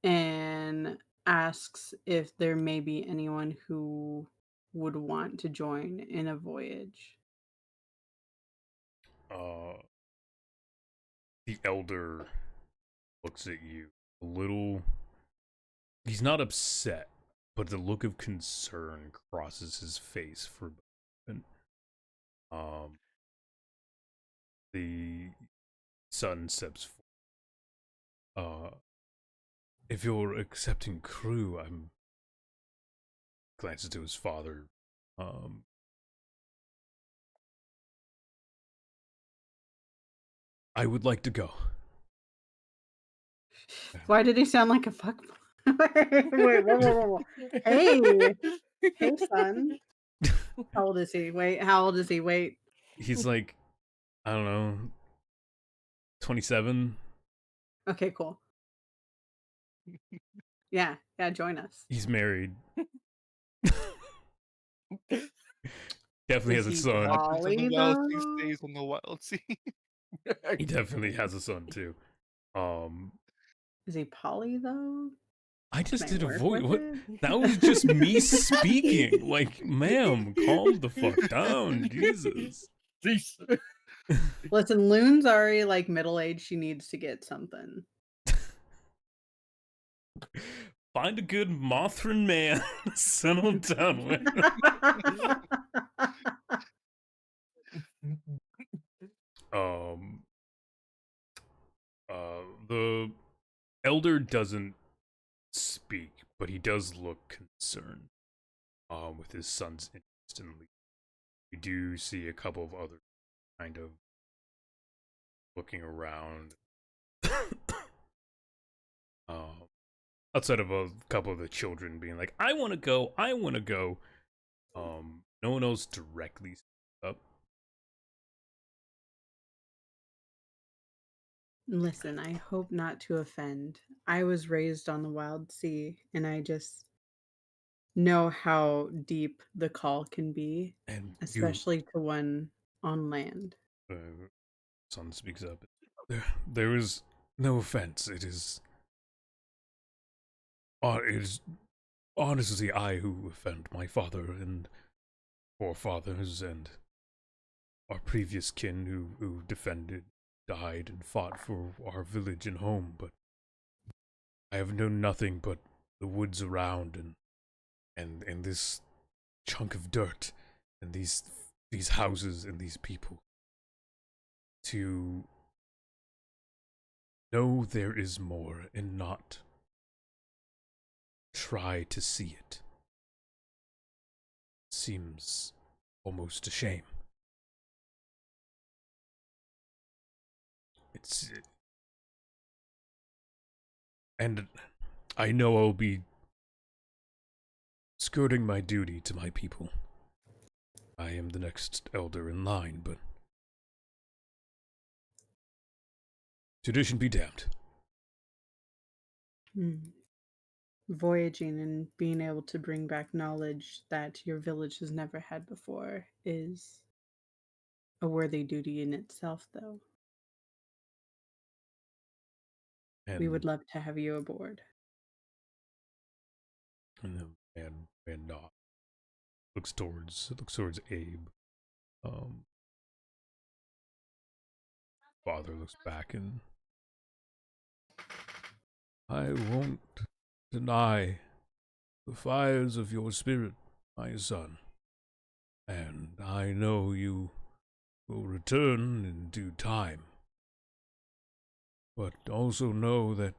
and asks if there may be anyone who would want to join in a voyage. The elder looks at you a little. He's not upset, but the look of concern crosses his face for. The son steps forward. If you're accepting crew, I'm. Glances to his father. I would like to go. Why did he sound like a fuck? Wait, whoa. Hey, son. How old is he? Wait, how old is he? Wait. He's like, I don't know, 27. Okay, cool. Yeah, join us. He's married. Definitely has Is a he son. poly, The though? Wildsea stays on the Wildsea. He definitely has a son too. Is he poly, though? I just Can I did a work voice. with What? it? That was just me speaking. Like, ma'am, calm the fuck down, Jesus. Jeez. Listen, Loon's already like middle-aged. She needs to get something. Find a good Mothran man, settle down with. The elder doesn't speak, but he does look concerned. With his son's interest in leaving. You do see a couple of other kind of looking around. Outside of a couple of the children being like, I want to go, I want to go. No one else directly up. Listen, I hope not to offend. I was raised on the Wildsea, and I just know how deep the call can be, And especially to one on land. Son speaks up. There is no offense. It is honestly I who offend my father and forefathers and our previous kin who defended, died, and fought for our village and home, but I have known nothing but the woods around and this chunk of dirt and these houses and these people. To know there is more and not try to see it seems almost a shame. And I know I'll be skirting my duty to my people. I am the next elder in line, but tradition be damned. Voyaging and being able to bring back knowledge that your village has never had before is a worthy duty in itself, though. And We would love to have you aboard. And looks towards Abe. Father looks back and I won't deny the fires of your spirit, my son, and I know you will return in due time. But also know that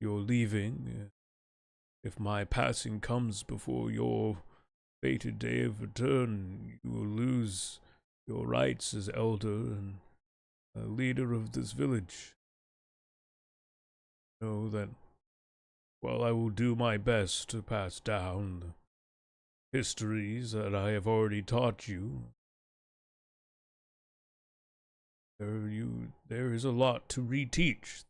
you're leaving. If my passing comes before your fated day of return, you will lose your rights as elder and a leader of this village. Know that while I will do my best to pass down the histories that I have already taught you, there is a lot to reteach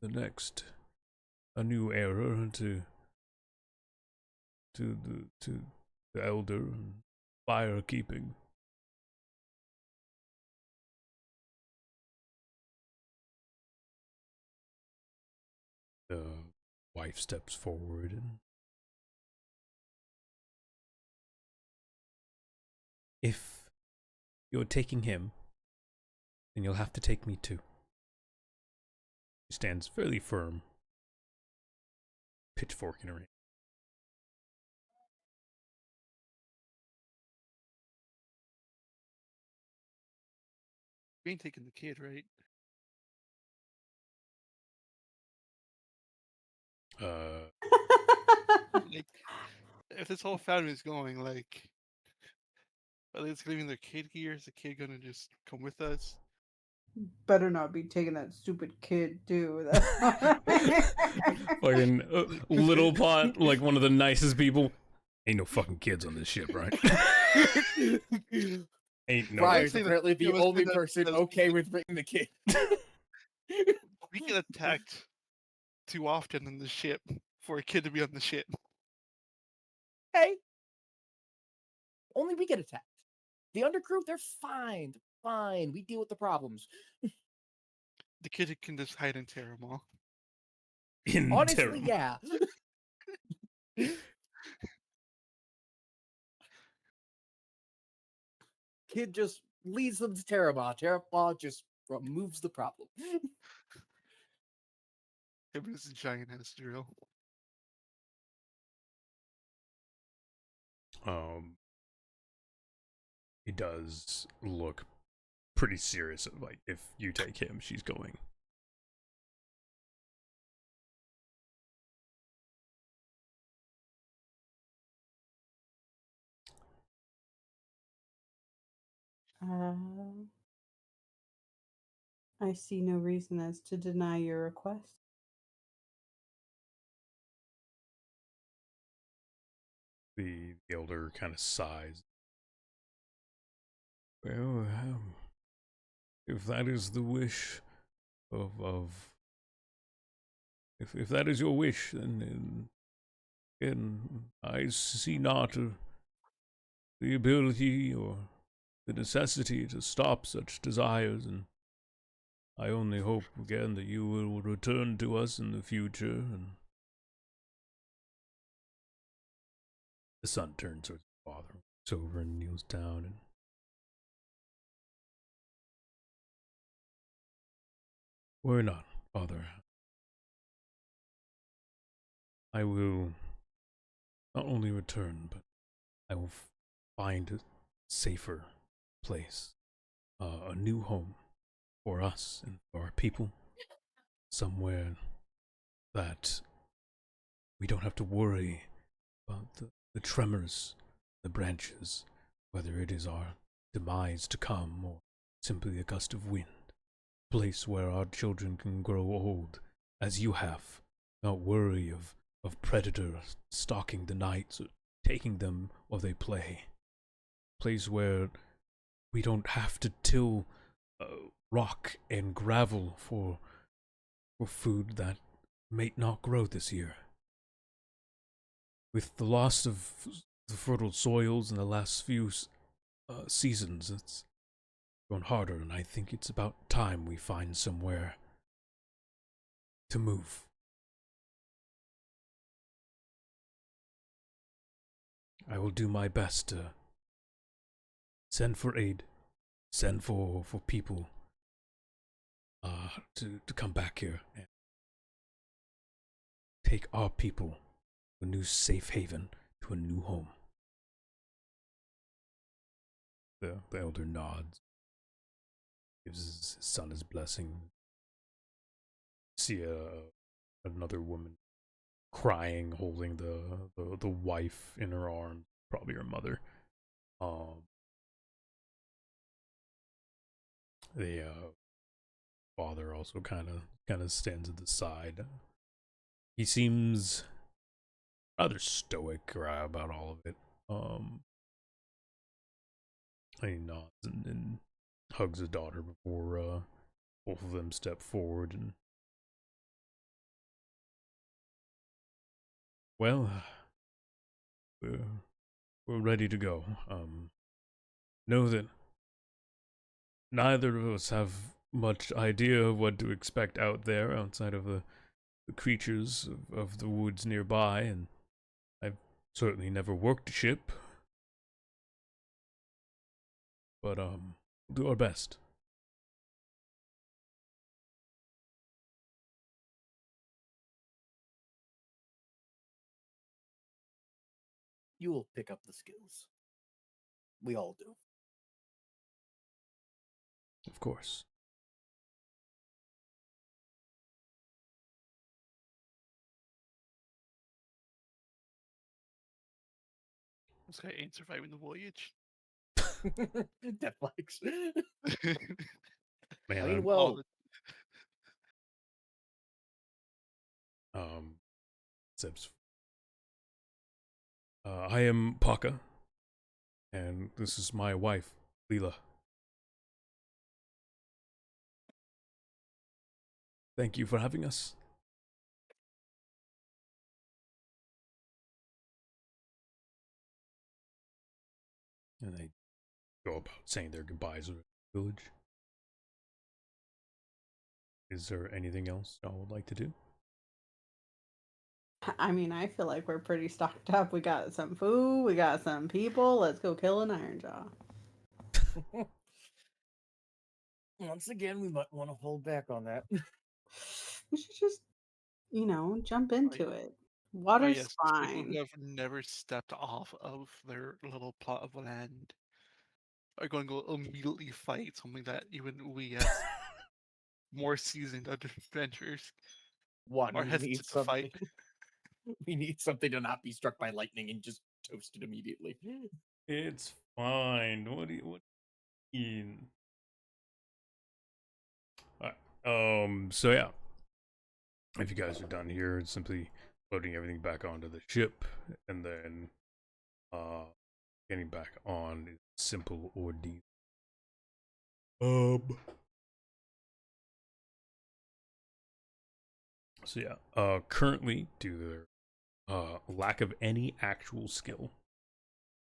a new era to the elder and fire keeping. The wife steps forward and if you're taking him, then you'll have to take me too. She stands fairly firm, pitchfork in her hand. We ain't taking the kid, right? Like, if this whole family is going, like, are they just leaving their kid here? Is the kid gonna just come with us? Better not be taking that stupid kid, too. Fucking little pot, like one of the nicest people. Ain't no fucking kids on this ship, right? Ain't no. Briar's Actually, apparently the it was only the- person the- okay with bringing the kid. We get attacked too often in the ship for a kid to be on the ship. Hey, only we get attacked. The undercrew, they're fine. They're fine. We deal with the problems. The kid can just hide in Terramall. In Honestly, Terram. yeah. Kid just leads them to Terabah. Terabah just removes the problem. It was a giant ass drill. He does look pretty serious. Like, if you take him, she's going. I see no reason as to deny your request. The elder kind of sighs. Well, if that is the wish of if that is your wish, then I see not the ability or the necessity to stop such desires, and I only hope again that you will return to us in the future. And the son turns towards his father, looks over and kneels down, and worry not, Father. I will not only return, but I will find a safer place, a new home for us and for our people, somewhere that we don't have to worry about the tremors, the branches, whether it is our demise to come or simply a gust of wind. A place where our children can grow old, as you have, not worry of predators stalking the nights or taking them while they play. A place where we don't have to till rock and gravel for food that may not grow this year. With the loss of the fertile soils in the last few seasons, it's grown harder, and I think it's about time we find somewhere to move. I will do my best to send for aid, send for people to come back here and take our people to a new safe haven, to a new home. The elder nods, gives his son his blessing. See another woman crying, holding the wife in her arms, probably her mother. The father also kind of stands at the side. He seems rather stoic about all of it. He nods and hugs his daughter before both of them step forward. And well, we're ready to go. Know that neither of us have much idea of what to expect out there outside of the creatures of the woods nearby, and I've certainly never worked a ship. But we'll do our best. You will pick up the skills. We all do. Of course. This guy ain't surviving the voyage. Netflix. Man, I mean, I'm, well, Seb's. I am Paka, and this is my wife, Leela. thank you for having us. And they go about saying their goodbyes to the village. Is there anything else y'all would like to do? I mean, I feel like we're pretty stocked up. We got some food, we got some people. Let's go kill an iron jaw. Once again, we might want to hold back on that. We should just, jump into it. Oh Water's yes, people fine. who have never stepped off of their little plot of land are going to go immediately fight something that even we as more seasoned adventurers One, are we hesitant need to fight. something. We need something to not be struck by lightning and just toasted immediately. It's fine. What do you mean? Alright. So yeah. If you guys are done here, it's simply loading everything back onto the ship and then getting back on is a simple ordeal. So yeah, currently due to their lack of any actual skill,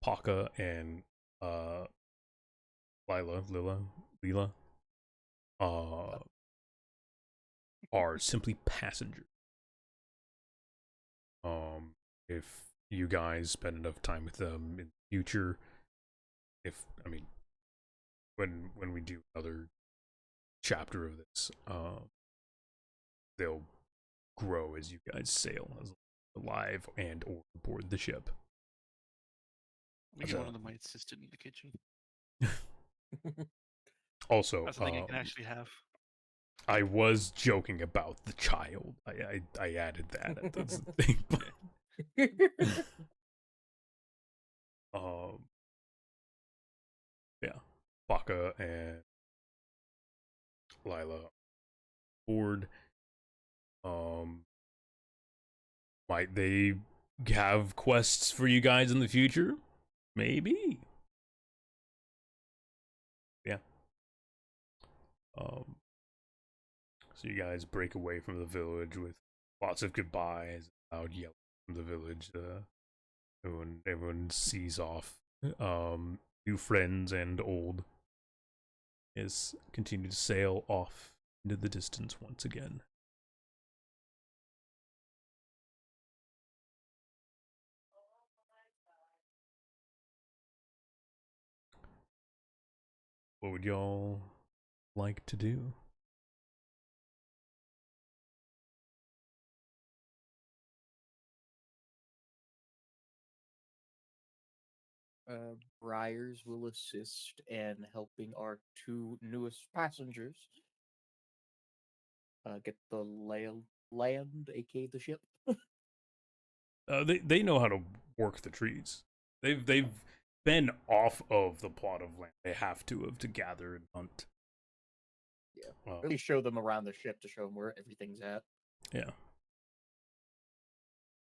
Paka and Leela are simply passengers. If you guys spend enough time with them in the future, when we do another chapter of this, they'll grow as you guys sail as alive and or aboard the ship. We get one of them my assistant in the kitchen. Also, That's something I can actually have. I was joking about the child. I added that. That's the thing. Yeah, Baka and Lila board. Might they have quests for you guys in the future? Maybe. Yeah. So you guys break away from the village with lots of goodbyes, loud yelling from the village. Everyone sees off. New friends and old is continue to sail off into the distance once again. What would y'all like to do? Briars will assist in helping our two newest passengers get the land, aka the ship. They know how to work the trees. They've been off of the plot of land. They have to gather and hunt. Yeah, really show them around the ship to show them where everything's at. Yeah.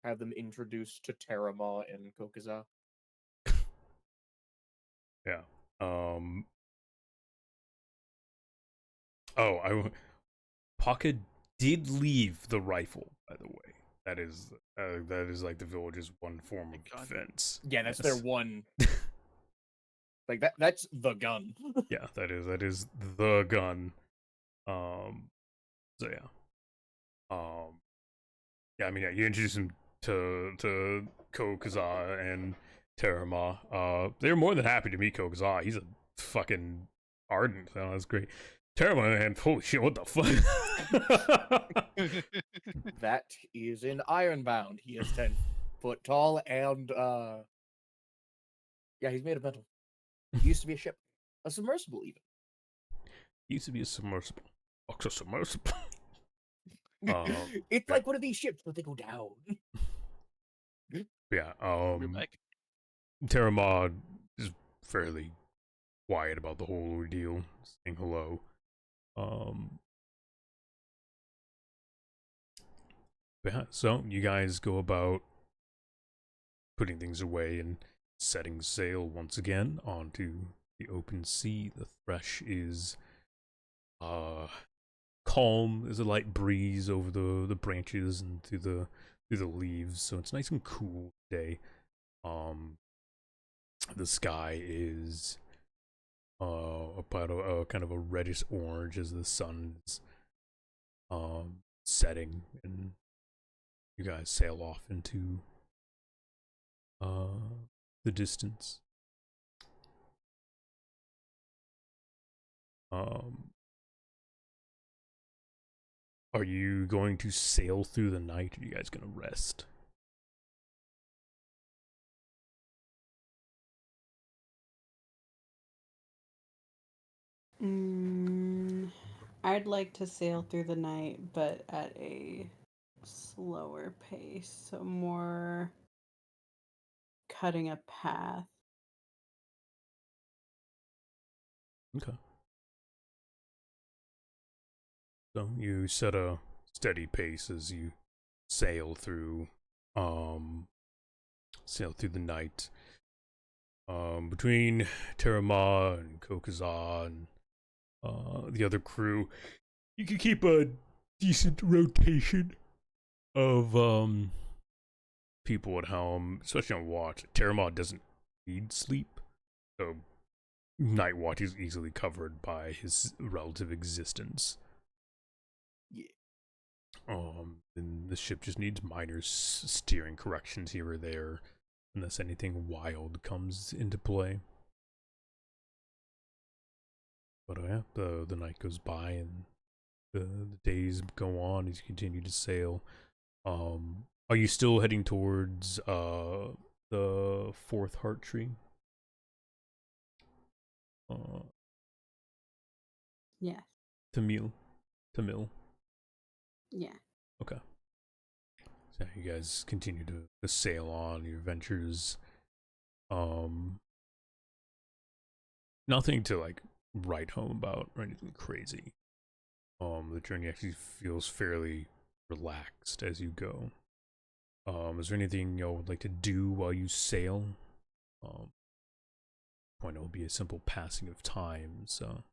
Have them introduced to Terama and Kokaza. Yeah. Pocket did leave the rifle, by the way. That is like the village's one form of defense. Yeah, that's their one. Like that's the gun. Yeah, that is the gun. So yeah. Yeah, I mean, yeah, you introduce him to Kokaza and Terama. They're more than happy to meet Kokaza. He's a fucking ardent, so that's great. Terama, and holy shit, what the fuck? That is in Ironbound. He is 10 foot tall and yeah, he's made of metal. He used to be a ship, a submersible even. He used to be a submersible. A submersible. It's like one of these ships, but they go down. Yeah. Terama is fairly quiet about the whole ordeal, saying hello. Yeah, so you guys go about putting things away and setting sail once again onto the open sea. The Thresh is calm. There's a light breeze over the branches and through the leaves, so it's nice and cool day. The sky is about a kind of a reddish orange as the sun's setting, and you guys sail off into the distance. Are you going to sail through the night, or are you guys gonna rest? I'd like to sail through the night, but at a slower pace, so more cutting a path. Okay. So you set a steady pace as you sail through the night. Between Terama and Kokazah and the other crew, you can keep a decent rotation of people at helm, especially on watch. Terama doesn't need sleep, so night watch is easily covered by his relative existence. Yeah. And the ship just needs minor steering corrections here or there, unless anything wild comes into play. But yeah, the night goes by and the days go on as you continue to sail. Are you still heading towards the fourth heart tree? Yeah. Tamil. Yeah. Okay. So you guys continue to sail on your adventures. Nothing to like write home about or anything crazy. The journey actually feels fairly relaxed as you go. Is there anything y'all would like to do while you sail? Point it will be a simple passing of time, so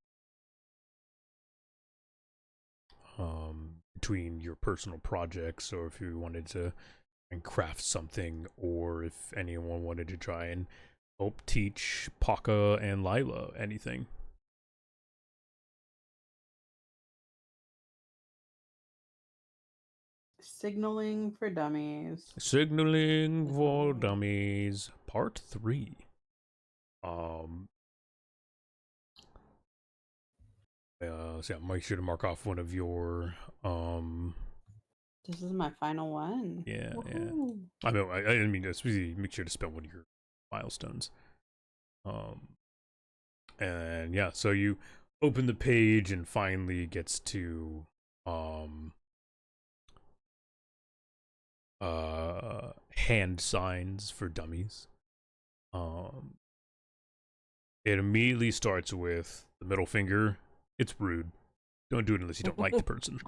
between your personal projects, or if you wanted to craft something, or if anyone wanted to try and help teach Paka and Lila anything. Signaling for Dummies. Signaling for Dummies, Part 3. So yeah, make sure to mark off one of your This is my final one. yeah. Woohoo. I know I didn't mean to make sure to spell one of your milestones. And yeah, so you open the page and finally it gets to hand signs for dummies. It immediately starts with the middle finger. It's rude. Don't do it unless you don't like the person.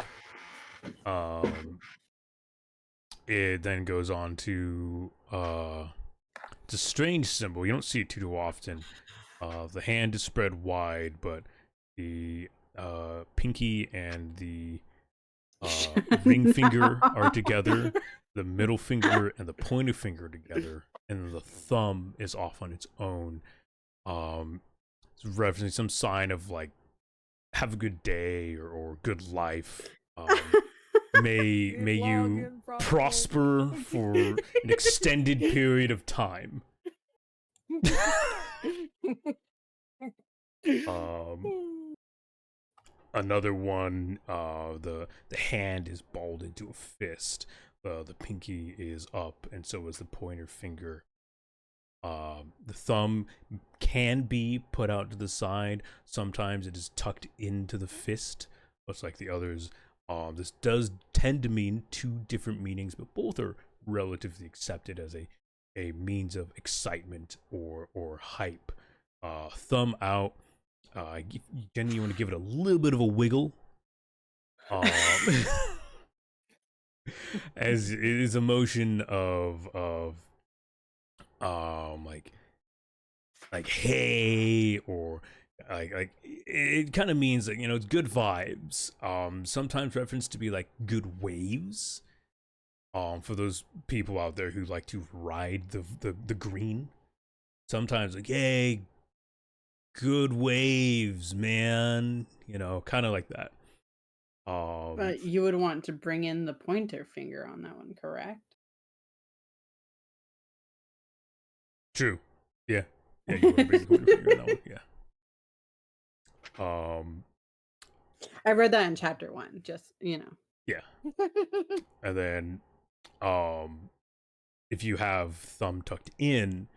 It then goes on to it's a strange symbol. You don't see it too often. The hand is spread wide, but the pinky and the ring finger are together. The middle finger and the pointer finger together, and the thumb is off on its own. It's referencing some sign of like, have a good day or good life. May you prosper for an extended period of time. Another one, the hand is balled into a fist. The pinky is up, and so is the pointer finger. The thumb can be put out to the side. Sometimes it is tucked into the fist, much like the others. This does tend to mean two different meanings, but both are relatively accepted as a means of excitement or hype. Thumb out. Generally, you want to give it a little bit of a wiggle. As it is a motion of like hey, or Like it kind of means that, it's good vibes. Sometimes reference to be like good waves. For those people out there who like to ride the green. Sometimes like, yay, good waves, man. Kind of like that. But you would want to bring in the pointer finger on that one, correct? True. Yeah. Yeah, you want to bring the pointer finger on that one. Yeah. I read that in chapter 1, just, Yeah. And then if you have thumb tucked in,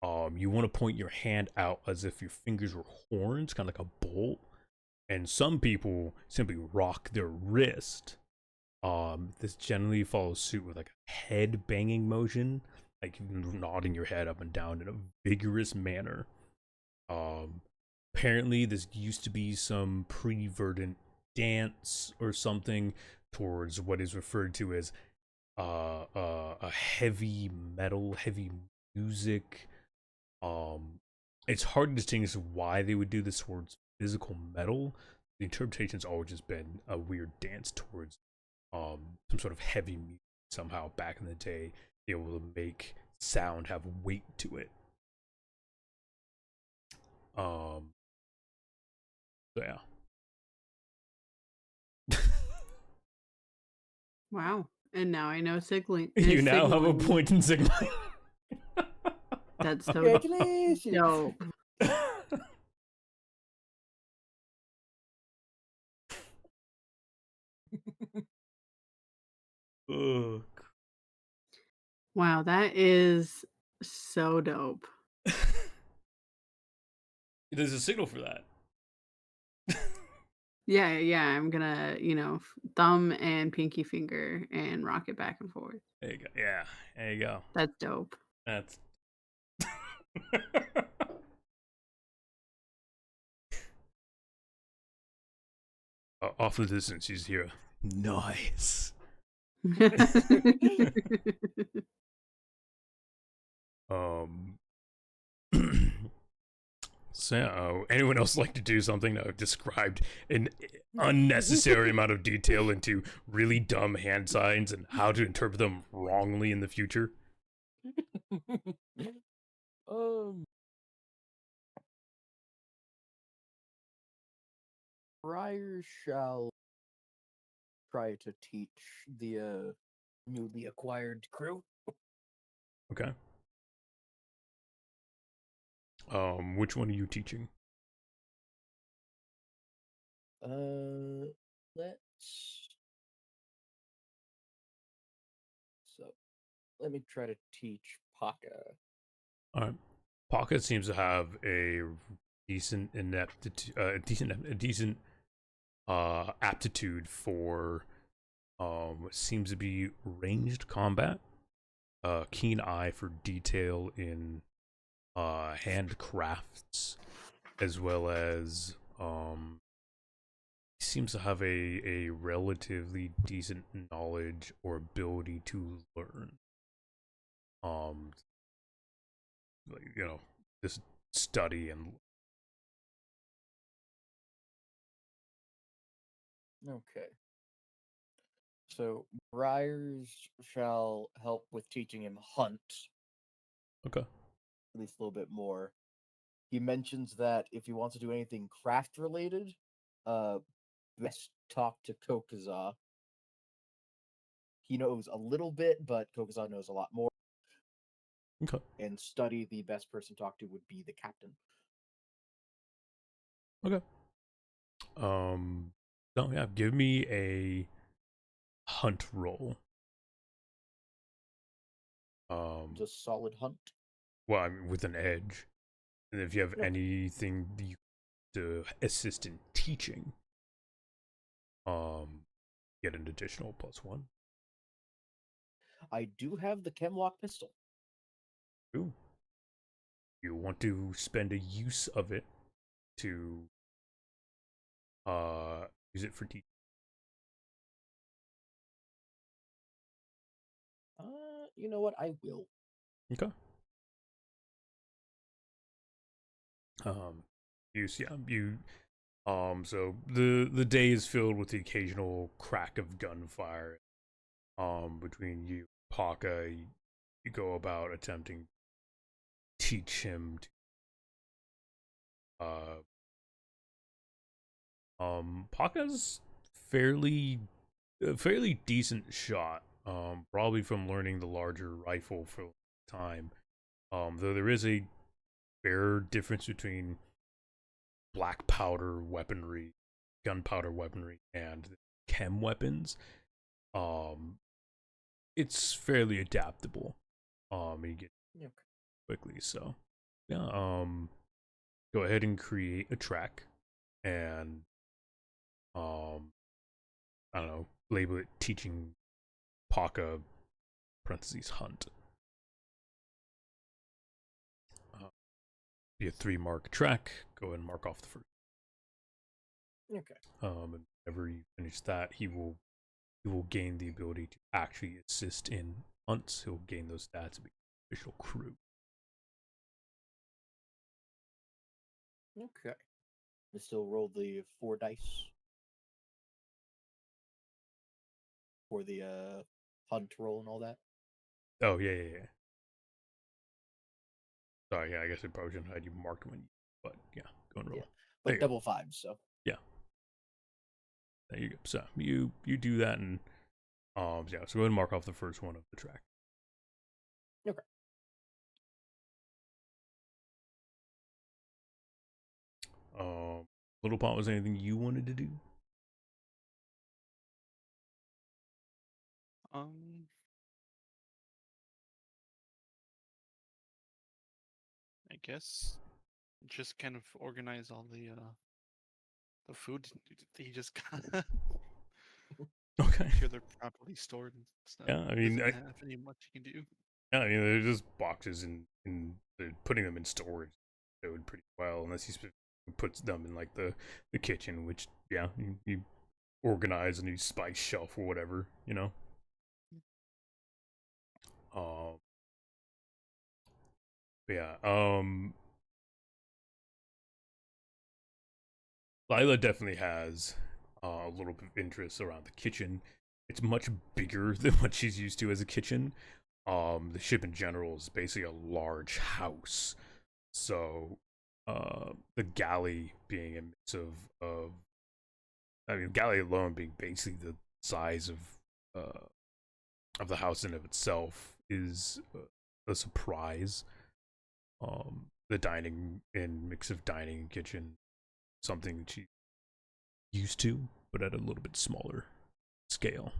you want to point your hand out as if your fingers were horns, kind of like a bull. And some people simply rock their wrist. This generally follows suit with like a head banging motion, like nodding your head up and down in a vigorous manner. Apparently this used to be some pre-verdant dance or something towards what is referred to as a heavy metal, heavy music. It's hard to distinguish why they would do this towards physical metal. The interpretation's always just been a weird dance towards some sort of heavy music somehow back in the day, be able to make sound have weight to it. So yeah. Wow. And now I know signaling. You now have a point in signaling. That's so Congratulations. dope. Ugh. Wow, that is so dope. There's a signal for that. Yeah, I'm gonna, thumb and pinky finger and rock it back and forth. There you go. Yeah, there you go. That's dope. That's off the distance. You hear nice. So, anyone else like to do something that I've described an unnecessary amount of detail into really dumb hand signs and how to interpret them wrongly in the future? Briar shall try to teach the newly acquired crew. Okay. Which one are you teaching? Let me try to teach Paka. All right. Pocket seems to have a decent aptitude for what seems to be ranged combat. Keen eye for detail in handcrafts, as well as seems to have a relatively decent knowledge or ability to learn. Like, just study and. Okay. So Briars shall help with teaching him hunt. Okay. At least a little bit more. He mentions that if he wants to do anything craft related, best talk to Kokaza. He knows a little bit, but Kokaza knows a lot more. Okay. And study, the best person to talk to would be the captain. Okay. So yeah, give me a hunt roll. Just solid hunt. Well, I mean, with an edge, and if you have anything you to assist in teaching, get an additional +1. I do have the Chemlock pistol. Ooh. You want to spend a use of it to use it for teaching. You know what? I will. Okay. So the day is filled with the occasional crack of gunfire. Between you and Paka, you go about attempting to teach him to Paka's fairly a fairly decent shot. Probably from learning the larger rifle for time. Though there is a fair difference between black powder weaponry, gunpowder weaponry, and chem weapons. Um, it's fairly adaptable. And you get Okay. quickly. So, yeah. Go ahead and create a track, and I don't know, label it teaching Paka parentheses hunt. Be a 3-mark track. Go ahead and mark off the first. Okay. And whenever you finish that, he will gain the ability to actually assist in hunts. He'll gain those stats and become official crew. Okay. I still roll the 4 dice for the hunt roll and all that. Oh yeah. Sorry, yeah, I guess I probably shouldn't have had you marked when, but yeah, go and roll. Yeah. But double 5, so. Yeah. There you go. So you do that, and so go ahead and mark off the first one of the track. Okay. Little Pot, was there anything you wanted to do? I guess just kind of organize all the food that he just got. Okay. Make sure they're properly stored and stuff. Yeah, I mean, doesn't have any much you can do. Yeah, I mean, they're just boxes, and they're putting them in storage. They would pretty well, unless he puts them in like the kitchen, which you organize a new spice shelf or whatever, you know. Yeah. Lila definitely has a little bit of interest around the kitchen. It's much bigger than what she's used to as a kitchen. The ship in general is basically a large house. So, the galley being a mix of I mean, galley alone being basically the size of the house in of itself is a surprise. The dining and mix of dining and kitchen, something that she's used to, but at a little bit smaller scale.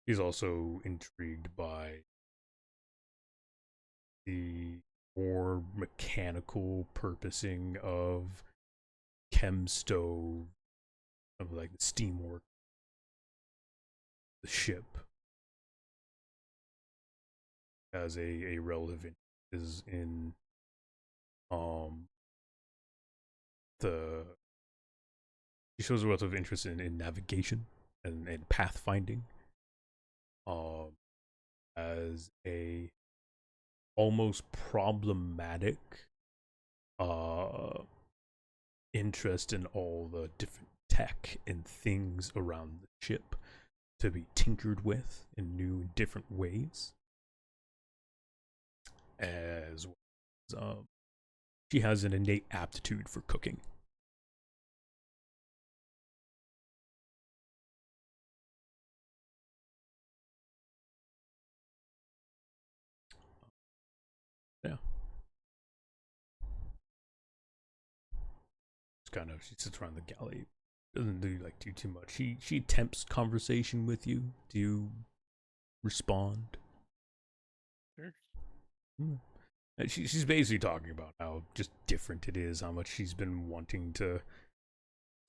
He's also intrigued by the more mechanical purposing of chem stove, of like the steam work, the ship, as a relative is in the he shows a lot of interest in navigation and pathfinding, as a almost problematic interest in all the different tech and things around the ship to be tinkered with in new and different ways, as well as she has an innate aptitude for cooking. Yeah. It's kind of, she sits around the galley, doesn't do too much. She attempts conversation with you. Do you respond? Sure. She's basically talking about how just different it is, how much she's been wanting to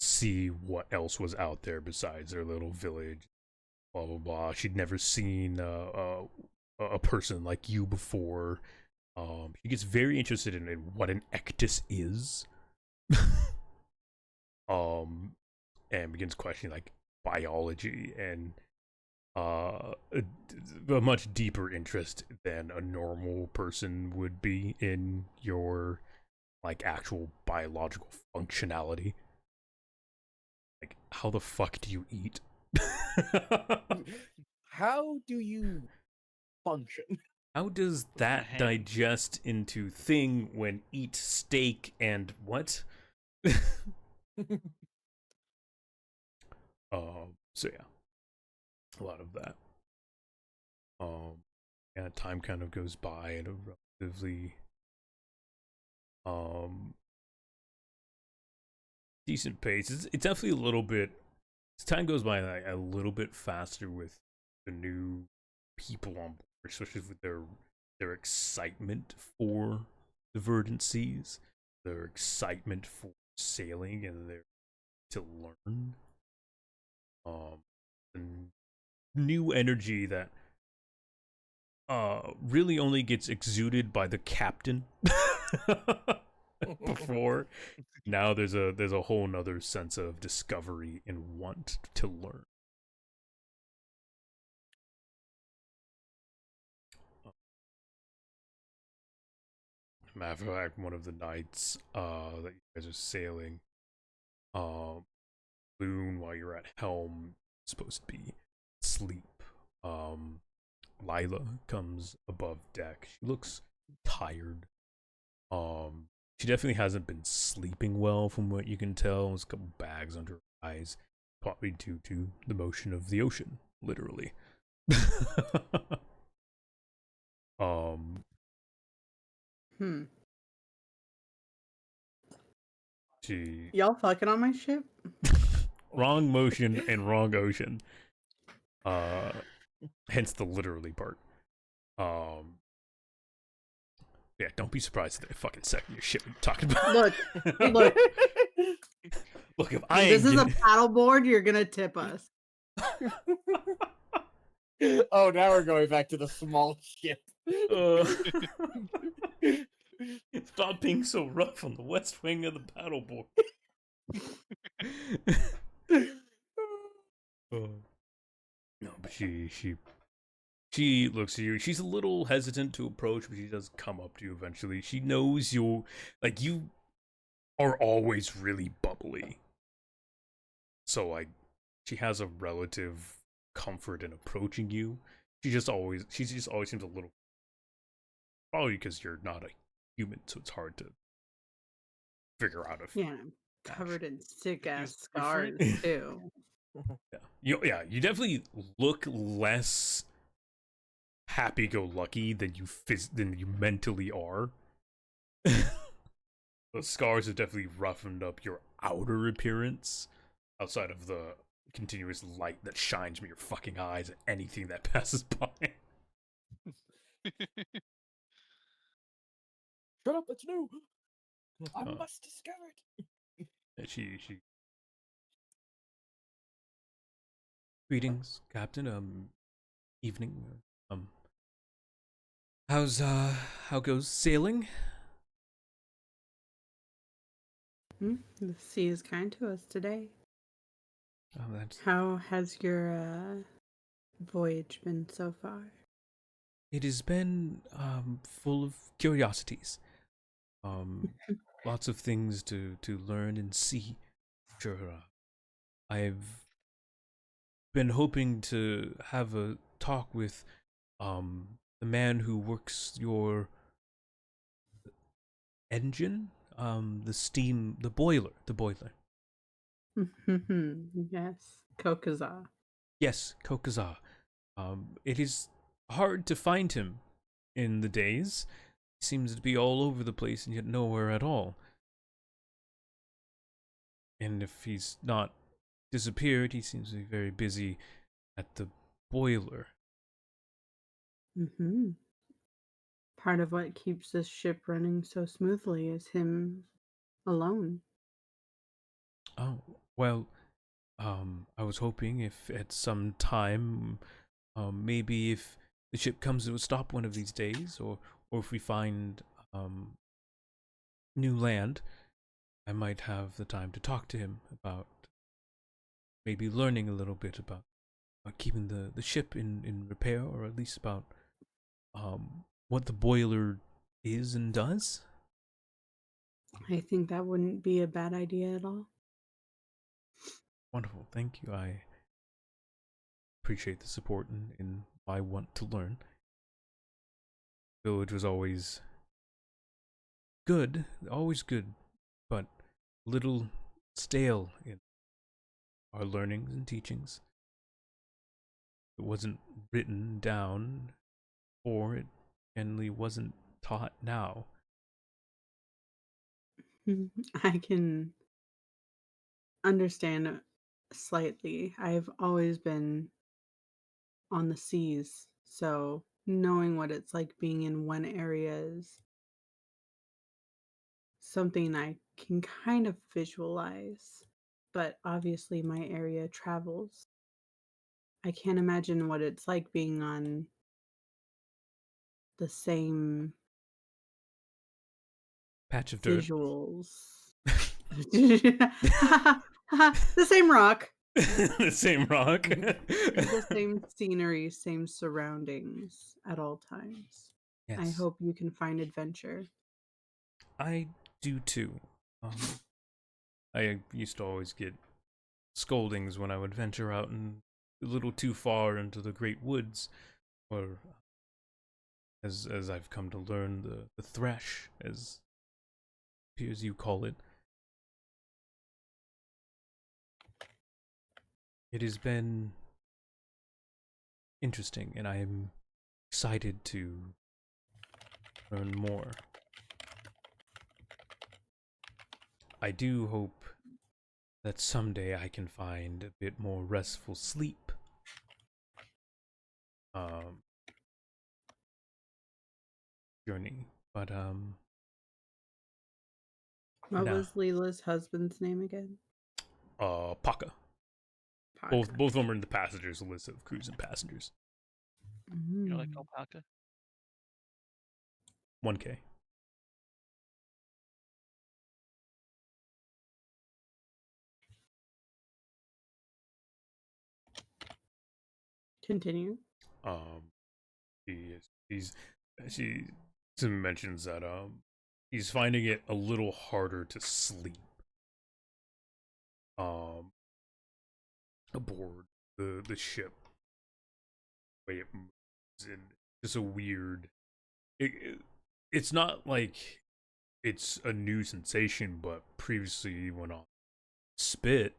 see what else was out there besides their little village. Blah blah blah. She'd never seen a person like you before. She gets very interested in what an ectus is. And begins questioning like biology, and a much deeper interest than a normal person would be in your like actual biological functionality. Like, how the fuck do you eat? How do you function? How does that hands. digest into thing when eat steak and what? So yeah, a lot of that. Yeah, time kind of goes by at a relatively decent pace. It's definitely a little bit. As time goes by, like, a little bit faster with the new people on board, especially with their excitement for the verdant seas, their excitement for sailing, and their to learn. And new energy that really only gets exuded by the captain. Before now there's a whole nother sense of discovery and want to learn. Matter of fact, one of the nights that you guys are sailing, Loon, while you're at helm, supposed to be asleep. Lila comes above deck. She looks tired. She definitely hasn't been sleeping well from what you can tell. There's a couple bags under her eyes, probably due to the motion of the ocean, literally. um, she Y'all fucking on my ship? wrong motion and wrong ocean. Hence the literally part. Yeah, don't be surprised if they fucking second your shit when you're talking about. Look. Look, if I This ain't is a getting... paddleboard, you're gonna tip us. Oh, now we're going back to the small ship. Stop being so rough on the west wing of the paddleboard. No, but she looks at you. She's a little hesitant to approach, but she does come up to you eventually. She knows you are always really bubbly. So like she has a relative comfort in approaching you. She just always seems a little, probably because you're not a human, so it's hard to figure out if Yeah, covered in sick ass Is different. scars too. you definitely look less happy-go-lucky than you mentally are. The scars have definitely roughened up your outer appearance, outside of the continuous light that shines from your fucking eyes at anything that passes by. Shut up, it's new. I must discover it. And she greetings, Captain. Evening. How goes sailing? The sea is kind to us today. Oh, that's... How has your voyage been so far? It has been full of curiosities. Lots of things to learn and see. Sure. I've been hoping to have a talk with the man who works your engine, the boiler. Yes, Kokaza. Yes, Kokaza. It is hard to find him in the days. He seems to be all over the place and yet nowhere at all. And if he's not disappeared, he seems to be very busy at the boiler. Part of what keeps this ship running so smoothly is him alone. Oh, well, I was hoping if at some time, maybe if the ship comes to a stop one of these days, or if we find new land, I might have the time to talk to him about maybe learning a little bit about keeping the ship in repair, or at least about what the boiler is and does? I think that wouldn't be a bad idea at all. Wonderful, thank you. I appreciate the support, and I want to learn. Village was always good, but a little stale in our learnings and teachings. It wasn't written down, or it generally wasn't taught now. I can understand slightly. I've always been on the seas, so knowing what it's like being in one area is something I can kind of visualize. But obviously, my area travels. I can't imagine what it's like being on the same Patch of dirt. visuals. The same rock. The same rock. The same scenery, same surroundings at all times. Yes. I hope you can find adventure. I do too. I used to always get scoldings when I would venture out a little too far into the great woods, or as I've come to learn, the thresh, as you call it. It has been interesting, and I am excited to learn more. I do hope that someday I can find a bit more restful sleep. Journey, but What nah. was Leela's husband's name again? Paka. Both of them are in the passengers list of crews and passengers. You know, like alpaca. 1K. Continue. She mentions that he's finding it a little harder to sleep aboard the ship, the way it moves, and just a weird. It's not like it's a new sensation, but previously when on spit,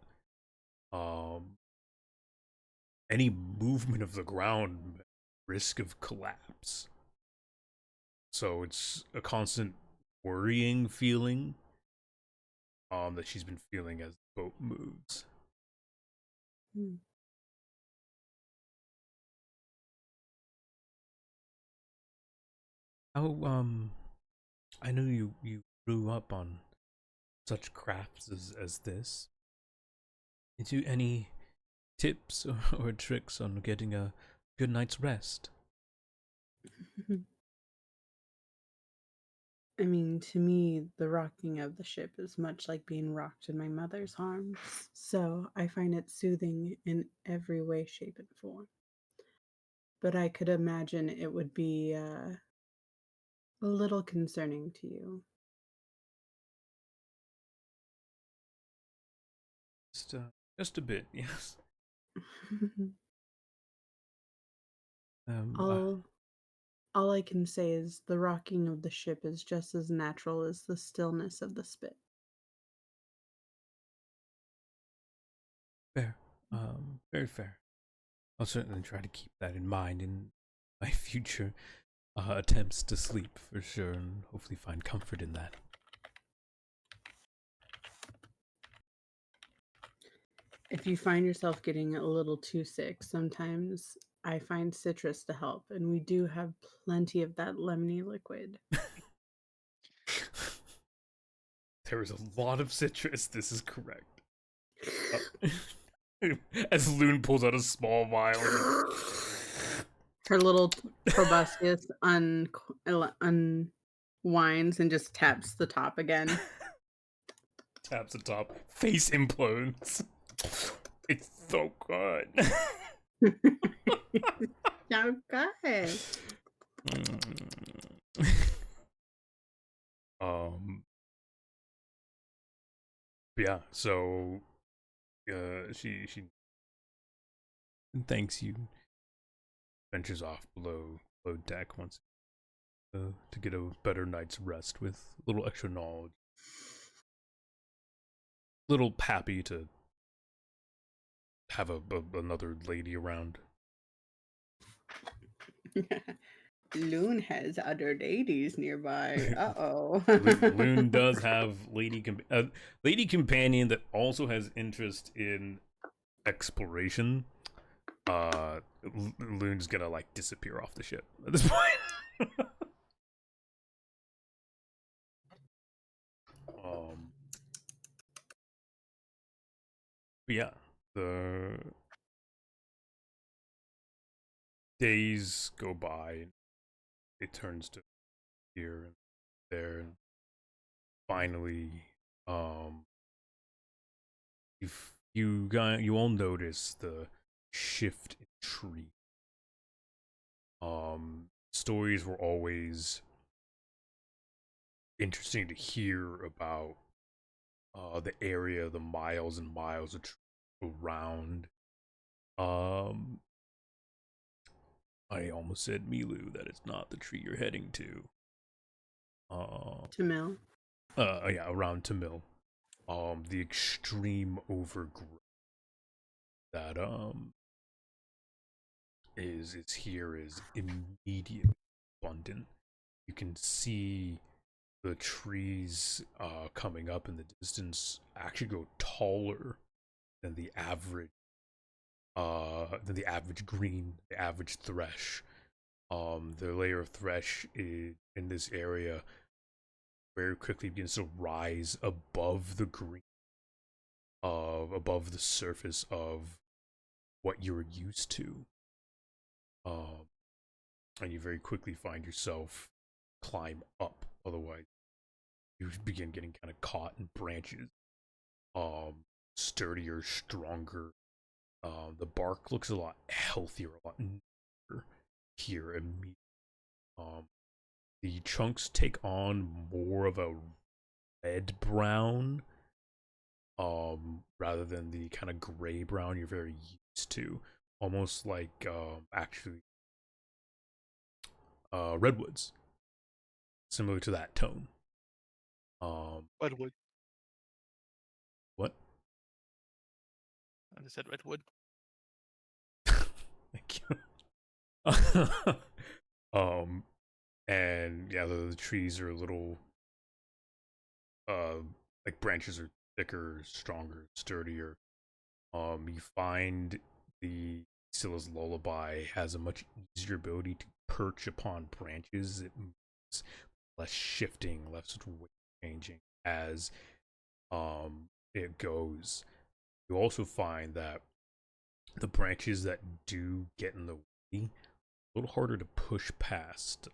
any movement of the ground, risk of collapse. So it's a constant worrying feeling that she's been feeling as the boat moves. How I know you grew up on such crafts as this. Into any tips or tricks on getting a good night's rest? I mean, to me, the rocking of the ship is much like being rocked in my mother's arms, so I find it soothing in every way, shape, and form. But I could imagine it would be a little concerning to you. Just a bit, yes. All I can say is the rocking of the ship is just as natural as the stillness of the spit. Fair. Very fair. I'll certainly try to keep that in mind in my future attempts to sleep, for sure, and hopefully find comfort in that. If you find yourself getting a little too sick, sometimes I find citrus to help, and we do have plenty of that lemony liquid. There is a lot of citrus, this is correct. As Loon pulls out a small vial. Her little proboscis unwinds and just taps the top again. Taps the top. Face implodes. It's so good. So good. um. Yeah. So, she thanks you. Ventures off below deck once to get a better night's rest with a little extra knowledge. Little happy to have another lady around. Loon has other ladies nearby. Uh-oh. Loon does have lady companion that also has interest in exploration. Loon's gonna like disappear off the ship at this point. But yeah, the days go by. It turns to here and there, and finally, um, you all notice the shift in tree. Stories were always interesting to hear about the area, the miles and miles of around. Um, I almost said Milu. That is not the tree you're heading to. Tamil. Yeah, around Tamil. The extreme overgrowth that is here is immediately abundant. You can see the trees coming up in the distance actually go taller than the average green, the average thresh. The layer of thresh in this area very quickly begins to rise above the green, above the surface of what you're used to. And you very quickly find yourself climb up. Otherwise, you begin getting kind of caught in branches. Sturdier, stronger. The bark looks a lot healthier, a lot neater here immediately. The chunks take on more of a red brown, rather than the kind of gray brown you're very used to. Almost like actually redwoods, similar to that tone. Redwood. What? I just said redwood. Thank you. And yeah, the trees are a little, like branches are thicker, stronger, sturdier. You find the Scylla's lullaby has a much easier ability to perch upon branches. It moves less shifting, less weight changing as it goes. You also find that the branches that do get in the way, a little harder to push past.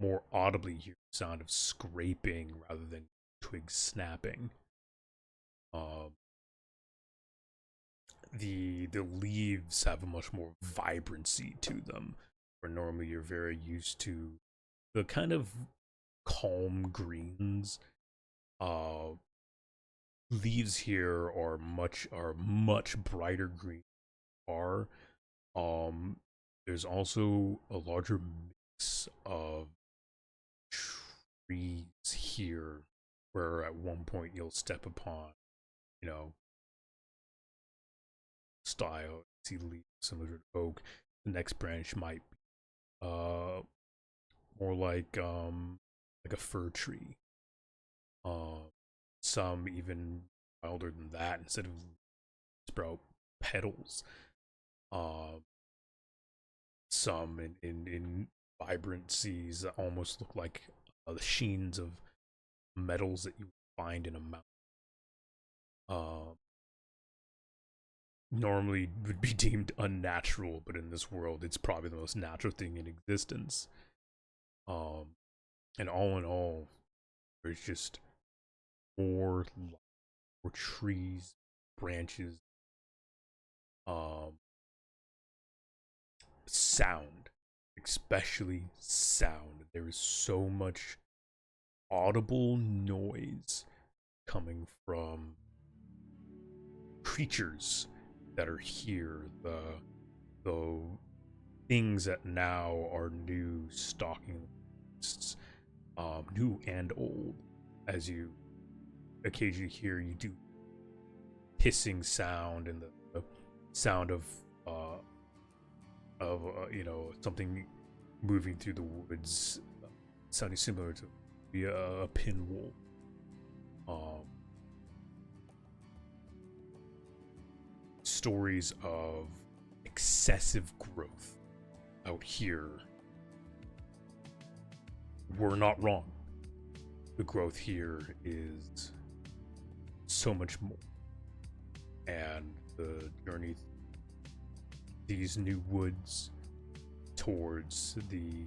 More audibly hear the sound of scraping rather than twigs snapping. The leaves have a much more vibrancy to them, where normally you're very used to the kind of calm greens. Leaves here are much brighter green. Are there's also a larger mix of trees here, where at one point you'll step upon, you know, style, see leaves similar to oak. The next branch might be more like a fir tree. Some even wilder than that. Instead of sprout petals, some in vibrancies that almost look like the sheens of metals that you find in a mountain. Normally would be deemed unnatural, but in this world, it's probably the most natural thing in existence. And all in all, there's just more trees, branches, sound, especially sound. There is so much audible noise coming from creatures that are here, the things that now are new stalking lists, new and old. As you occasionally hear, you do hissing sound and the sound of something moving through the woods, sounding similar to a pinwheel. Stories of excessive growth out here. We're not wrong. The growth here is so much more. And the journey these new woods towards the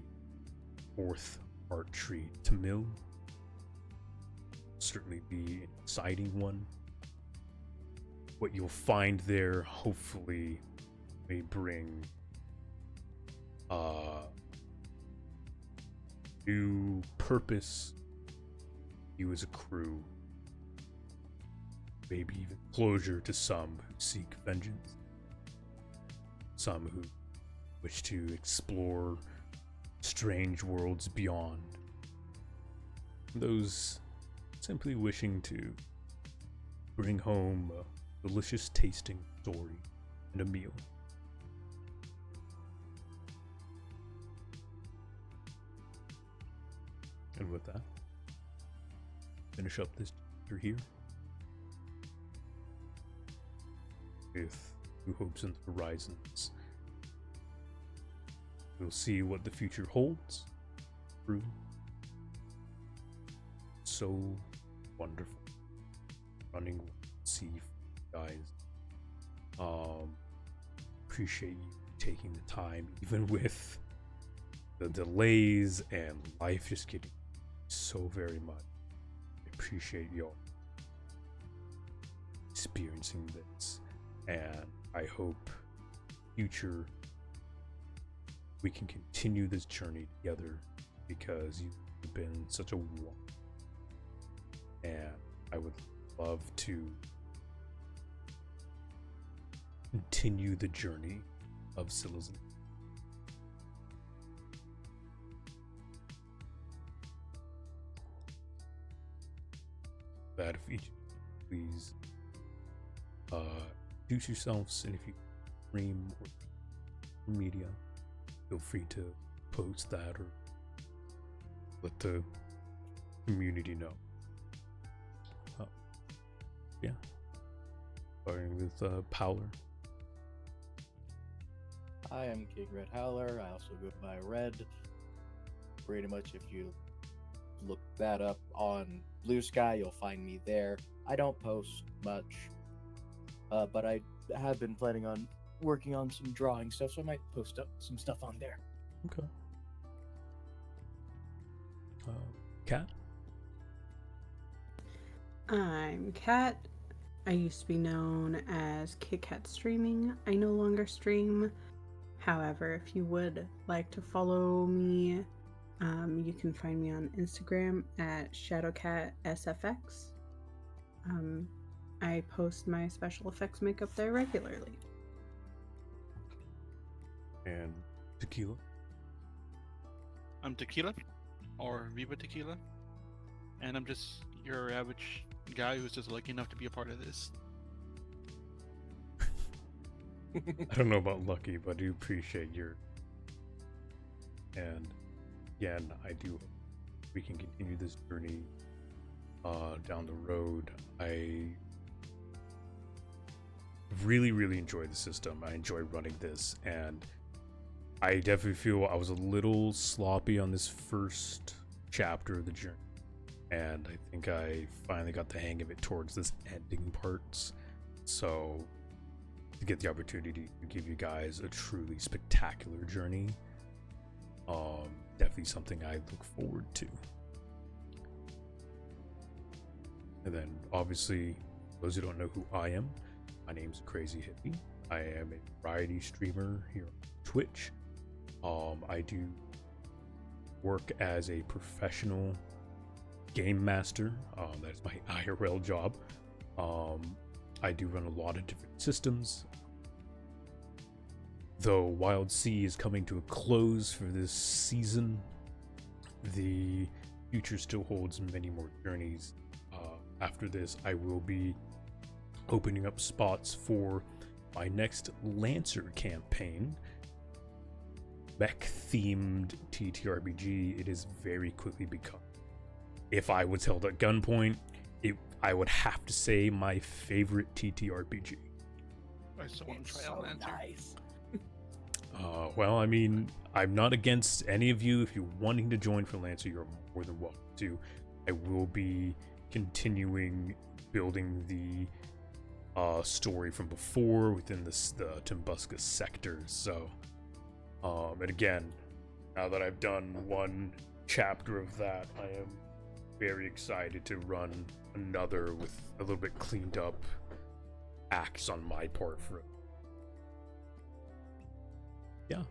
fourth art tree to mill certainly be an exciting one. What you'll find there hopefully may bring new purpose you as a crew, maybe even closure to some who seek vengeance, some who wish to explore strange worlds beyond, those simply wishing to bring home a delicious tasting story and a meal. And with that, finish up this chapter here with new hopes and horizons. We'll see what the future holds. True. So wonderful. Running Wildsea, guys. Appreciate you taking the time, even with the delays and life just getting so very much. I appreciate y'all experiencing this, and I hope future we can continue this journey together, because you've been such a warm, and I would love to continue the journey of Scylla's. That if each please introduce yourselves, and if you stream or media, feel free to post that or let the community know. Yeah, starting with Powler. I am King Red Howler. I also go by Red. Pretty much, if you look that up on Blue Sky, you'll find me there. I don't post much, but I have been planning on working on some drawing stuff, so I might post up some stuff on there. Okay. Kat? I'm Kat. I used to be known as Kit Kat Streaming. I no longer stream. However, if you would like to follow me, you can find me on Instagram at ShadowCatSFX. I post my special effects makeup there regularly. And Tequila? I'm Tequila, or Viva Tequila, and I'm just your average guy who's just lucky enough to be a part of this. I don't know about lucky, but I do appreciate your. And again, I do hope we can continue this journey down the road. I really enjoy the system. I enjoy running this, and I definitely feel I was a little sloppy on this first chapter of the journey, and I think I finally got the hang of it towards this ending parts. So to get the opportunity to give you guys a truly spectacular journey, definitely something I look forward to. And then obviously, those who don't know who I am, my name's Crazy Hippie. I am a variety streamer here on Twitch. I do work as a professional game master. That is my IRL job. I do run a lot of different systems. Though Wildsea is coming to a close for this season, the future still holds many more journeys. After this, I will be opening up spots for my next Lancer campaign. Mech-themed TTRPG. It is very quickly become, if I was held at gunpoint, I would have to say my favorite TTRPG. I still want to try so out Lancer. nice. Well, I mean, I'm not against any of you. If you're wanting to join for Lancer, you're more than welcome to. I will be continuing building the story from before within the Tumbuska sector. So, and again, now that I've done one chapter of that, I am very excited to run another with a little bit cleaned up acts on my part for it. Yeah.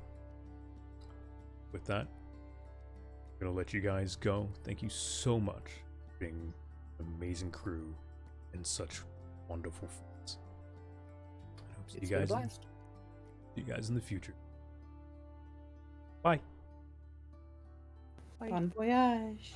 With that, I'm gonna let you guys go. Thank you so much for being an amazing crew and such wonderful friends. I hope to see It's you been a guys. blast. See you guys in the future. Bye. Bon voyage.